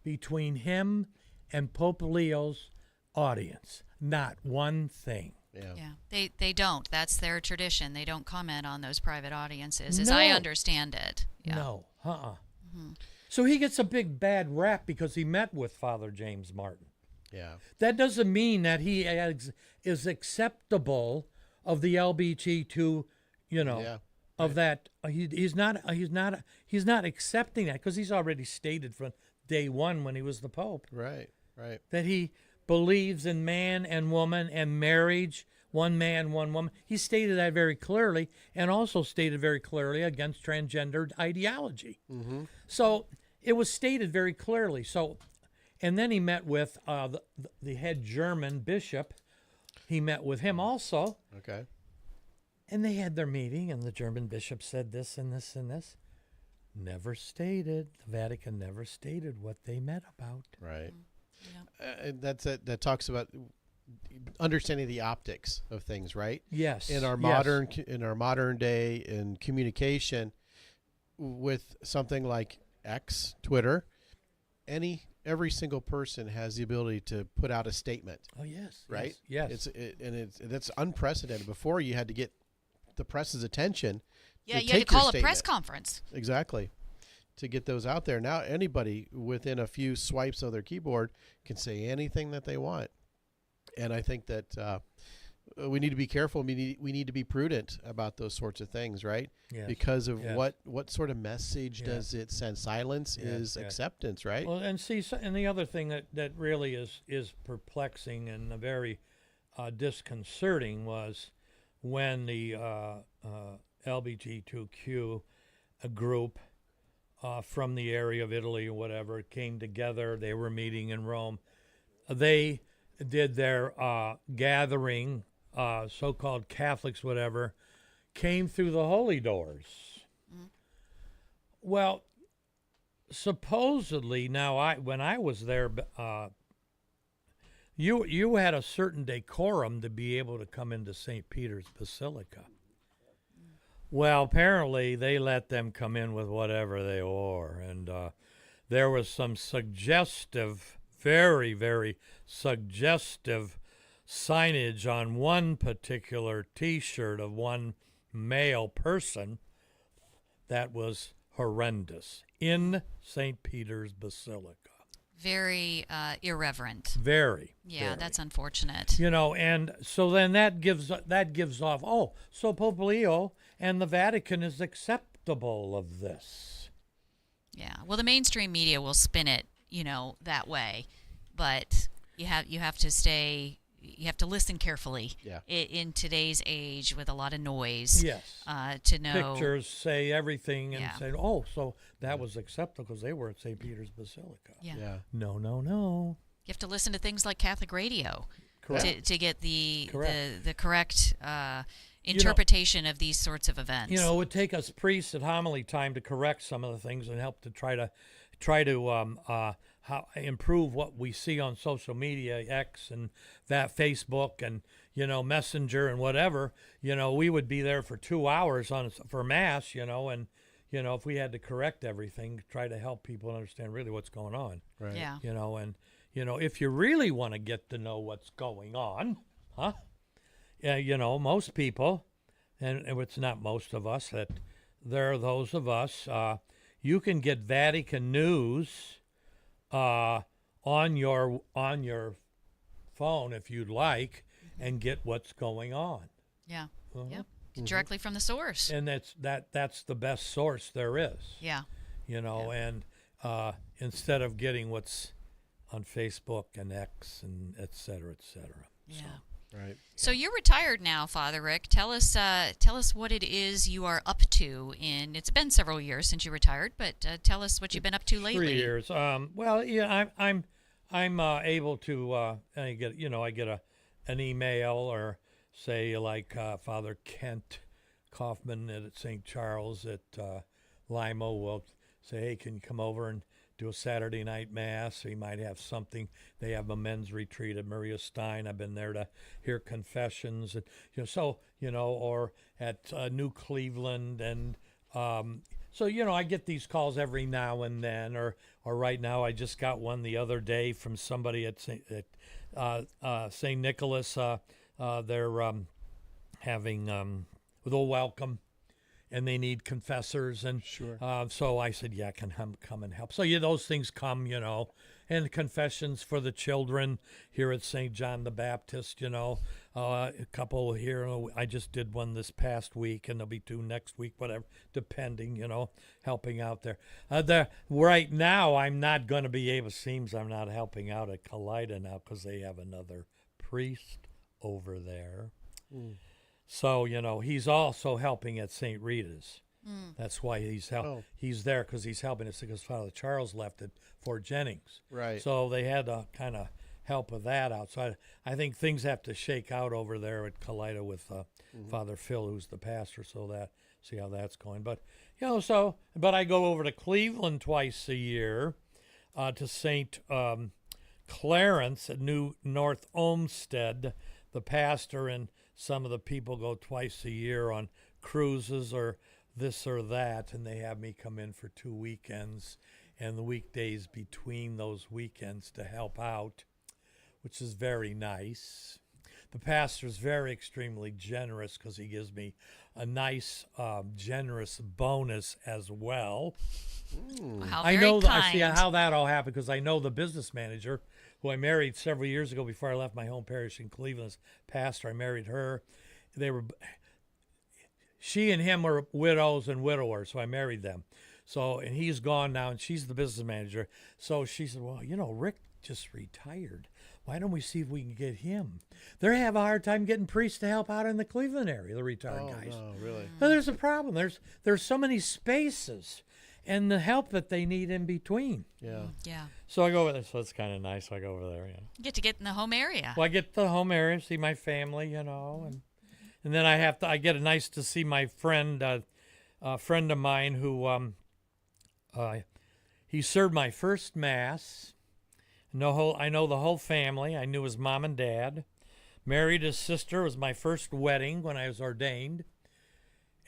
between him and Pope Leo's audience. Not one thing. Yeah. They don't. That's their tradition. They don't comment on those private audiences, as I No. understand it. Yeah. No. So he gets a big bad rap because he met with Father James Martin. Yeah. That doesn't mean that he is acceptable of the LGBTQ, Yeah. of that. He's not accepting that because he's already stated from day one when he was the Pope Right. Right. that he believes in man and woman and marriage, one man, one woman. He stated that very clearly, and also stated very clearly against transgendered ideology. So it was stated very clearly. So, and then he met with the head German bishop. He met with him also, Okay. and they had their meeting, and the German bishop said this and this and this. Never stated, the Vatican never stated what they met about. Right. Yeah. And that's it. That talks about understanding the optics of things, right? Yes. In our modern day in communication with something like X, Twitter, any every single person has the ability to put out a statement, Oh yes. right? Yes. That's unprecedented. Before, you had to get the press's attention. Yeah, to you had to take your call a press statement. conference. Exactly. To get those out there. Now anybody within a few swipes of their keyboard can say anything that they want. And I think that we need to be careful. We need to be prudent about those sorts of things, right? Yes. Because of Yes. what sort of message Yes. does it send? Silence Yes, is yes. acceptance, right? Well, and see, and the other thing that really is perplexing and very disconcerting was when the LBGTQ group from the area of Italy or whatever came together. They were meeting in Rome. They did their gathering, so-called Catholics, whatever, came through the holy doors. Well, supposedly, now when I was there, you had a certain decorum to be able to come into St. Peter's Basilica. Well, apparently they let them come in with whatever they wore, and there was some suggestive, very, very suggestive signage on one particular T-shirt of one male person that was horrendous in St. Peter's Basilica. Very irreverent. Very. Yeah, very. that's unfortunate. You know, and so then that gives off. Oh, so Pope Leo and the Vatican is acceptable of this. Yeah. Well, the mainstream media will spin it, that way, but you have to stay. You have to listen carefully. Yeah. In today's age, with a lot of noise. Yes. To know. Pictures say everything and Yeah. say, oh, so that was acceptable because they were at St. Peter's Basilica. Yeah. Yeah. No. You have to listen to things like Catholic radio Correct. to get the Correct. the correct interpretation of these sorts of events. You know, it would take us priests at homily time to correct some of the things and help to try to improve what we see on social media, X and that Facebook and Messenger and whatever. We would be there for 2 hours for mass. And if we had to correct everything, try to help people understand really what's going on. Right. Yeah. If you really want to get to know what's going on, huh? Most people, and it's not most of us, that there are those of us, you can get Vatican News on your phone if you'd like, and get what's going on. Yeah. Uh-huh. Yep. Directly from the source. And that's the best source there is. Yeah. And instead of getting what's on Facebook and X and et cetera, et cetera. Yeah. Right. So you're retired now, Father Rick. Tell us what it is you are up to. It's been several years since you retired, but tell us what you've been up to lately. 3 years. Well, yeah, I'm able to. I get an email or say like Father Kent Kaufman at St. Charles at Lima will say, hey, can you come over and do a Saturday night mass? He might have something. They have a men's retreat at Maria Stein. I've been there to hear confessions, and or at New Cleveland, and so I get these calls every now and then. Or right now, I just got one the other day from somebody at St. Nicholas. They're having the welcome, and they need confessors, and Sure. so I said, yeah, can come and help. So those things come, and confessions for the children here at St. John the Baptist, a couple here. I just did one this past week, and there'll be 2 next week, whatever, depending, helping out there. Right now, I'm not going to be able. Seems I'm not helping out at Kaleida now because they have another priest over there. So, he's also helping at St. Rita's. That's why he's he's there, because he's helping us, because Father Charles left at Fort Jennings. Right. So they had to kind of help with that out. So I think things have to shake out over there at Kaleida with Father Phil, who's the pastor, see how that's going. But, but I go over to Cleveland twice a year to St. Clarence at New North Olmsted. The pastor and some of the people go twice a year on cruises or this or that, and they have me come in for 2 weekends. and the weekdays between those weekends to help out, which is very nice. The pastor's very extremely generous because he gives me a nice, generous bonus as well. How I very know I see kind. how that all happened because I know the business manager who I married several years ago before I left my home parish in Cleveland as pastor. I married her. She and him were widows and widowers, so I married them. So, and he's gone now, and she's the business manager. So she said, well, Rick just retired. Why don't we see if we can get him? They have a hard time getting priests to help out in the Cleveland area, the retired guys. No, really. But there's a problem. There's so many spaces and the help that they need in between. Yeah. Yeah. So I go over there. So it's kind of nice. I go over there. You get to get in the home area. Well, I get to the home area, see my family, and then I get a nice to see my friend, a friend of mine who he served my first mass. I know the whole family. I knew his mom and dad. Married his sister. It was my first wedding when I was ordained.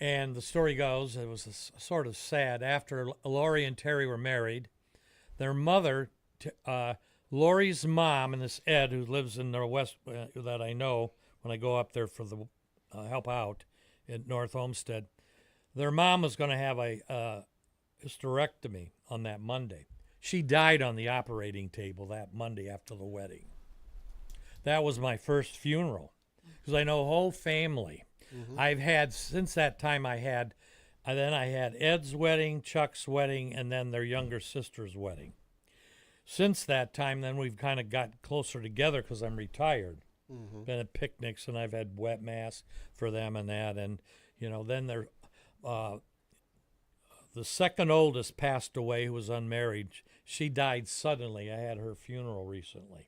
And the story goes, it was sort of sad. After Lori and Terry were married, their mother, Lori's mom, and this Ed, who lives in the west, that I know when I go up there for the help out at North Olmsted, their mom was going to have a hysterectomy on that Monday. She died on the operating table that Monday after the wedding. That was my first funeral because I know the whole family. I've had, since that time I had Ed's wedding, Chuck's wedding, and then their younger sister's wedding. Since that time, then we've kind of got closer together because I'm retired. Been at picnics, and I've had wet mass for them and that. And, then the second oldest passed away, who was unmarried. She died suddenly. I had her funeral recently.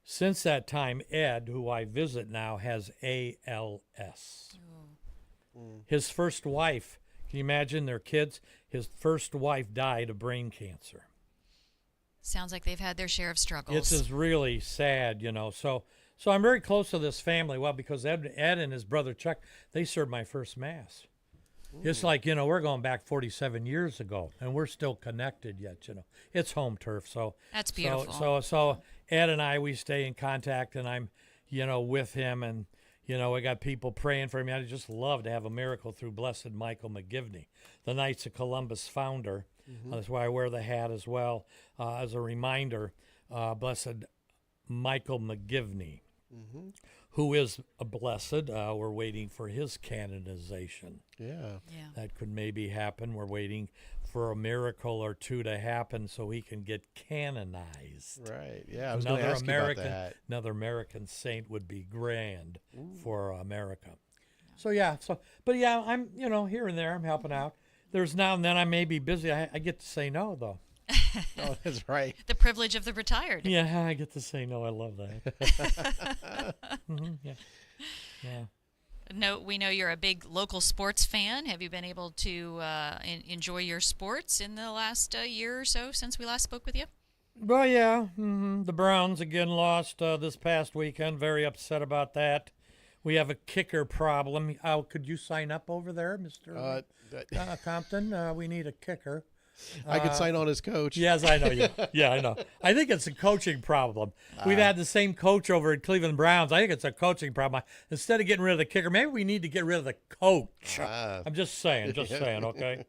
Since that time, Ed, who I visit now, has ALS. His first wife, can you imagine their kids? His first wife died of brain cancer. Sounds like they've had their share of struggles. It's just really sad, So I'm very close to this family. Well, because Ed and his brother Chuck, they served my first mass. It's like, we're going back 47 years ago, and we're still connected yet, It's home turf, so. That's beautiful. So Ed and I, we stay in contact, and I'm, with him, and, I got people praying for me. I just love to have a miracle through Blessed Michael McGivney, the Knights of Columbus founder. That's why I wear the hat as well, as a reminder, Blessed Michael McGivney, who is a blessed. We're waiting for his canonization. Yeah. That could maybe happen. We're waiting for a miracle or two to happen so he can get canonized. Right. Yeah. I was going to ask you about that. Another American saint would be grand for America. So yeah. But I'm here and there. I'm helping out. There's now and then I may be busy. I get to say no though. Oh, that's right. The privilege of the retired. Yeah, I get to say no. I love that. Yeah. No, we know you're a big local sports fan. Have you been able to enjoy your sports in the last year or so since we last spoke with you? Well, yeah. The Browns again lost this past weekend. Very upset about that. We have a kicker problem. Could you sign up over there, Mr. Compton? We need a kicker. I could sign on as coach. Yes, I know you. Yeah, I know. I think it's a coaching problem. We've had the same coach over at Cleveland Browns. I think it's a coaching problem. Instead of getting rid of the kicker, maybe we need to get rid of the coach. I'm just saying, okay?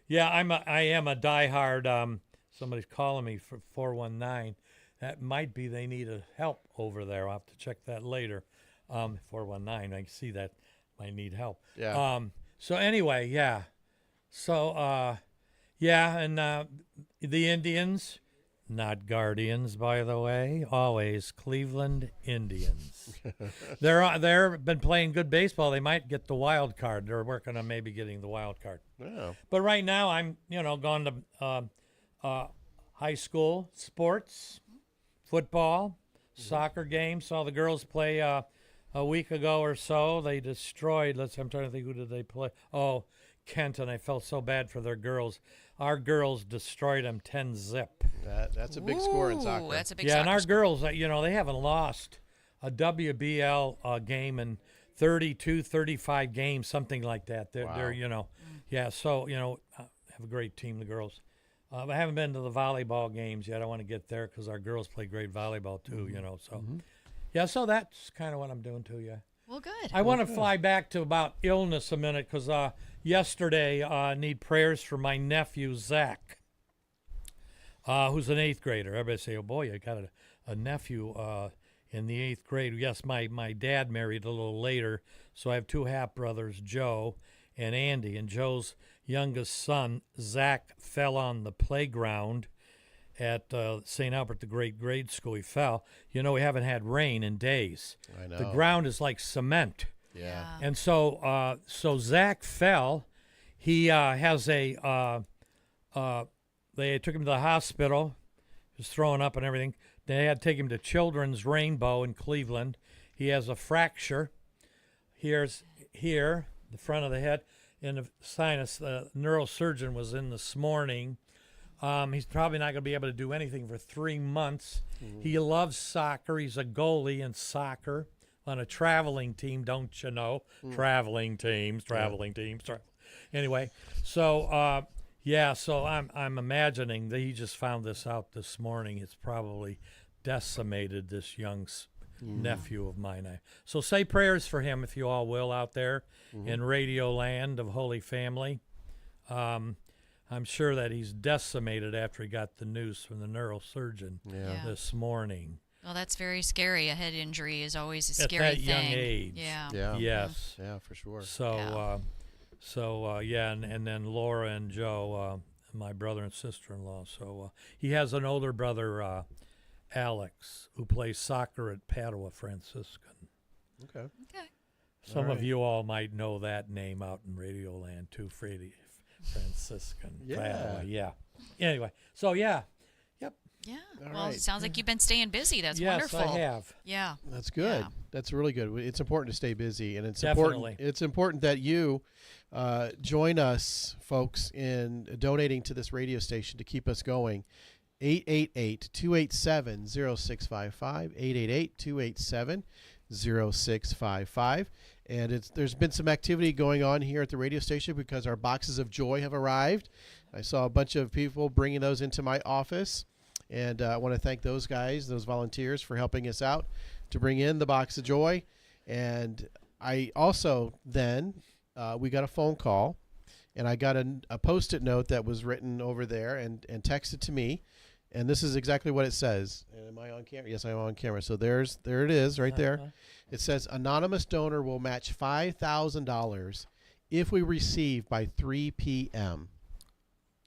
Yeah, I am a diehard. Somebody's calling me for 419. That might be they need a help over there. I'll have to check that later. 419, I see that might need help. Yeah. So anyway, yeah. So, yeah, and the Indians, not Guardians, by the way, always Cleveland Indians. They're been playing good baseball. They might get the wild card. They're working on maybe getting the wild card. Yeah. But right now, I'm gone to high school sports, football, soccer games. Saw the girls play a week ago or so. They destroyed. I'm trying to think, who did they play? Oh, Kent, and I felt so bad for their girls. Our girls destroyed them 10-0. That's a big score in soccer. That's a big Yeah, soccer and our score. girls, they haven't lost a WBL game in 32, 35 games, something like that. They're yeah. So have a great team, the girls. I haven't been to the volleyball games yet. I want to get there because our girls play great volleyball too, you know. So, yeah, so that's kind of what I'm doing too, yeah. Well, good. I want to fly back to about illness a minute because yesterday need prayers for my nephew, Zach, who's an 8th grader. Everybody say, oh, boy, you got a nephew in the 8th grade. Yes, my dad married a little later, so I have 2 half-brothers, Joe and Andy. And Joe's youngest son, Zach, fell on the playground at St. Albert the Great grade school. He fell. You know, we haven't had rain in days. I know. The ground is like cement. Yeah. And so Zach fell. He has they took him to the hospital. He was throwing up and everything. They had to take him to Children's Rainbow in Cleveland. He has a fracture. Here's here, the front of the head, in the sinus. The neurosurgeon was in this morning. He's probably not going to be able to do anything for 3 months. He loves soccer. He's a goalie in soccer on a traveling team, don't you know? Traveling teams. Anyway, so so I'm imagining that he just found this out this morning. It's probably decimated this young nephew of mine. So say prayers for him if you all will out there in Radio Land of Holy Family. I'm sure that he's decimated after he got the news from the neurosurgeon this morning. Well, that's very scary. A head injury is always a At scary that thing. young age. Yeah. Yeah. Yes. Yeah, for sure. So, and then Laura and Joe, my brother and sister-in-law. So he has an older brother, Alex, who plays soccer at Padua Franciscan. Okay. Okay. Some All of right. you all might know that name out in Radio Land too, Freddie Franciscan. Yeah. Padua, yeah. Anyway, so yeah. Yeah. All Well, right. it sounds like you've been staying busy. That's yes, wonderful. I have. Yeah. That's good. Yeah. That's really good. It's important to stay busy, and it's Definitely. important. It's important that you join us, folks, in donating to this radio station to keep us going. 888-287-0655. 888-287-0655. And there's been some activity going on here at the radio station because our boxes of joy have arrived. I saw a bunch of people bringing those into my office. And I want to thank those guys, those volunteers, for helping us out to bring in the box of joy. And I also then, we got a phone call, and I got a Post-it note that was written over there and texted to me. And this is exactly what it says. Am I on camera? Yes, I'm on camera. So there it is right there. It says, anonymous donor will match $5,000 if we receive by 3 p.m.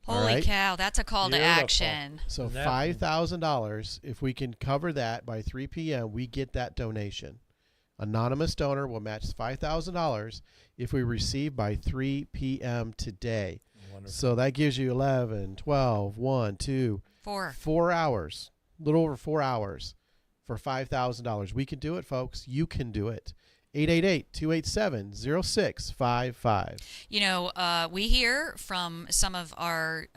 All Holy right. cow, that's a call to Beautiful. action. So That- $5,000, if we can cover that by 3 p.m., we get that donation. Anonymous donor will match $5,000 if we receive by 3 p.m. today. Wonderful. So that gives you 11, 12, 1, 2, 4 hours, a little over 4 hours for $5,000. We can do it, folks. You can do it. 888-287-0655. You know, we hear from some of our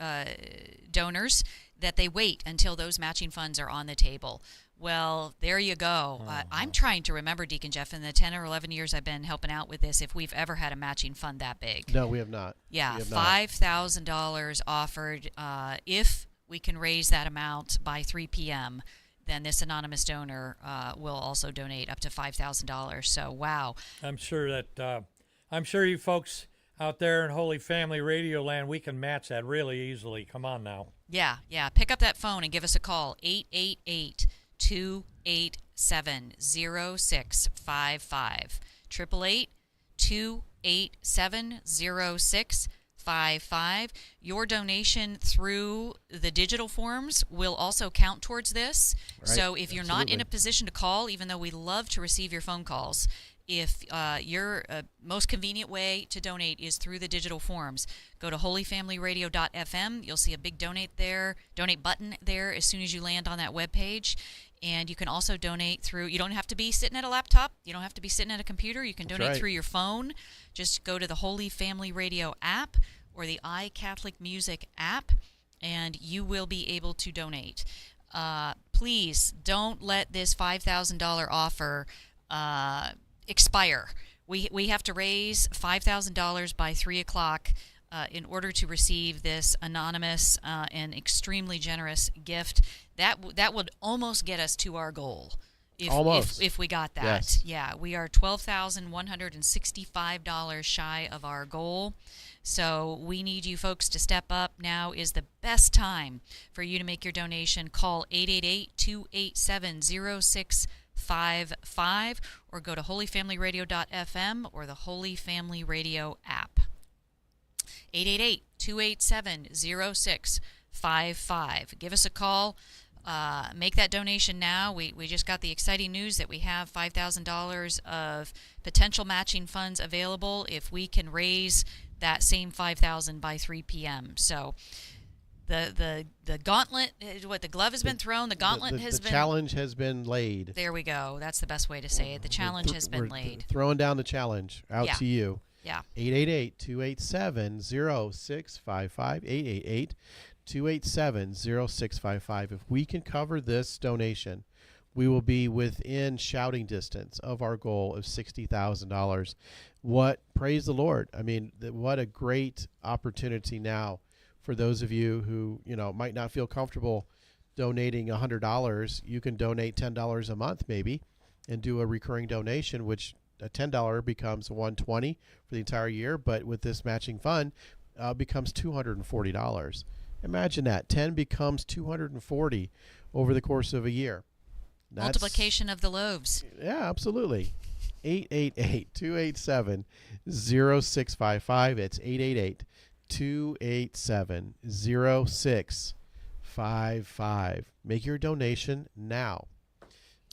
donors that they wait until those matching funds are on the table. Well, there you go. I'm trying to remember, Deacon Jeff, in the 10 or 11 years I've been helping out with this, if we've ever had a matching fund that big. No, we have not. Yeah, We have not. $5,000 offered. If we can raise that amount by 3 p.m., then this anonymous donor will also donate up to $5,000. So, wow. I'm sure you folks out there in Holy Family Radio Land, we can match that really easily. Come on now. Yeah. Pick up that phone and give us a call. 888-287-0655. 888-287-0655. Your donation through the digital forms will also count towards this. Right. So if you're not in Absolutely. a position to call, even though we love to receive your phone calls, if your most convenient way to donate is through the digital forms, go to holyfamilyradio.fm. You'll see a big donate button there as soon as you land on that webpage. And you can also donate through, you don't have to be sitting at a laptop. You don't have to be sitting at a computer. You can That's donate right. through your phone. Just go to the Holy Family Radio app or the iCatholic Music app, and you will be able to donate. Please don't let this $5,000 offer expire. We have to raise $5,000 by 3 o'clock in order to receive this anonymous and extremely generous gift, that would almost get us to our goal. If we got that. Yes. Yeah, we are $12,165 shy of our goal. So we need you folks to step up. Now is the best time for you to make your donation. Call 888-287-0655 or go to holyfamilyradio.fm or the Holy Family Radio app. 888-287-0655. Give us a call. Make that donation now. We just got the exciting news that we have $5,000 of potential matching funds available if we can raise that same $5,000 by 3 p.m. So the gauntlet, the glove has been thrown. The gauntlet has been. The challenge has been laid. There we go. That's the best way to say it. The challenge has been laid. Throwing down the challenge out to you. Yeah. 888-287-0655. 888-287-0655. If we can cover this donation, we will be within shouting distance of our goal of $60,000. Praise the Lord. I mean, what a great opportunity now for those of you who, might not feel comfortable donating $100. You can donate $10 a month maybe and do a recurring donation, which a $10 becomes $120 for the entire year, but with this matching fund becomes $240. Imagine that. 10 becomes 240 over the course of a year. Multiplication of the loaves. Yeah, absolutely. 888-287-0655. It's 888-287-0655. Make your donation now.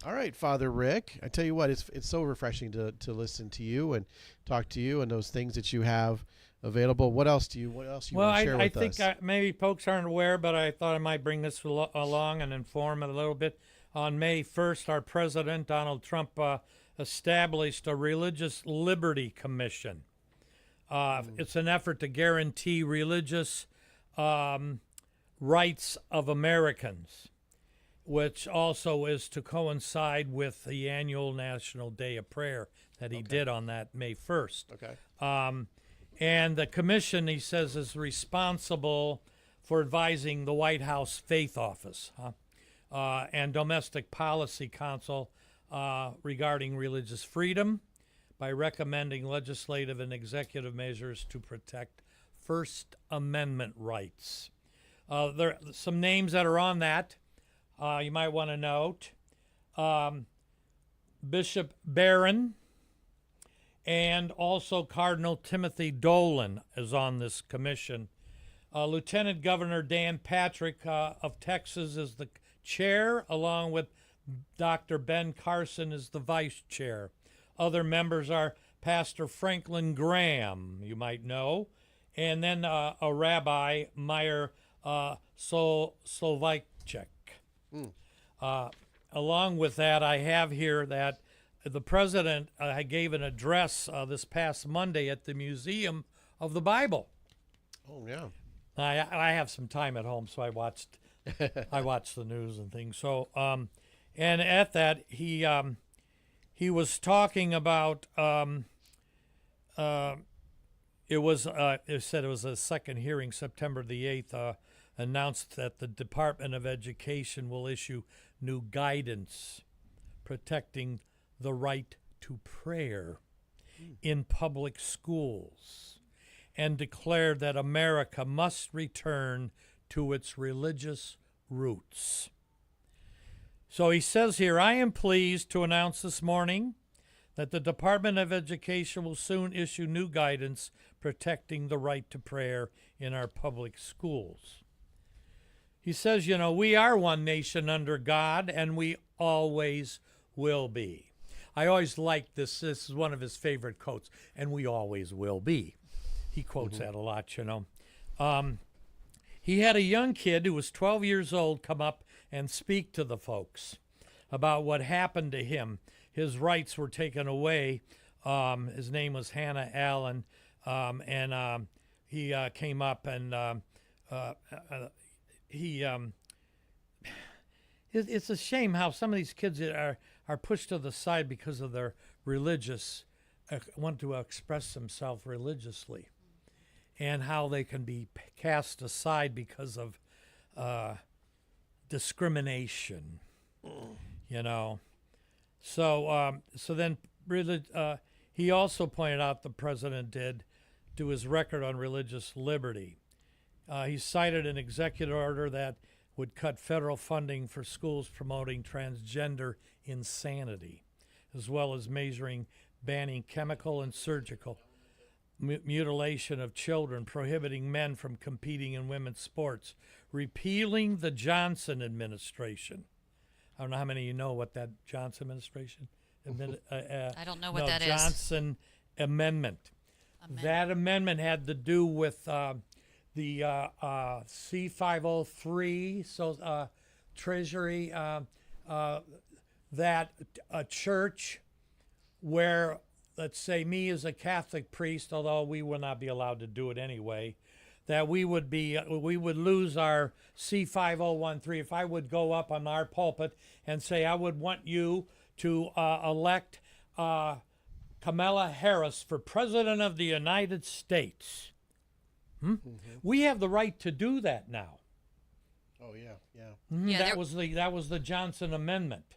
All right, Father Rick. I tell you what, it's so refreshing to listen to you and talk to you and those things that you have available. What else you want to share with us? I think maybe folks aren't aware, but I thought I might bring this along and inform a little bit. On May 1st, our president, Donald Trump, established a Religious Liberty Commission. It's an effort to guarantee religious rights of Americans, which also is to coincide with the annual National Day of Prayer that he did on that May 1st. Okay. And the commission, he says, is responsible for advising the White House Faith Office and Domestic Policy Council regarding religious freedom by recommending legislative and executive measures to protect First Amendment rights. There are some names that are on that you might want to note. Bishop Barron, and also Cardinal Timothy Dolan is on this commission. Lieutenant Governor Dan Patrick of Texas is the chair, along with Dr. Ben Carson is the vice chair. Other members are Pastor Franklin Graham, you might know, and then a Rabbi, Meyer Slovikchek. Along with that, I have here that the president gave an address this past Monday at the Museum of the Bible. Oh yeah. I have some time at home, so I watched the news and things. So and at that he was talking about it said it was a second hearing, September the 8th, announced that the Department of Education will issue new guidance protecting the right to prayer in public schools, and declared that America must return to its religious roots. So he says here, I am pleased to announce this morning that the Department of Education will soon issue new guidance protecting the right to prayer in our public schools. He says, we are one nation under God, and we always will be. I always like this. This is one of his favorite quotes, and we always will be. He quotes that a lot, He had a young kid who was 12 years old come up and speak to the folks about what happened to him. His rights were taken away. His name was Hannah Allen, and he came up and it's a shame how some of these kids are pushed to the side because of their want to express themselves religiously. and how they can be cast aside because of discrimination. You know, so then he also pointed out, the president did, to his record on religious liberty. He cited an executive order that would cut federal funding for schools promoting transgender insanity, as well as banning chemical and surgical mutilation of children, prohibiting men from competing in women's sports, repealing the Johnson administration. I don't know how many of you know what that Johnson administration. I don't know what that is. Johnson Amendment. That amendment had to do with the C503, so Treasury, that a church where, let's say, me as a Catholic priest, although we would not be allowed to do it anyway, that we would lose our C5013 if I would go up on our pulpit and say, I would want you to elect Kamala Harris for President of the United States. We have the right to do that now. Oh yeah, yeah. Yeah, that was the Johnson Amendment.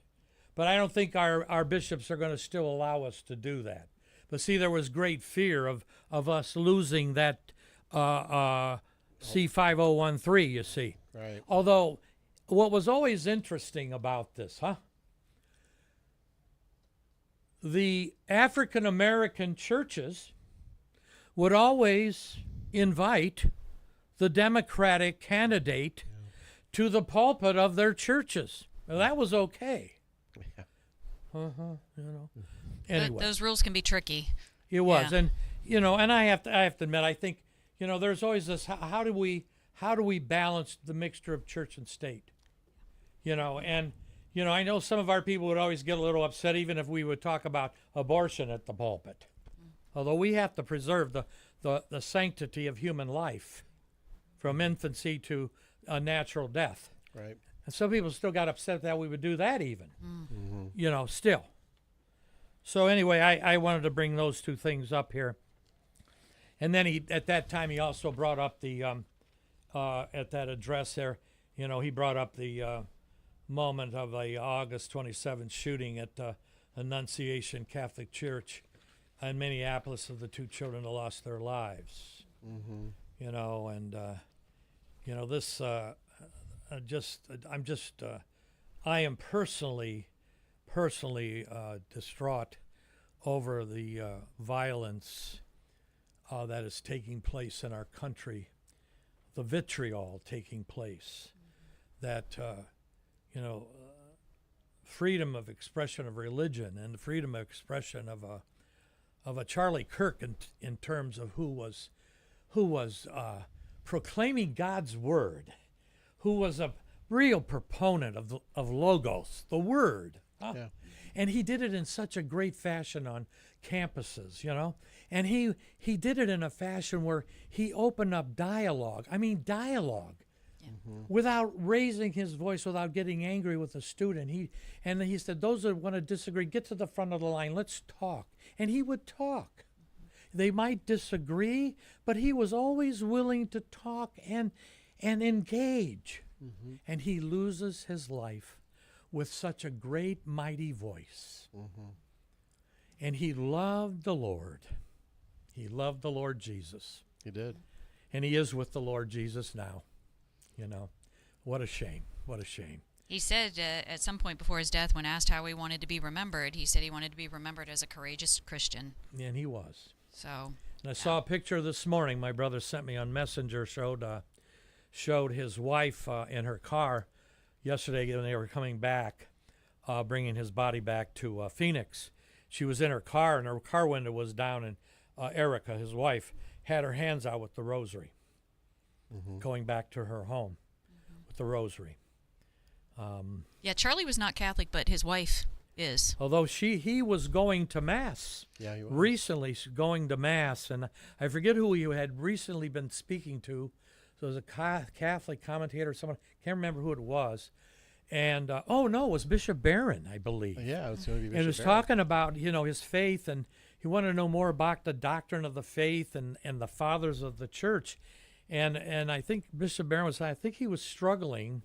But I don't think our bishops are going to still allow us to do that. But see, there was great fear of us losing that C5013, you see. Right. Although, what was always interesting about this, the African American churches would always invite the Democratic candidate to the pulpit of their churches. Well, that was okay. Yeah. You know. Anyway, Those rules can be tricky. it was, Yeah. and and I have to admit, I think there's always this: how do we balance the mixture of church and state? And I know some of our people would always get a little upset even if we would talk about abortion at the pulpit, although we have to preserve the sanctity of human life from infancy to natural death. Right. And some people still got upset that we would do that even, still. So anyway, I wanted to bring those two things up here. And then at that time, he also brought up the, at that address there, he brought up the moment of the August 27th shooting at Annunciation Catholic Church in Minneapolis of the two children who lost their lives. This, I am personally distraught over the violence that is taking place in our country, the vitriol taking place, that freedom of expression of religion and the freedom of expression of a Charlie Kirk in terms of who was proclaiming God's word, who was a real proponent of Logos, the Word. Yeah. And he did it in such a great fashion on campuses, And he did it in a fashion where he opened up dialogue. I mean, dialogue. Without raising his voice, without getting angry with a student. He said, those that want to disagree, get to the front of the line. Let's talk. And he would talk. They might disagree, but he was always willing to talk and engage. And he loses his life with such a great, mighty voice. And he loved the Lord. He loved the Lord Jesus. He did. And he is with the Lord Jesus now. What a shame. What a shame. He said at some point before his death, when asked how he wanted to be remembered, he said he wanted to be remembered as a courageous Christian. And he was. So. And I saw a picture this morning my brother sent me on Messenger, showed his wife in her car yesterday when they were coming back, bringing his body back to Phoenix. She was in her car, and her car window was down, and Erica, his wife, had her hands out with the rosary, going back to her home with the rosary. Yeah, Charlie was not Catholic, but his wife is. Although he was going to Mass. Yeah, he was. Recently going to Mass, and I forget who he had recently been speaking to. So it was a Catholic commentator, someone, can't remember who it was. And, it was Bishop Barron, I believe. Yeah, it's going to be Bishop And he was Barron. talking about, his faith and, he wanted to know more about the doctrine of the faith and the fathers of the church. And I think Bishop Barron I think he was struggling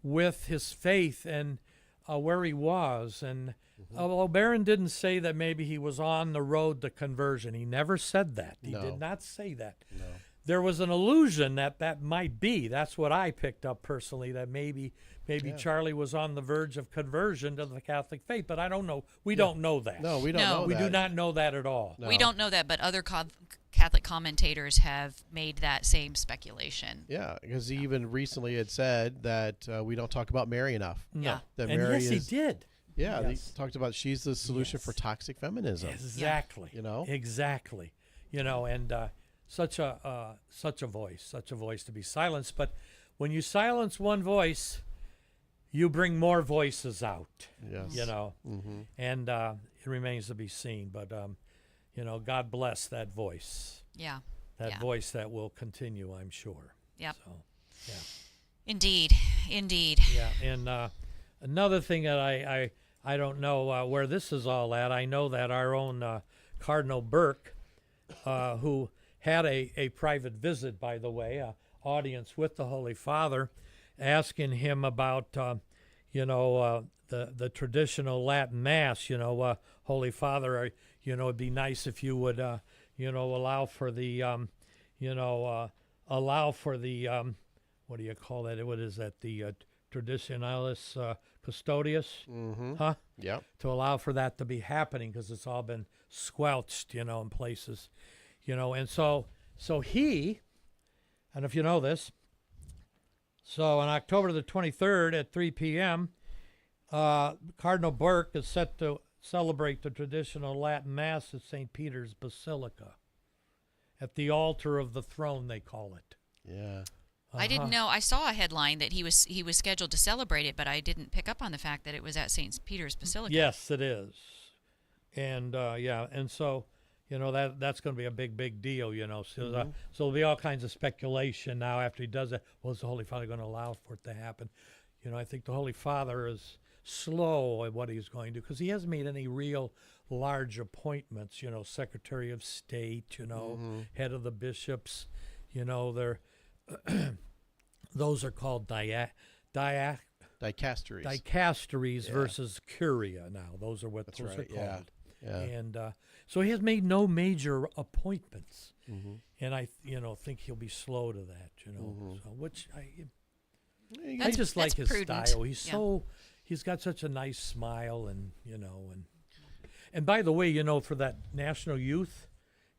with his faith and where he was. And well, Barron didn't say that maybe he was on the road to conversion. He never said that. He No. did not say that. No. There was an illusion that might be. That's what I picked up personally, that maybe Yeah. Charlie was on the verge of conversion to the Catholic faith. But I don't know. We don't know that. No, we don't No. know We that. do not know that at all. No. We don't know that, but other Catholic commentators have made that same speculation. Yeah, because he even recently had said that we don't talk about Mary enough. No. Yeah. That And Mary yes, is, he did. Yeah, Yes. he talked about she's the solution for Yes. toxic feminism. Exactly. You know? Exactly. You know, and such a voice to be silenced. But when you silence one voice, you bring more voices out. Yes. You know, Mm-hmm. and it remains to be seen. But you know, God bless that voice. Yeah. That Yeah. voice that will continue, I'm sure. Yep. So, yeah. Indeed. Indeed. Yeah, and another thing that I don't know where this is all at. I know that our own Cardinal Burke, who had a private visit, by the way, audience with the Holy Father, asking him about the traditional Latin Mass. Holy Father, it'd be nice if you would allow for the what do you call that? What is that? The Traditionalis Custodius, Mm-hmm. huh? Yep. To allow for that to be happening, because it's all been squelched, in places, and so he, and if you know this, so on October the 23rd at 3 p.m., Cardinal Burke is set to celebrate the traditional Latin Mass at St. Peter's Basilica, at the altar of the throne, they call it. Yeah. I didn't know. I saw a headline that he was scheduled to celebrate it, but I didn't pick up on the fact that it was at St. Peter's Basilica. Yes, it is, and and so that's going to be a big deal. So so there'll be all kinds of speculation now after he does it. Well, is the Holy Father going to allow for it to happen? I think the Holy Father is slow at what he's going to do, because he hasn't made any real large appointments. Secretary of State. Head of the bishops. They're those are called Dicasteries. dicasteries Yeah. versus curia now. Those are what That's those right, are yeah. called. Yeah. And so he has made no major appointments. Mm-hmm. And I think he'll be slow to that, So, which I That's- just like that's his prudent. style. Yeah. He's got such a nice smile, and and by the way, for that National Youth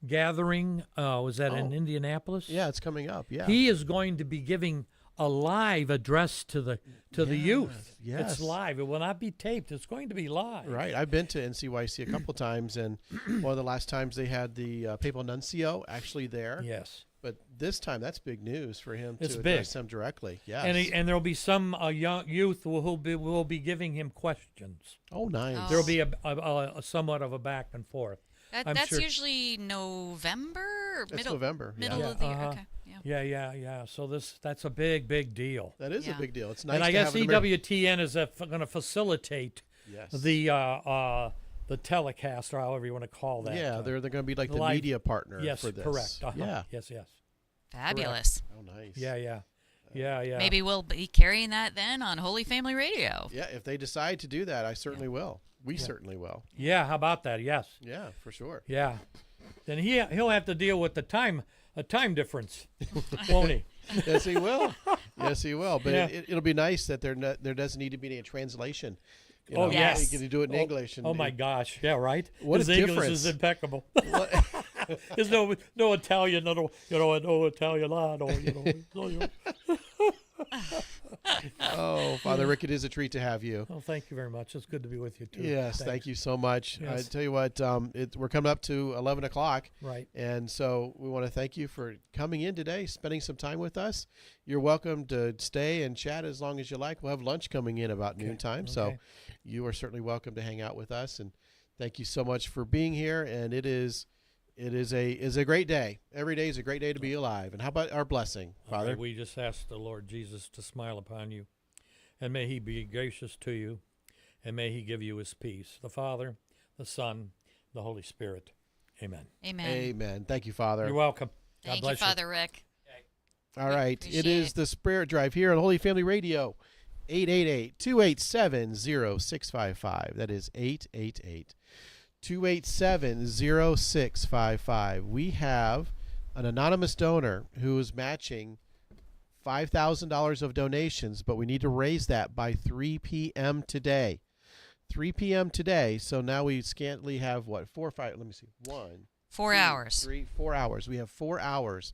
Gathering, was that in Oh. Indianapolis? Yeah, it's coming up. Yeah. He is going to be giving a live address to the youth. Yes. It's live. It will not be taped. It's going to be live. Right. I've been to NCYC a couple times, and one of the last times they had the papal nuncio actually there. Yes. But this time, that's big news for him It's to big. address them directly. Yes. And there'll be some young youth who will be giving him questions. Oh, nice. Oh. There'll be a somewhat of a back and forth. I'm That's sure- usually November or It's middle November. middle Yeah. of the year. uh-huh. Okay. Yeah. Yeah. So that's a big deal. That is Yeah. a big deal. It's nice And I to guess have an Ameri- EWTN is going to facilitate Yes. the telecast, or however you want to call that. Yeah, they're going to be like the live- media partner Yes, for this. correct. Uh-huh. Yeah. Yes. Fabulous. Oh, nice. Yeah. Maybe we'll be carrying that then on Holy Family Radio. Yeah, if they decide to do that, I certainly will. We certainly will. Yeah, how about that? Yes. Yeah, for sure. Yeah. Then he'll have to deal with a time difference, won't he? Yes, he will. Yes, he will. But Yeah. it'll be nice that there doesn't need to be any translation. You Oh, know, yes. You can do it in English. And Oh my gosh! Yeah, right. What His a English difference. is impeccable. There's no Italian, no Italiano. Oh, Father Rick, it is a treat to have you. Oh, thank you very much. It's good to be with you too. Yes, Thanks. thank you so much. I Yes. tell you what, we're coming up to 11 o'clock. Right. And so we want to thank you for coming in today, spending some time with us. You're welcome to stay and chat as long as you like. We'll have lunch coming in about noontime. So okay. you are certainly welcome to hang out with us. And thank you so much for being here. And it is a great day. Every day is a great day to be alive. And how about our blessing, All Father? right, we just ask the Lord Jesus to smile upon you, and may he be gracious to you, and may he give you his peace. The Father, the Son, the Holy Spirit. Amen. Amen. Amen. Thank you, Father. You're welcome. God Thank you, bless Father Rick. All We right. It appreciate is it. the Spirit Drive here on Holy Family Radio. 888-287-0655. That is 888-287-0655. We have an anonymous donor who is matching $5,000 of donations, but we need to raise that by 3 p.m. today. 3 p.m. today. So now we scantily have what? 4 or 5. Let me see. 1, 4 2, hours. 3, 4 hours. We have 4 hours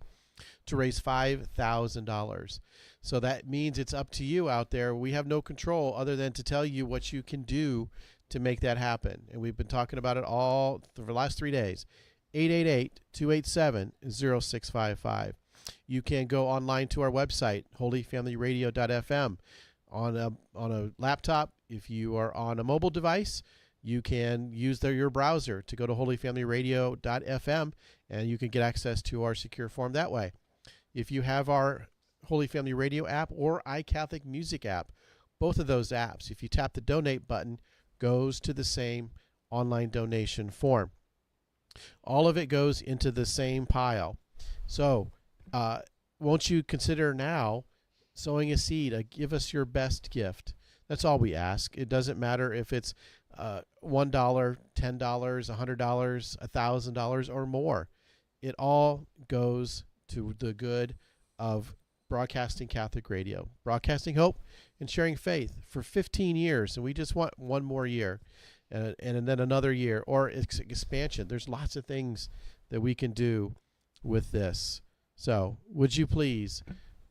to raise $5,000. So that means it's up to you out there. We have no control other than to tell you what you can do to make that happen. And we've been talking about it all for the last 3 days. 888-287-0655. You can go online to our website, holyfamilyradio.fm. On a laptop, if you are on a mobile device, you can use your browser to go to holyfamilyradio.fm, and you can get access to our secure form that way. If you have our Holy Family Radio app or iCatholic Music app, both of those apps, if you tap the donate button, goes to the same online donation form. All of it goes into the same pile. So won't you consider now sowing a seed? Give us your best gift. That's all we ask. It doesn't matter if it's $1, $10, $100, $1,000, or more. It all goes to the good of broadcasting Catholic radio, broadcasting hope and sharing faith for 15 years. And we just want one more year and then another year or expansion. There's lots of things that we can do with this. So would you please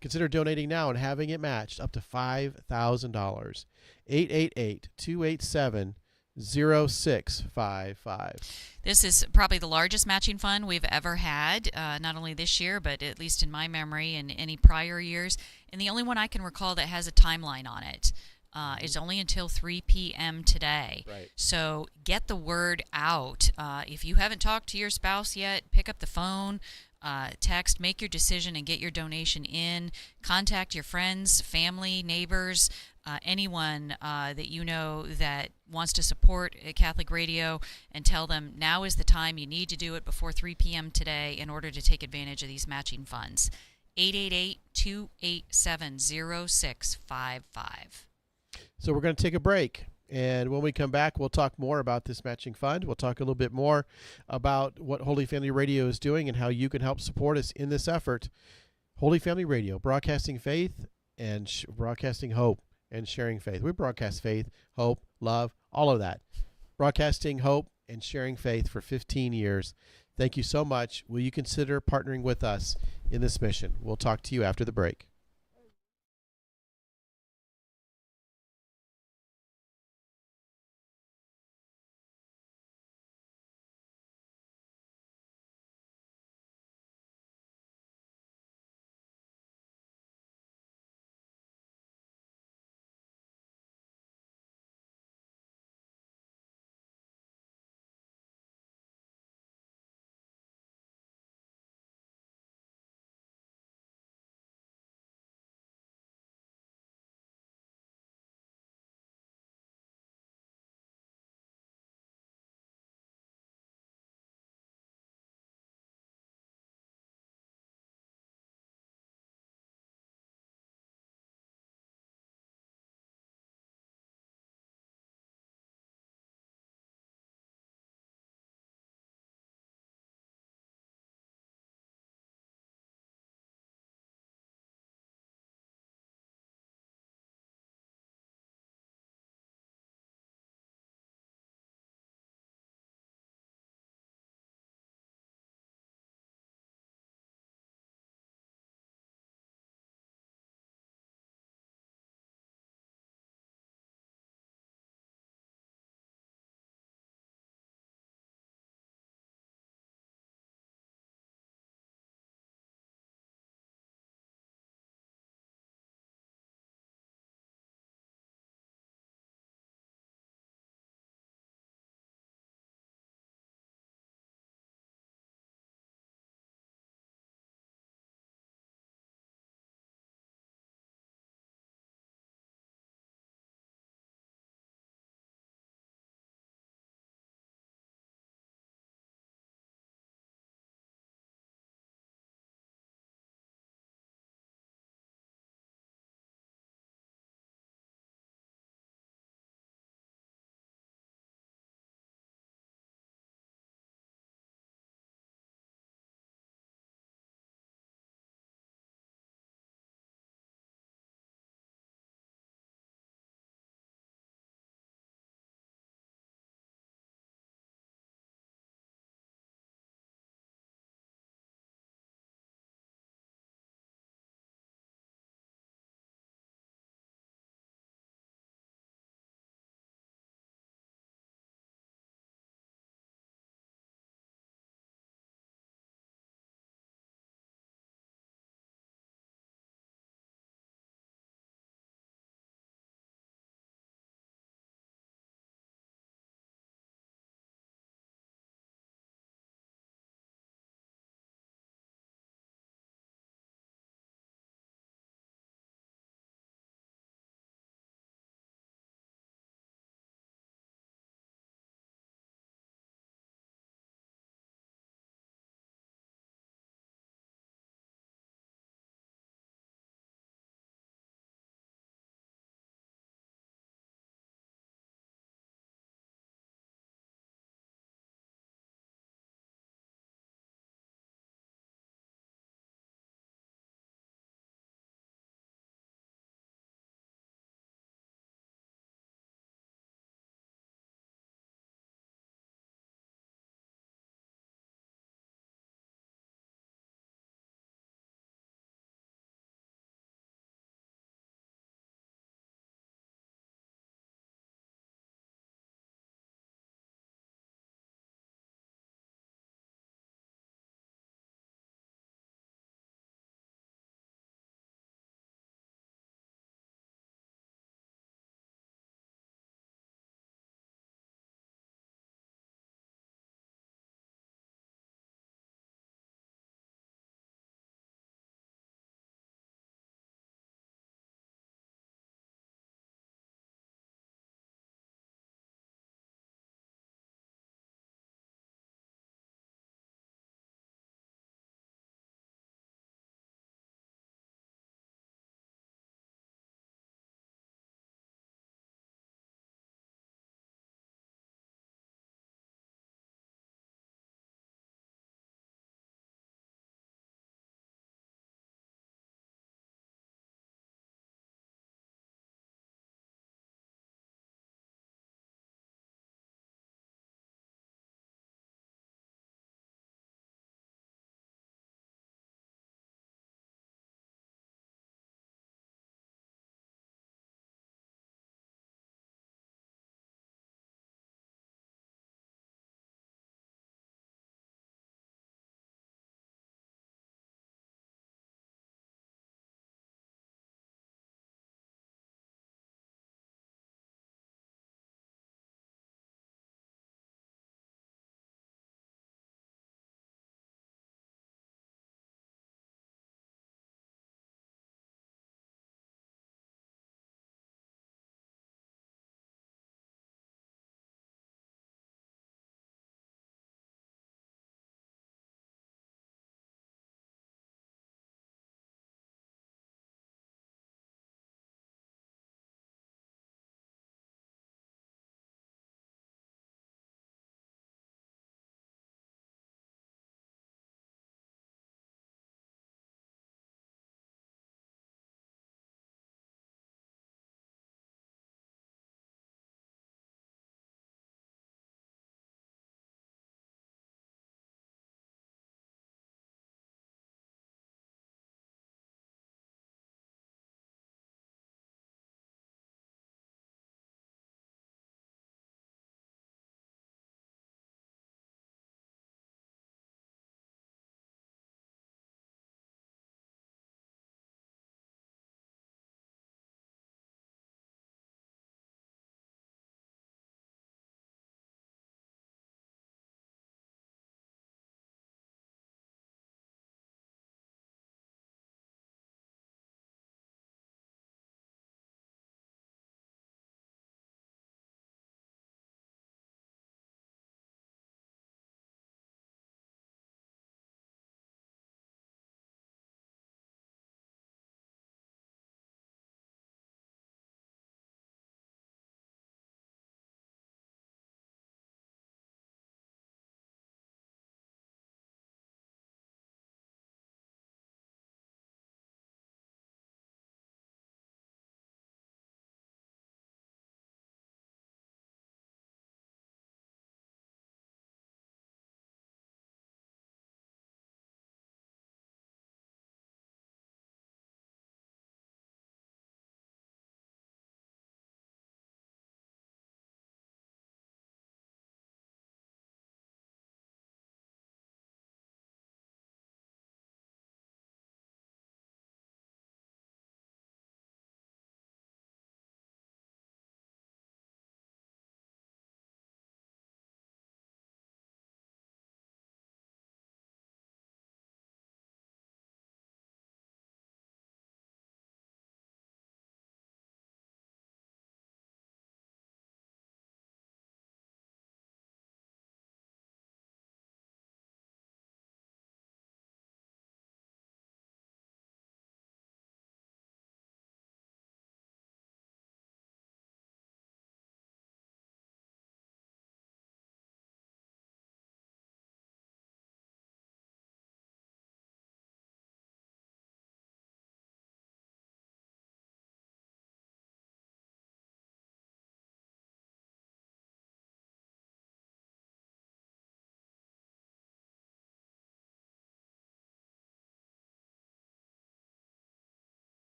consider donating now and having it matched up to $5,000. 888-287-0655. This is probably the largest matching fund we've ever had, not only this year, but at least in my memory and any prior years. And the only one I can recall that has a timeline on it. It's only until 3 p.m. today. Right. So get the word out. If you haven't talked to your spouse yet, pick up the phone, text, make your decision, and get your donation in. Contact your friends, family, neighbors, anyone that you know that wants to support Catholic Radio, and tell them now is the time. You need to do it before 3 p.m. today in order to take advantage of these matching funds. 888-287-0655. So we're going to take a break. And when we come back, we'll talk more about this matching fund. We'll talk a little bit more about what Holy Family Radio is doing and how you can help support us in this effort. Holy Family Radio, broadcasting faith and broadcasting hope and sharing faith. We broadcast faith, hope, love, all of that. Broadcasting hope and sharing faith for 15 years. Thank you so much. Will you consider partnering with us in this mission? We'll talk to you after the break.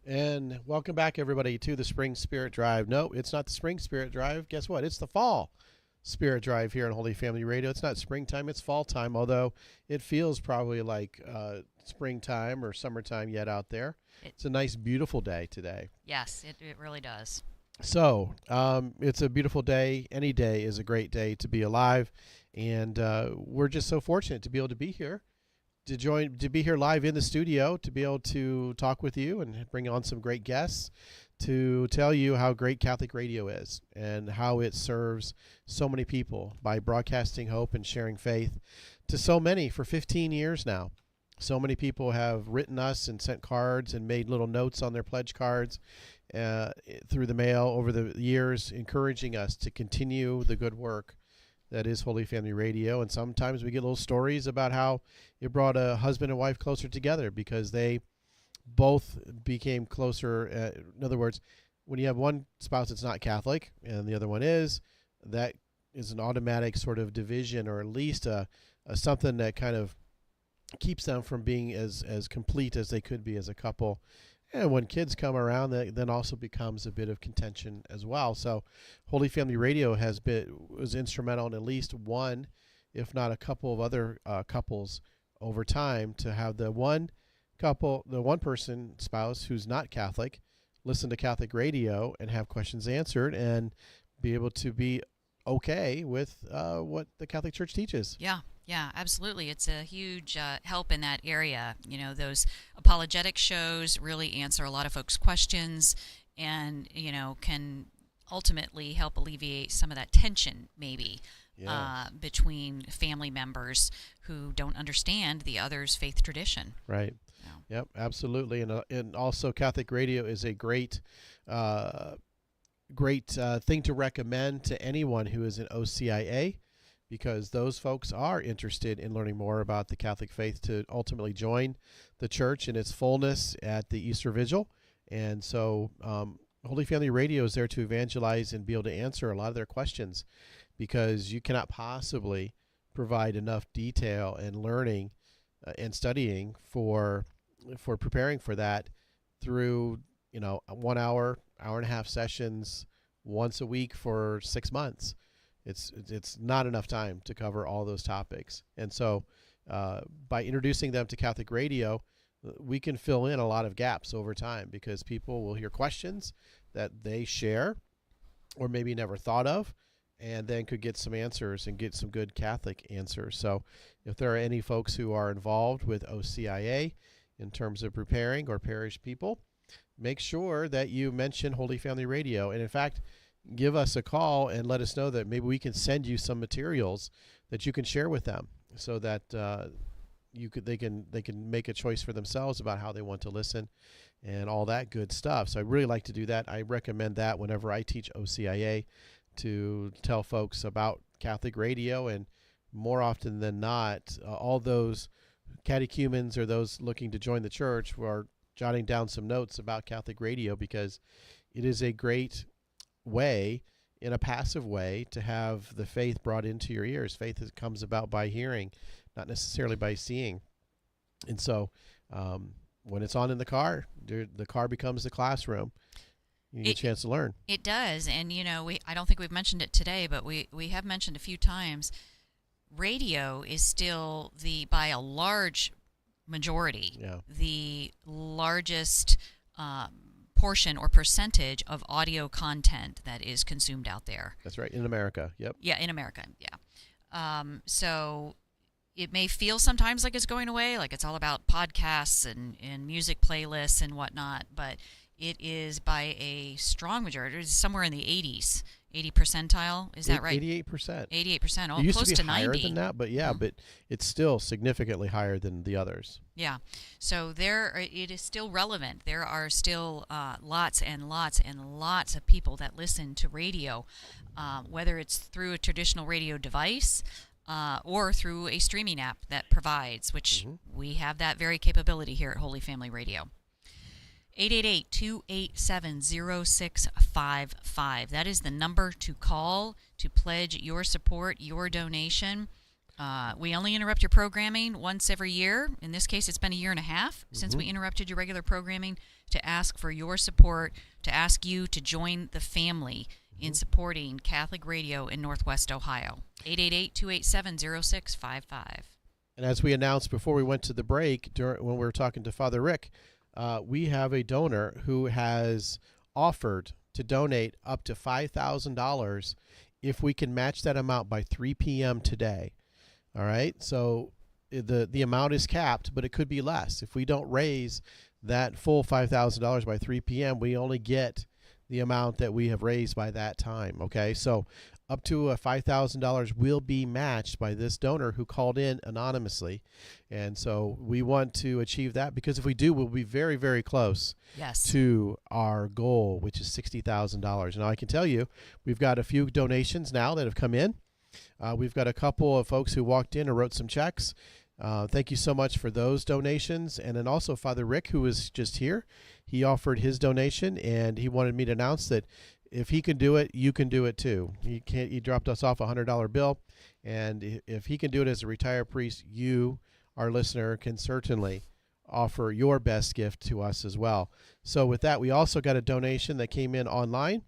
And welcome back, everybody, to the Spring Spirit Drive. No, it's not the Spring Spirit Drive. Guess what? It's the Fall Spirit Drive here on Holy Family Radio. It's not springtime, it's fall time, although it feels probably like springtime or summertime yet out there. It's a nice, beautiful day today. Yes, it really does. So it's a beautiful day. Any day is a great day to be alive. And we're just so fortunate to be able to be here, to be here live in the studio, to be able to talk with you and bring on some great guests to tell you how great Catholic radio is and how it serves so many people by broadcasting hope and sharing faith to so many for 15 years now. So many people have written us and sent cards and made little notes on their pledge cards through the mail over the years, encouraging us to continue the good work that is Holy Family Radio. And sometimes we get little stories about how it brought a husband and wife closer together because they both became closer. In other words, when you have one spouse that's not Catholic and the other one is, that is an automatic sort of division, or at least a something that kind of keeps them from being as complete as they could be as a couple. And when kids come around, that then also becomes a bit of contention as well. So Holy Family Radio was instrumental in at least one, if not a couple of other couples over time, to have the one person spouse who's not Catholic listen to Catholic radio and have questions answered and be able to be okay with what the Catholic Church teaches. Yeah, absolutely. It's a huge help in that area. You know, those apologetic shows really answer a lot of folks' questions and, you know, can ultimately help alleviate some of that tension maybe between family members who don't understand the other's faith tradition. Right. Yeah. Yep, absolutely. And also Catholic radio is a great thing to recommend to anyone who is an OCIA, because those folks are interested in learning more about the Catholic faith to ultimately join the church in its fullness at the Easter Vigil. And so Holy Family Radio is there to evangelize and be able to answer a lot of their questions, because you cannot possibly provide enough detail and learning and studying for preparing for that through, 1 hour, hour and a half sessions once a week for 6 months. It's not enough time to cover all those topics. And so by introducing them to Catholic radio, we can fill in a lot of gaps over time, because people will hear questions that they share or maybe never thought of, and then could get some answers and get some good Catholic answers. So if there are any folks who are involved with OCIA in terms of preparing, or parish people, make sure that you mention Holy Family Radio. And in fact, give us a call and let us know that maybe we can send you some materials that you can share with them, so that they can make a choice for themselves about how they want to listen and all that good stuff. So I really like to do that. I recommend that whenever I teach OCIA, to tell folks about Catholic radio. And more often than not, all those catechumens or those looking to join the church are jotting down some notes about Catholic radio, because it is a great way, in a passive way, to have the faith brought into your ears. Faith comes about by hearing, not necessarily by seeing. And so when it's on in the car becomes the classroom. You get a chance to learn. It does. And, I don't think we've mentioned it today, but we have mentioned a few times, radio is still by a large majority, the largest portion or percentage of audio content that is consumed out there. That's right. In America. Yep. Yeah, in America. Yeah. So it may feel sometimes like it's going away, like it's all about podcasts and music playlists and whatnot, but it is by a strong majority. It's somewhere in the 80s, 80 percentile. Is that right? 88%. 88%. Oh, it used close to be to higher 90. than that, but but it's still significantly higher than the others. Yeah. So it is still relevant. There are still lots and lots and lots of people that listen to radio, whether it's through a traditional radio device or through a streaming app that provides, which we have that very capability here at Holy Family Radio. 888-287-0655. That is the number to call to pledge your support, your donation. We only interrupt your programming once every year. In this case, it's been a year and a half since we interrupted your regular programming to ask for your support, to ask you to join the family in supporting Catholic radio in Northwest Ohio. 888-287-0655. And as we announced before we went to the break, when we were talking to Father Rick, we have a donor who has offered to donate up to $5,000 if we can match that amount by 3 p.m. today. All right, so the amount is capped, but it could be less. If we don't raise that full $5,000 by 3 p.m., we only get the amount that we have raised by that time. Okay, so up to $5,000 will be matched by this donor who called in anonymously. And so we want to achieve that, because if we do, we'll be very, very close Yes. to our goal, which is $60,000. Now, I can tell you, we've got a few donations now that have come in. We've got a couple of folks who walked in and wrote some checks. Thank you so much for those donations. And then also Father Rick, who was just here, he offered his donation, and he wanted me to announce that if he can do it, you can do it too. He dropped us off a $100 bill, and if he can do it as a retired priest, you, our listener, can certainly offer your best gift to us as well. So with that, we also got a donation that came in online,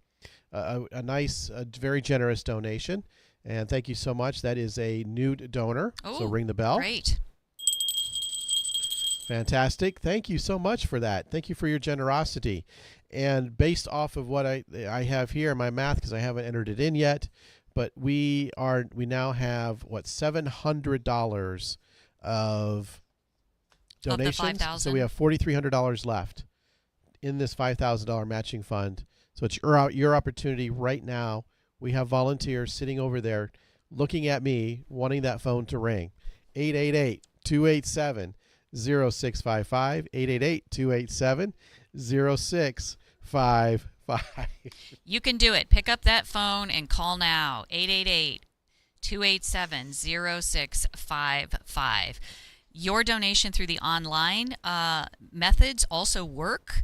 a nice, very generous donation. And thank you so much. That is a new donor. So Oh, ring the bell. Great. Fantastic. Thank you so much for that. Thank you for your generosity. And based off of what I have here in my math, because I haven't entered it in yet, but we now have $700 of donations. So $5,000. we have $4,300 left in this $5,000 matching fund. So it's your opportunity right now. We have volunteers sitting over there looking at me, wanting that phone to ring. 888-287-0655, 888-287-0655. You can do it. Pick up that phone and call now. 888-287-0655. Your donation through the online methods also work,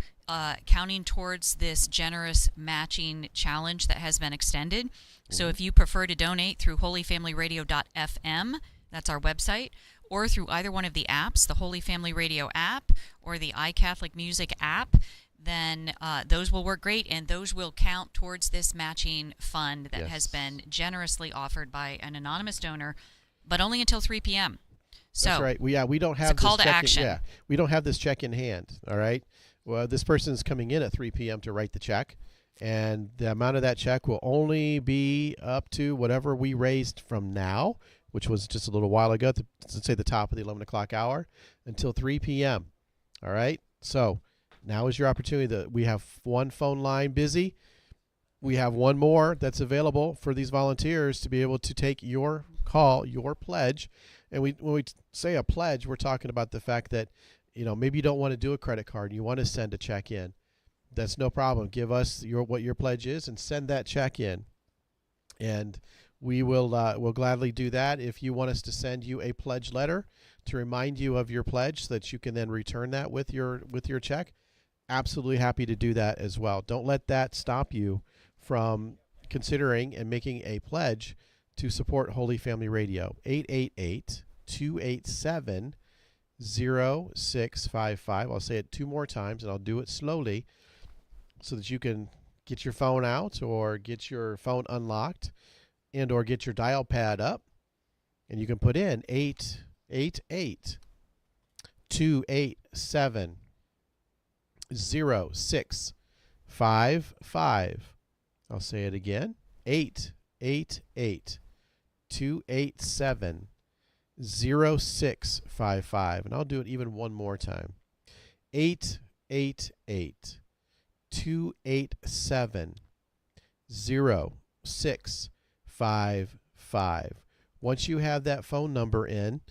counting towards this generous matching challenge that has been extended. So if you prefer to donate through holyfamilyradio.fm, that's our website, or through either one of the apps, the Holy Family Radio app or the iCatholic Music app, then those will work great, and those will count towards this matching fund that has been generously offered by an anonymous donor, but only until 3 p.m. So that's right. We don't have it's a call this to check action. Yeah, we don't have this check in hand. All right. Well, this person's coming in at 3 p.m. to write the check, and the amount of that check will only be up to whatever we raised from now, which was just a little while ago, let's say the top of the 11 o'clock hour, until 3 p.m. All right. So now is your opportunity. We have one phone line busy. We have one more that's available for these volunteers to be able to take your call, your pledge. And when we say a pledge, we're talking about the fact that, maybe you don't want to do a credit card. You want to send a check in. That's no problem. Give us what your pledge is and send that check in. And we will we'll gladly do that. If you want us to send you a pledge letter to remind you of your pledge so that you can then return that with your check, absolutely happy to do that as well. Don't let that stop you from considering and making a pledge to support Holy Family Radio. 888-287-0655. I'll say it 2 more times, and I'll do it slowly so that you can get your phone out or get your phone unlocked and or get your dial pad up, and you can put in 888-287-0655. I'll say it again. 888-287-0655. And I'll do it even one more time. 888-287-0655. Once you have that phone number in,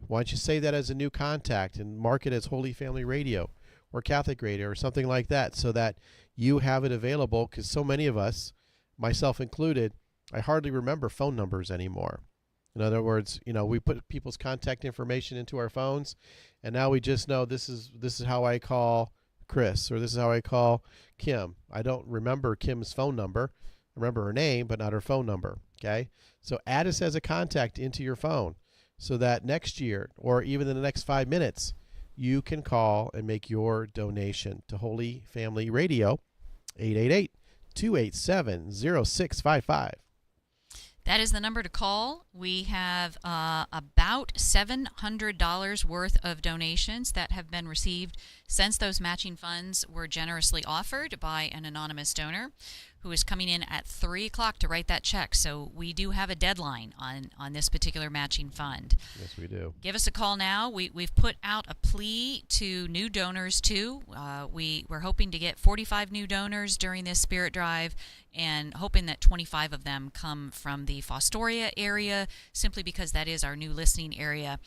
why don't you say that as a new contact and mark it as Holy Family Radio or Catholic Radio or something like that, so that you have it available, because so many of us, myself included, I hardly remember phone numbers anymore. In other words, we put people's contact information into our phones, and now we just know this is how I call Chris, or this is how I call Kim. I don't remember Kim's phone number. I remember her name, but not her phone number. Okay? So add us as a contact into your phone. so that next year or even in the next 5 minutes, you can call and make your donation to Holy Family Radio, 888-287-0655. That is the number to call. We have about $700 worth of donations that have been received since those matching funds were generously offered by an anonymous donor who is coming in at 3 o'clock to write that check. So we do have a deadline on this particular matching fund. Yes, we do. Give us a call now. We've put out a plea to new donors, too. We're hoping to get 45 new donors during this Spirit Drive, and hoping that 25 of them come from the Fostoria area, simply because that is our new listening area.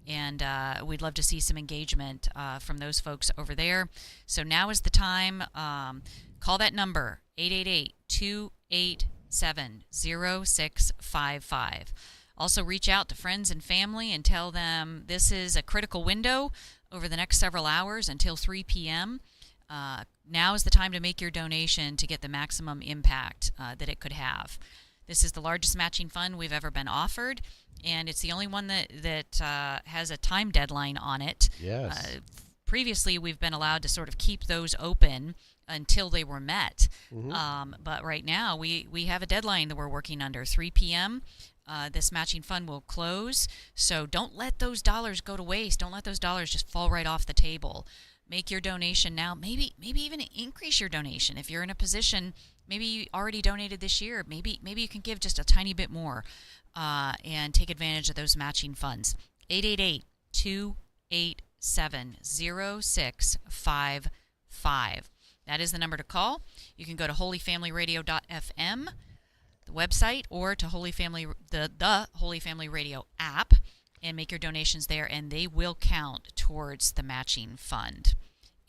And we'd love to see some engagement from those folks over there. So now is the time. Call that number, 888-287-0655. Also reach out to friends and family and tell them this is a critical window over the next several hours until 3 p.m. Now is the time to make your donation to get the maximum impact that it could have. This is the largest matching fund we've ever been offered, and it's the only one that has a time deadline on it. Yes. Previously, we've been allowed to sort of keep those open until they were met. But right now, we have a deadline that we're working under, 3 p.m. This matching fund will close, so don't let those dollars go to waste. Don't let those dollars just fall right off the table. Make your donation now. Maybe even increase your donation. If you're in a position, maybe you already donated this year, maybe you can give just a tiny bit more and take advantage of those matching funds. 888-287-0655. That is the number to call. You can go to holyfamilyradio.fm, the website, or to Holy Family, the Holy Family Radio app, and make your donations there, and they will count towards the matching fund.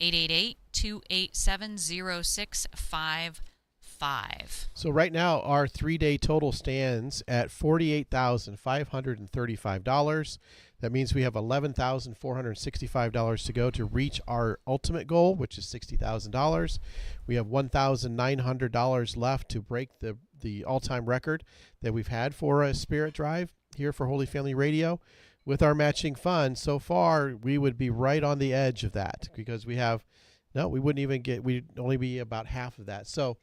888-287-0655. So right now, our 3-day total stands at $48,535. That means we have $11,465 to go to reach our ultimate goal, which is $60,000. We have $1,900 left to break the all-time record that we've had for a Spirit Drive here for Holy Family Radio. With our matching fund, so far, we would be right on the edge of that, because we wouldn't even we'd only be about half of that. So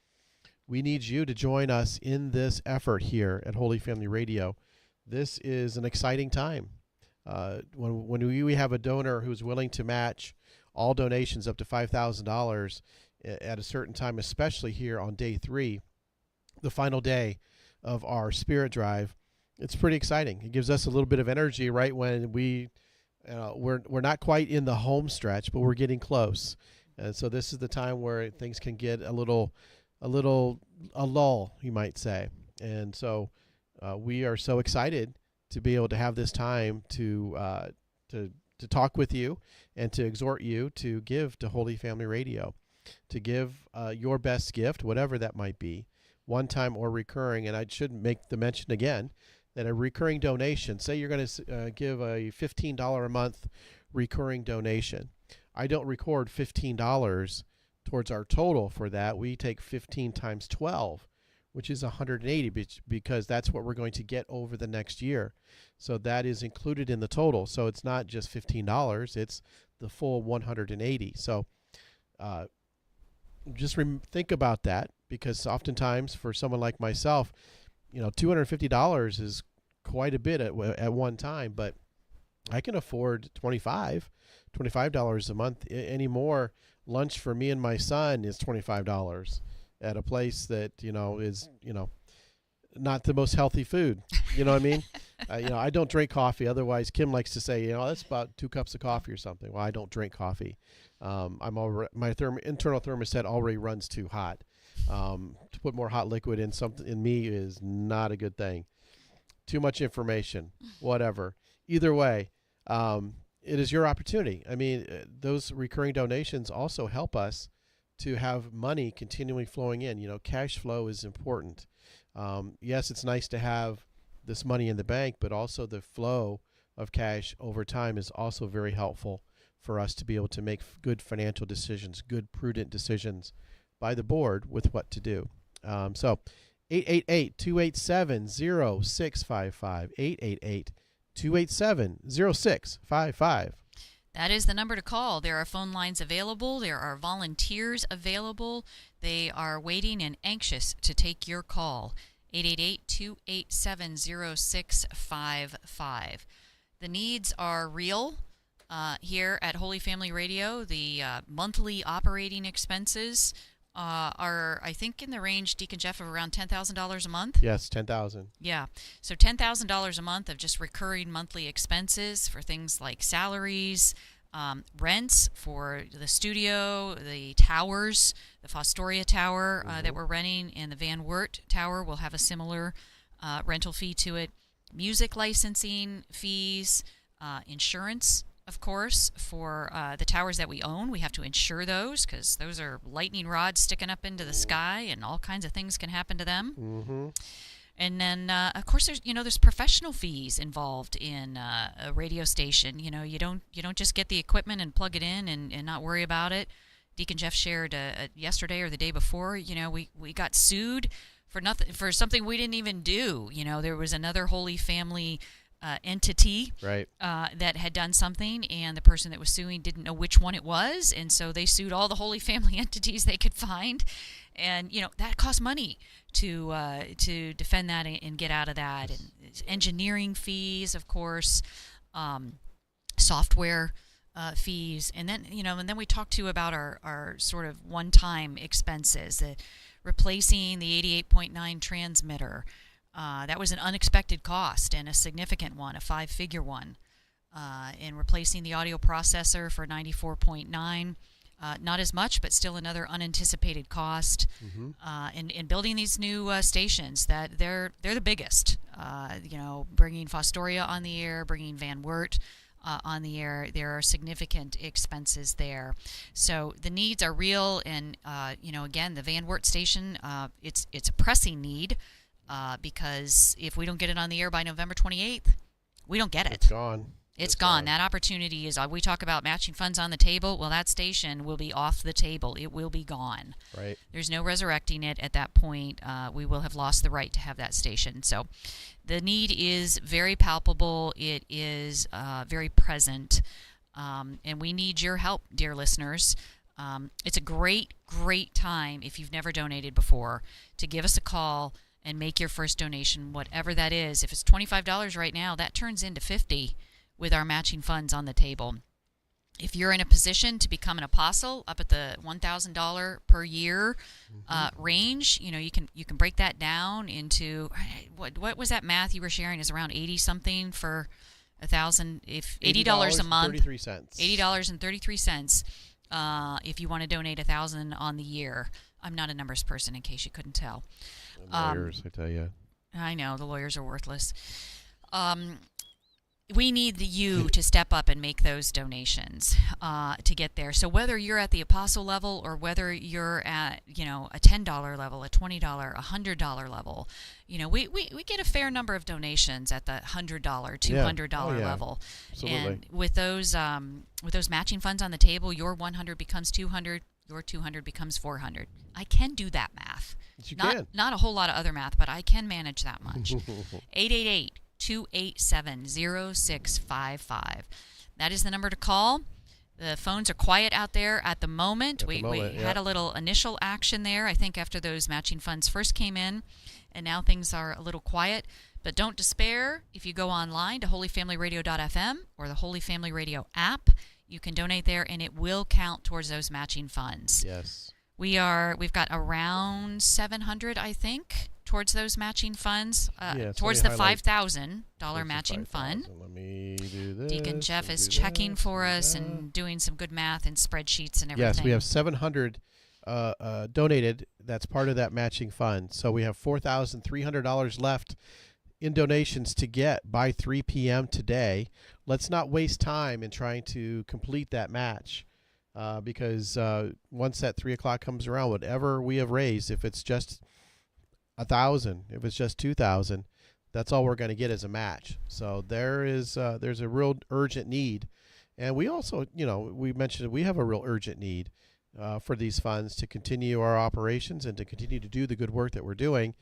we need you to join us in this effort here at Holy Family Radio. This is an exciting time. When we have a donor who's willing to match all donations up to $5,000 at a certain time, especially here on day 3, the final day of our Spirit Drive, it's pretty exciting. It gives us a little bit of energy right when we're not quite in the home stretch, but we're getting close. And so this is the time where things can get a lull, you might say. And so we are so excited to be able to have this time to talk with you and to exhort you to give to Holy Family Radio, to give your best gift, whatever that might be, one time or recurring. And I should make the mention again that a recurring donation, say you're going to give a $15 a month recurring donation. I don't record $15 towards our total for that. We take 15 times 12, which is 180, because that's what we're going to get over the next year. So that is included in the total. So it's not just $15, it's the full 180. So just think about that, because oftentimes for someone like myself, $250 is quite a bit at one time, but I can afford $25 a month anymore. Lunch for me and my son is $25 at a place that, is, not the most healthy food. You know what I mean? I don't drink coffee. Otherwise, Kim likes to say, that's about 2 cups of coffee or something. Well, I don't drink coffee. My internal thermostat already runs too hot. To put more hot liquid in something in me is not a good thing. Too much information, whatever. Either way, it is your opportunity. I mean, those recurring donations also help us to have money continually flowing in. Cash flow is important. Yes, it's nice to have this money in the bank, but also the flow of cash over time is also very helpful for us to be able to make good financial decisions, good prudent decisions by the board with what to do. So 888-287-0655, 888-287-0655. That is the number to call. There are phone lines available. There are volunteers available. They are waiting and anxious to take your call. 888-287-0655. The needs are real here at Holy Family Radio. The monthly operating expenses are, I think, in the range, Deacon Jeff, of around $10,000 a month. Yes, 10,000. Yeah. So $10,000 a month of just recurring monthly expenses for things like salaries, rents for the studio, the towers, the Fostoria Tower that we're renting, and the Van Wert Tower will have a similar rental fee to it. Music licensing fees, insurance, of course, for the towers that we own. We have to insure those because those are lightning rods sticking up into the sky, and all kinds of things can happen to them. Mm-hmm. And then, of course, there's professional fees involved in a radio station. You don't just get the equipment and plug it in and not worry about it. Deacon Jeff shared yesterday or the day before. We got sued for something we didn't even do. There was another Holy Family entity Right. that had done something, and the person that was suing didn't know which one it was, and so they sued all the Holy Family entities they could find, and that costs money to defend that and get out of that, and engineering fees, of course, software fees, and then we talked to about our sort of one-time expenses, replacing the 88.9 transmitter. That was an unexpected cost and a significant one, a 5-figure one. And replacing the audio processor for 94.9, not as much, but still another unanticipated cost. Mm-hmm. And building these new stations, that they're the biggest. Bringing Fostoria on the air, bringing Van Wert on the air, there are significant expenses there. So the needs are real, and again, the Van Wert station, it's a pressing need. Because if we don't get it on the air by November 28th, we don't get it. It's gone. It's gone. That opportunity is, we talk about matching funds on the table. Well, that station will be off the table. It will be gone. Right. There's no resurrecting it at that point. We will have lost the right to have that station. So the need is very palpable. It is very present. And we need your help, dear listeners. It's a great, great time, if you've never donated before, to give us a call and make your first donation, whatever that is. If it's $25 right now, that turns into $50 with our matching funds on the table. If you're in a position to become an apostle, up at the $1,000 per year range, you can break that down into what was that math you were sharing? Is around 80 something for $1,000, if $80 a month, 33 cents. $80.33. If you want to donate $1,000 on the year. I'm not a numbers person, in case you couldn't tell. Lawyers, I tell you. I know, the lawyers are worthless. We need you to step up and make those donations to get there. So whether you're at the apostle level or whether you're at a $10 level, a $20, a $100 level, we get a fair number of donations at the $100, $200 level. Absolutely. And with those matching funds on the table, your 100 becomes 200. Your 200 becomes 400. I can do that math. Yes, you not, can. Not a whole lot of other math, but I can manage that much. 888-287-0655. That is the number to call. The phones are quiet out there at the moment. We had a little initial action there, I think, after those matching funds first came in, and now things are a little quiet. But don't despair. If you go online to holyfamilyradio.fm or the Holy Family Radio app, you can donate there, and it will count towards those matching funds. Yes. We've got around 700, I think, towards those matching funds, towards the $5,000 matching fund. Let me do this. Deacon Jeff is checking for us and doing some good math and spreadsheets and everything. Yes, we have 700 donated. That's part of that matching fund. So we have $4,300 left in donations to get by 3 p.m. today. Let's not waste time in trying to complete that match because once that 3 o'clock comes around, whatever we have raised, if it's just 1,000, if it's just 2,000, that's all we're going to get as a match. So there's a real urgent need. And we also, we mentioned we have a real urgent need. for these funds to continue our operations and to continue to do the good work that we're doing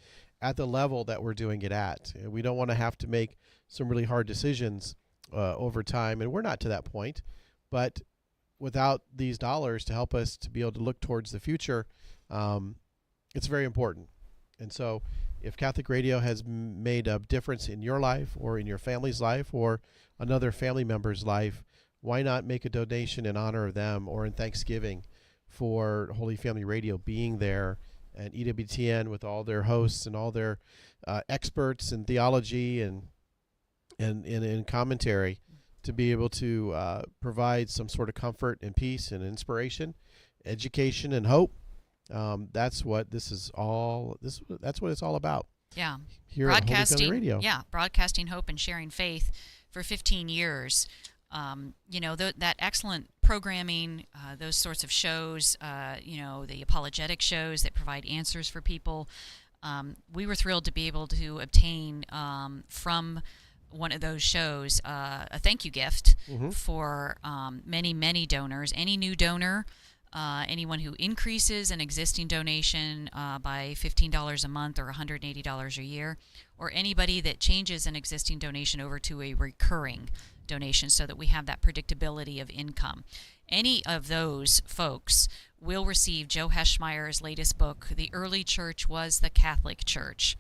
at the level that we're doing it at. We don't want to have to make some really hard decisions over time, and we're not to that point. But without these dollars to help us to be able to look towards the future, it's very important. And so if Catholic Radio has made a difference in your life or in your family's life or another family member's life, why not make a donation in honor of them or in thanksgiving for Holy Family Radio being there and EWTN with all their hosts and all their experts in theology and in commentary to be able to provide some sort of comfort and peace and inspiration, education and hope. That's what this is all. That's what it's all about. Yeah. Here at Holy Family Broadcasting Radio. Yeah, broadcasting hope and sharing faith for 15 years. That excellent programming, those sorts of shows, the apologetic shows that provide answers for people. We were thrilled to be able to obtain from one of those shows a thank you gift for many, many donors. Any new donor, anyone who increases an existing donation by $15 a month or $180 a year, or anybody that changes an existing donation over to a recurring donation so that we have that predictability of income. Any of those folks will receive Joe Heschmeyer's latest book, The Early Church Was the Catholic Church.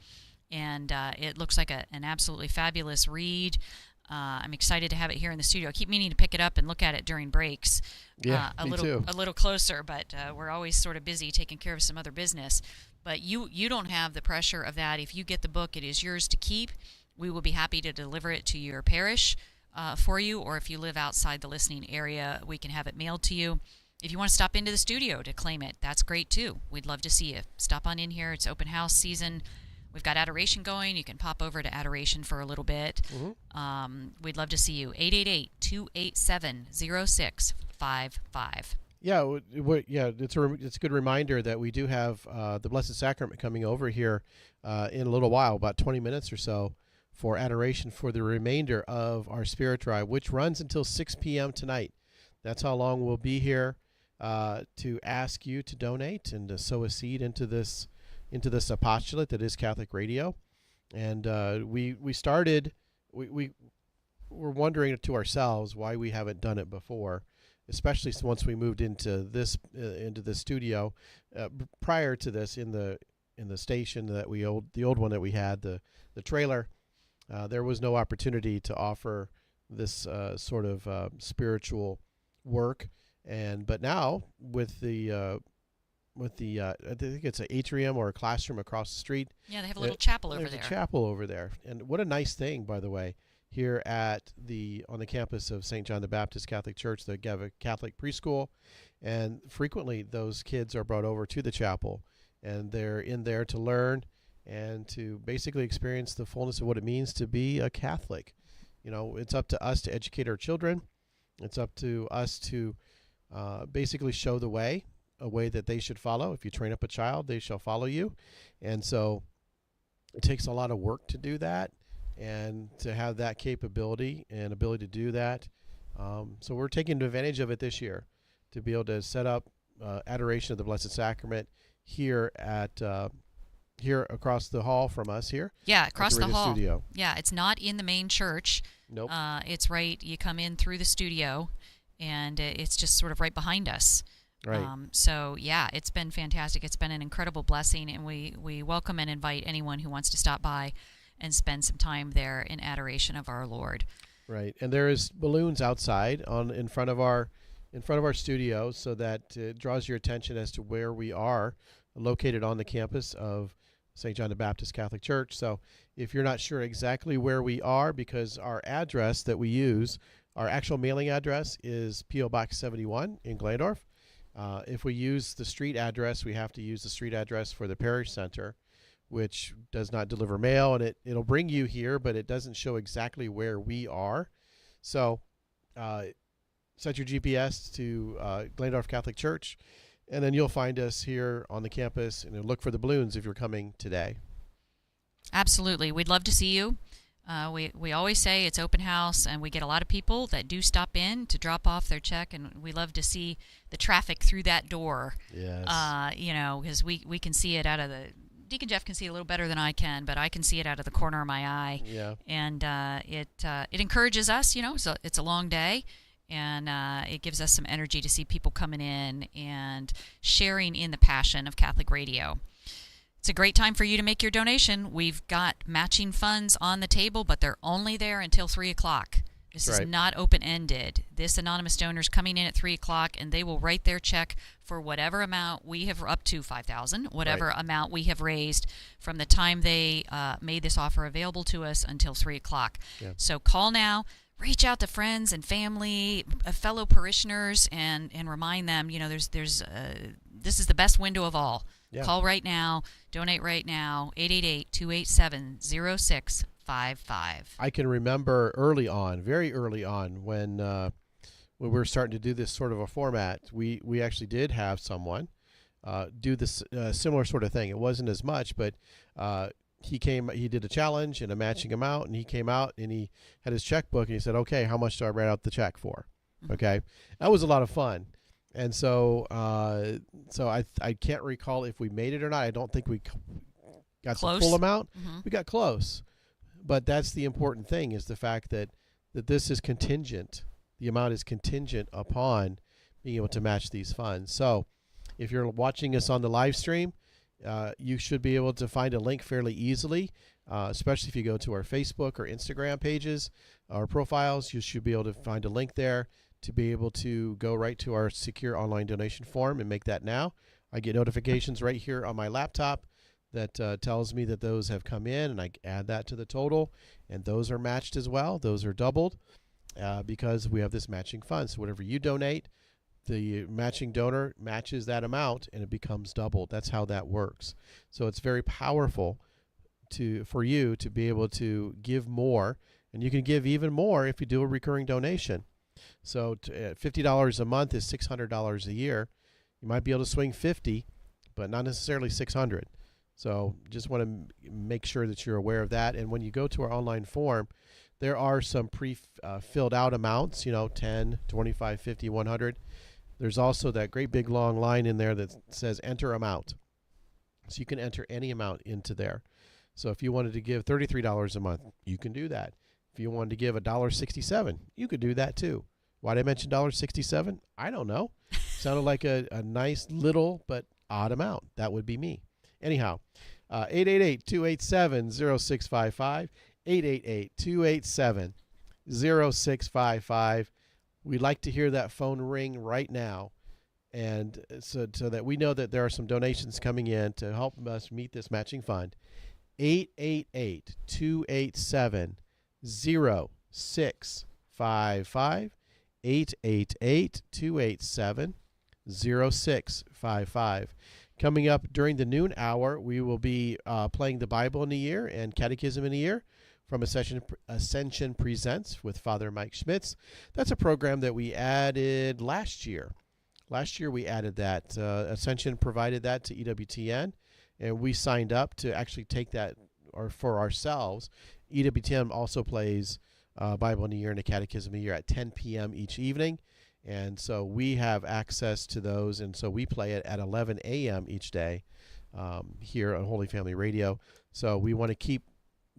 And it looks like an absolutely fabulous read. I'm excited to have it here in the studio. I keep meaning to pick it up and look at it during breaks. Yeah, me too. A little closer, but we're always sort of busy taking care of some other business. But you don't have the pressure of that. If you get the book, it is yours to keep. We will be happy to deliver it to your parish for you, or if you live outside the listening area, we can have it mailed to you. If you want to stop into the studio to claim it, that's great too. We'd love to see you. Stop on in here. It's open house season. We've got Adoration going. You can pop over to Adoration for a little bit. We'd love to see you. 888-287-0655. Yeah, it's a good reminder that we do have the Blessed Sacrament coming over here in a little while, about 20 minutes or so, for Adoration for the remainder of our Spirit Drive, which runs until 6 p.m. tonight. That's how long we'll be here to ask you to donate and to sow a seed into this apostolate that is Catholic Radio. And we were wondering to ourselves why we haven't done it before, especially once we moved into the studio. Prior to this, in the station that the old one that we had, the trailer, there was no opportunity to offer this sort of spiritual work. But now with the I think it's an atrium or a classroom across the street. Yeah, they have a little chapel over there. There's a chapel over there. And what a nice thing, by the way, here on the campus of St. John the Baptist Catholic Church, the Catholic preschool. And frequently those kids are brought over to the chapel, and they're in there to learn and to basically experience the fullness of what it means to be a Catholic. It's up to us to educate our children. It's up to us to basically show the way, a way that they should follow. If you train up a child, they shall follow you. And so it takes a lot of work to do that and to have that capability and ability to do that. So we're taking advantage of it this year to be able to set up Adoration of the Blessed Sacrament here here across the hall from us here. Yeah, across the hall. Studio. Yeah, it's not in the main church. Nope. It's right, you come in through the studio, and it's just sort of right behind us. Right. So, yeah, it's been fantastic. It's been an incredible blessing, and we welcome and invite anyone who wants to stop by and spend some time there in adoration of our Lord. Right. And there is balloons outside in front of our studio, so that it draws your attention as to where we are located on the campus of St. John the Baptist Catholic Church. So if you're not sure exactly where we are, because our address that we use, our actual mailing address is P.O. Box 71 in Glandorf. If we use the street address, we have to use the street address for the parish center, which does not deliver mail, and it'll bring you here, but it doesn't show exactly where we are. So set your GPS to Glandorf Catholic Church, and then you'll find us here on the campus, and look for the balloons if you're coming today. Absolutely. We'd love to see you. We always say it's open house, and we get a lot of people that do stop in to drop off their check, and we love to see the traffic through that door. Yes. Because we can see it out of the. Deacon Jeff can see it a little better than I can, but I can see it out of the corner of my eye. Yeah. And it encourages us. So it's a long day, and it gives us some energy to see people coming in and sharing in the passion of Catholic radio. It's a great time for you to make your donation. We've got matching funds on the table, but they're only there until 3 o'clock. This That's is right. not open-ended. This anonymous donor is coming in at 3 o'clock, and they will write their check for whatever amount we have, up to $5,000, whatever Right. amount we have raised from the time they made this offer available to us until 3 o'clock. Yeah. So call now. Reach out to friends and family, fellow parishioners, and remind them. This is the best window of all. Yeah. Call right now. Donate right now. 888-287-0655. I can remember early on, very early on, when we were starting to do this sort of a format, we actually did have someone do this similar sort of thing. It wasn't as much, but he did a challenge and a matching amount, and he came out and he had his checkbook and he said, okay, how much do I write out the check for? Mhm. Okay. That was a lot of fun. And so I can't recall if we made it or not. I don't think we got Close. the full amount. Mhm. We got close. But that's the important thing, is the fact that this is contingent. The amount is contingent upon being able to match these funds. So if you're watching us on the live stream, you should be able to find a link fairly easily, especially if you go to our Facebook or Instagram pages or profiles. You should be able to find a link there to be able to go right to our secure online donation form and make that now. I get notifications right here on my laptop that tells me that those have come in, and I add that to the total, and those are matched as well. Those are doubled because we have this matching fund. So whatever you donate, the matching donor matches that amount, and it becomes doubled. That's how that works. So it's very powerful for you to be able to give more, and you can give even more if you do a recurring donation. So $50 a month is $600 a year. You might be able to swing 50, but not necessarily 600. So just want to make sure that you're aware of that. And when you go to our online form, there are some filled out amounts, 10, 25, 50, 100. There's also that great big long line in there that says enter amount. So you can enter any amount into there. So if you wanted to give $33 a month, you can do that. If you wanted to give $1.67, you could do that too. Why did I mention $1.67? I don't know. Sounded like a nice little but odd amount. That would be me. Anyhow, 888-287-0655, 888-287-0655. We'd like to hear that phone ring right now, and so that we know that there are some donations coming in to help us meet this matching fund. 888-287-0655, 888-287-0655. Coming up during the noon hour, we will be playing the Bible in a Year and Catechism in a Year from Ascension Presents with Father Mike Schmitz. That's a program that we added last year. Last year we added that. Ascension provided that to EWTN, and we signed up to actually take that for ourselves. EWTN also plays Bible in a Year and a Catechism in a Year at 10 p.m. each evening. And so we have access to those, and so we play it at 11 a.m. each day here on Holy Family Radio. So we want to keep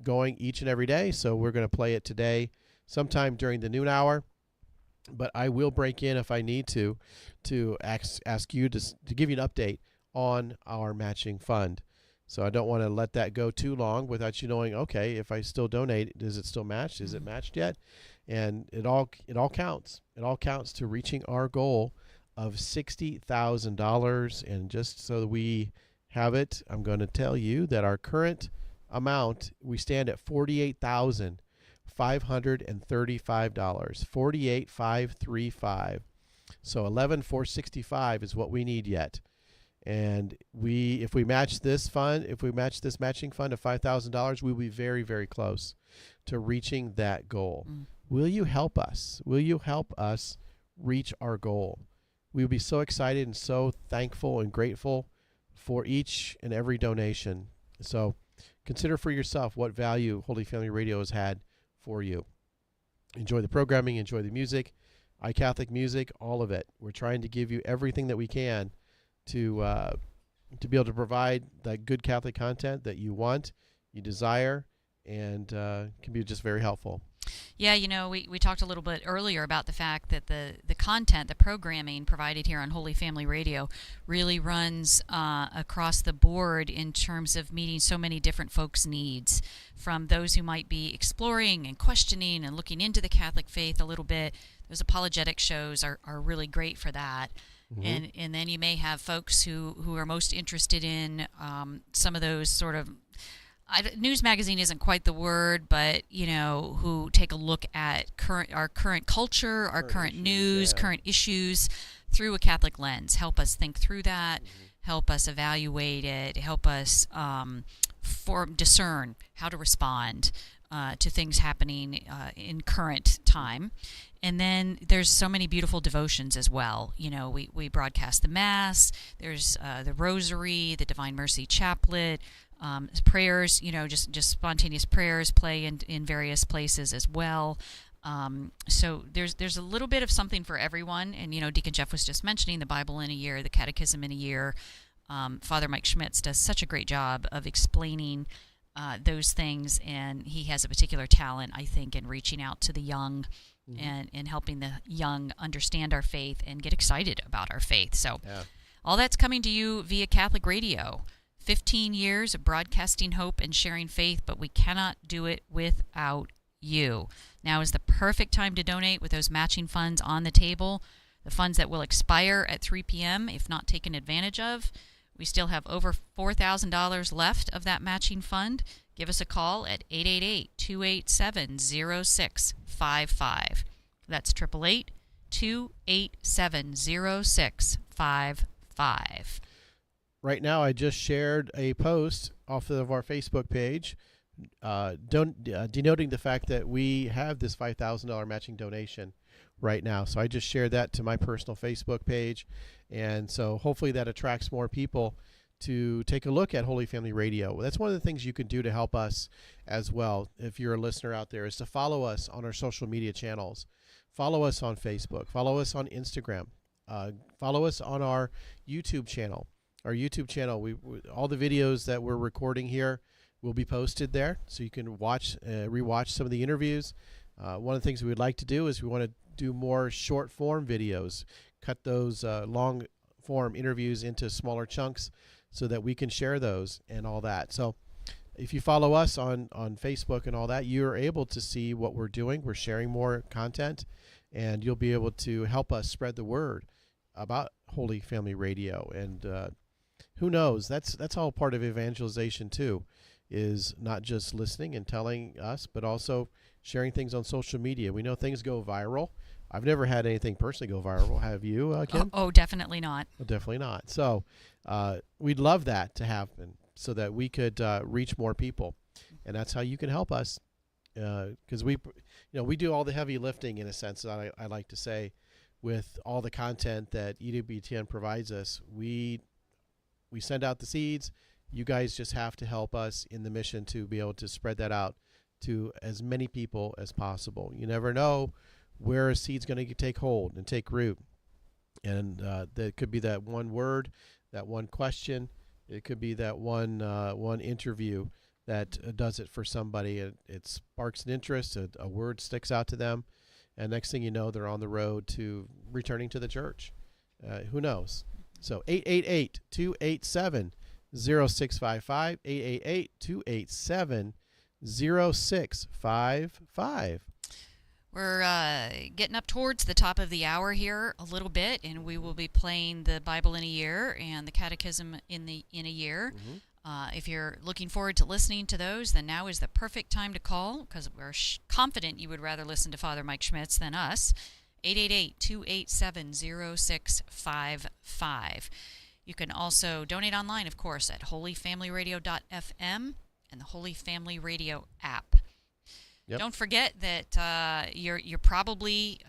going each and every day, so we're going to play it today sometime during the noon hour. But I will break in if I need to ask you to give you an update on our matching fund. So I don't want to let that go too long without you knowing, okay, if I still donate, is it still matched? Is it matched yet? And it all counts. It all counts to reaching our goal of $60,000. And just so that we have it, I'm going to tell you that our current amount, we stand at $48,535. $48,535. So $11,465 is what we need yet. And if we match this matching fund of $5,000, we'll be very, very close to reaching that goal. Will you help us? Will you help us reach our goal? We will be so excited and so thankful and grateful for each and every donation. So consider for yourself what value Holy Family Radio has had for you. Enjoy the programming, enjoy the music, iCatholic music, all of it. We're trying to give you everything that we can to be able to provide that good Catholic content that you want, you desire, and can be just very helpful. Yeah, we talked a little bit earlier about the fact that the content, the programming provided here on Holy Family Radio really runs across the board in terms of meeting so many different folks' needs, from those who might be exploring and questioning and looking into the Catholic faith a little bit. Those apologetic shows are really great for that. Mm-hmm. And then you may have folks who are most interested in some of those sort of news magazine isn't quite the word, but who take a look at our current culture, our current issues, news, yeah. current issues through a Catholic lens. Help us think through that. Help us evaluate it. Help us discern how to respond to things happening in current time. And then there's so many beautiful devotions as well. We broadcast the Mass. There's the Rosary, the Divine Mercy Chaplet, prayers. Just spontaneous prayers play in various places as well. So there's a little bit of something for everyone. And Deacon Jeff was just mentioning the Bible in a year, the Catechism in a year. Father Mike Schmitz does such a great job of explaining those things, and he has a particular talent, I think, in reaching out to the young. And helping the young understand our faith and get excited about our faith. So all that's coming to you via Catholic Radio. 15 years of broadcasting hope and sharing faith, but we cannot do it without you. Now is the perfect time to donate with those matching funds on the table, the funds that will expire at 3 p.m. if not taken advantage of. We still have over $4,000 left of that matching fund. Give us a call at 888-287-0655. That's 888-287-0655. Right now, I just shared a post off of our Facebook page denoting the fact that we have this $5,000 matching donation right now. So I just shared that to my personal Facebook page. And so hopefully that attracts more people to take a look at Holy Family Radio. That's one of the things you can do to help us as well, if you're a listener out there, is to follow us on our social media channels. Follow us on Facebook. Follow us on Instagram. Follow us on our YouTube channel. Our YouTube channel, all the videos that we're recording here will be posted there, so you can rewatch some of the interviews. One of the things we would like to do is we want to do more short form videos, cut those long form interviews into smaller chunks so that we can share those and all that. So if you follow us on Facebook and all that, you're able to see what we're doing. We're sharing more content, and you'll be able to help us spread the word about Holy Family Radio. And who knows? That's all part of evangelization too, is not just listening and telling us, but also sharing things on social media. We know things go viral. I've never had anything personally go viral. Have you, Kim? Oh, definitely not. Well, definitely not. So we'd love that to happen so that we could reach more people. And that's how you can help us, because we do all the heavy lifting, in a sense, I like to say, with all the content that EWTN provides us. We send out the seeds. You guys just have to help us in the mission to be able to spread that out to as many people as possible. You never know where a seed's going to take hold and take root. And there could be that one word, that one question. It could be that one interview that does it for somebody. It sparks an interest, a word sticks out to them, and next thing you know, they're on the road to returning to the church. Who knows? So 888-287-0655, 888-287-0655. We're getting up towards the top of the hour here a little bit, and we will be playing the Bible in a year and the Catechism in a year. Mm-hmm. If you're looking forward to listening to those, then now is the perfect time to call, because we're confident you would rather listen to Father Mike Schmitz than us. 888-287-0655. You can also donate online, of course, at holyfamilyradio.fm and the Holy Family Radio app. Yep. Don't forget that you're probably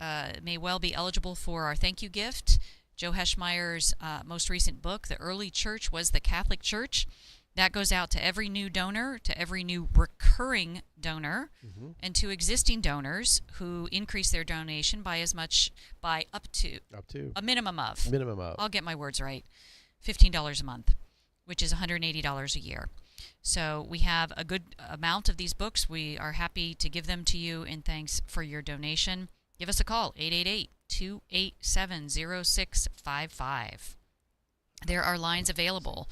may well be eligible for our thank you gift. Joe Heschmeyer's most recent book, The Early Church Was the Catholic Church. That goes out to every new donor, to every new recurring donor, Mm-hmm. and to existing donors who increase their donation by up to Up to a minimum of, minimum of. I'll get my words right, $15 a month, which is $180 a year. So we have a good amount of these books. We are happy to give them to you in thanks for your donation. Give us a call, 888-287-0655. There are lines available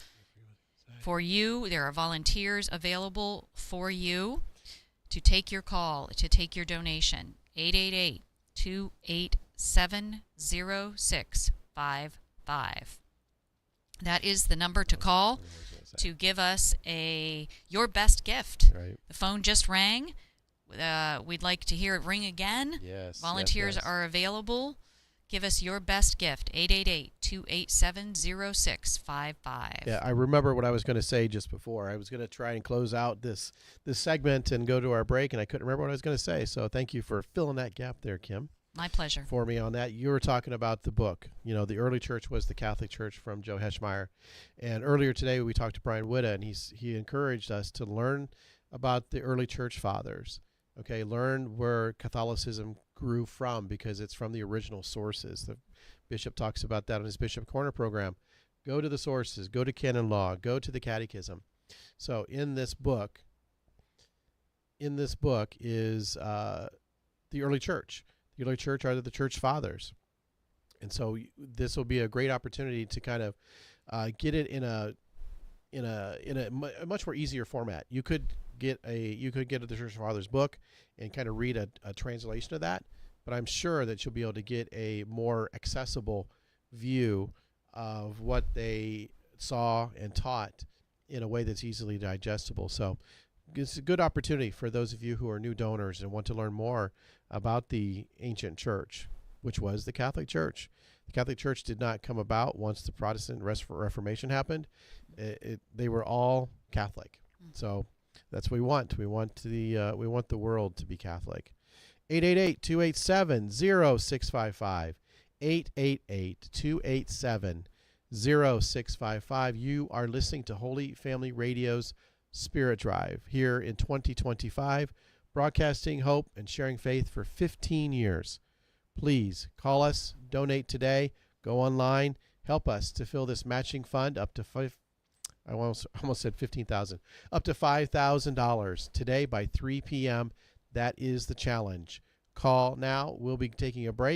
for you. There are volunteers available for you to take your call, to take your donation. 888-287-0655. That is the number to call to give us your best gift. Right. The phone just rang. We'd like to hear it ring again. Yes. Volunteers yes. are available. Give us your best gift, 888-287-0655. Yeah, I remember what I was going to say just before. I was going to try and close out this segment and go to our break, and I couldn't remember what I was going to say. So thank you for filling that gap there, Kim, My pleasure. for me on that. You were talking about the book. You know, the early church was the Catholic Church from Joe Heschmeyer. And earlier today we talked to Brian Witta, and he encouraged us to learn about the early church fathers. Okay, learn where Catholicism grew from, because it's from the original sources. The bishop talks about that on his Bishop Corner program. Go to the sources, go to canon law, go to the catechism. So in this book is the early church. The early church are the church fathers. And so this will be a great opportunity to kind of get it in a much more easier format. You could get the Church Fathers book and kind of read a translation of that, but I'm sure that you'll be able to get a more accessible view of what they saw and taught in a way that's easily digestible. So it's a good opportunity for those of you who are new donors and want to learn more about the ancient church, which was the Catholic Church. The Catholic Church did not come about once the Protestant Reformation happened. They were all Catholic. So that's what we want. We want the world to be Catholic. 888-287-0655. 888-287-0655. You are listening to Holy Family Radio's Spirit Drive here in 2025, broadcasting hope and sharing faith for 15 years. Please call us, donate today, go online, help us to fill this matching fund up to I almost said $15,000, up to $5,000 today by 3 p.m. That is the challenge. Call now. We'll be taking a break.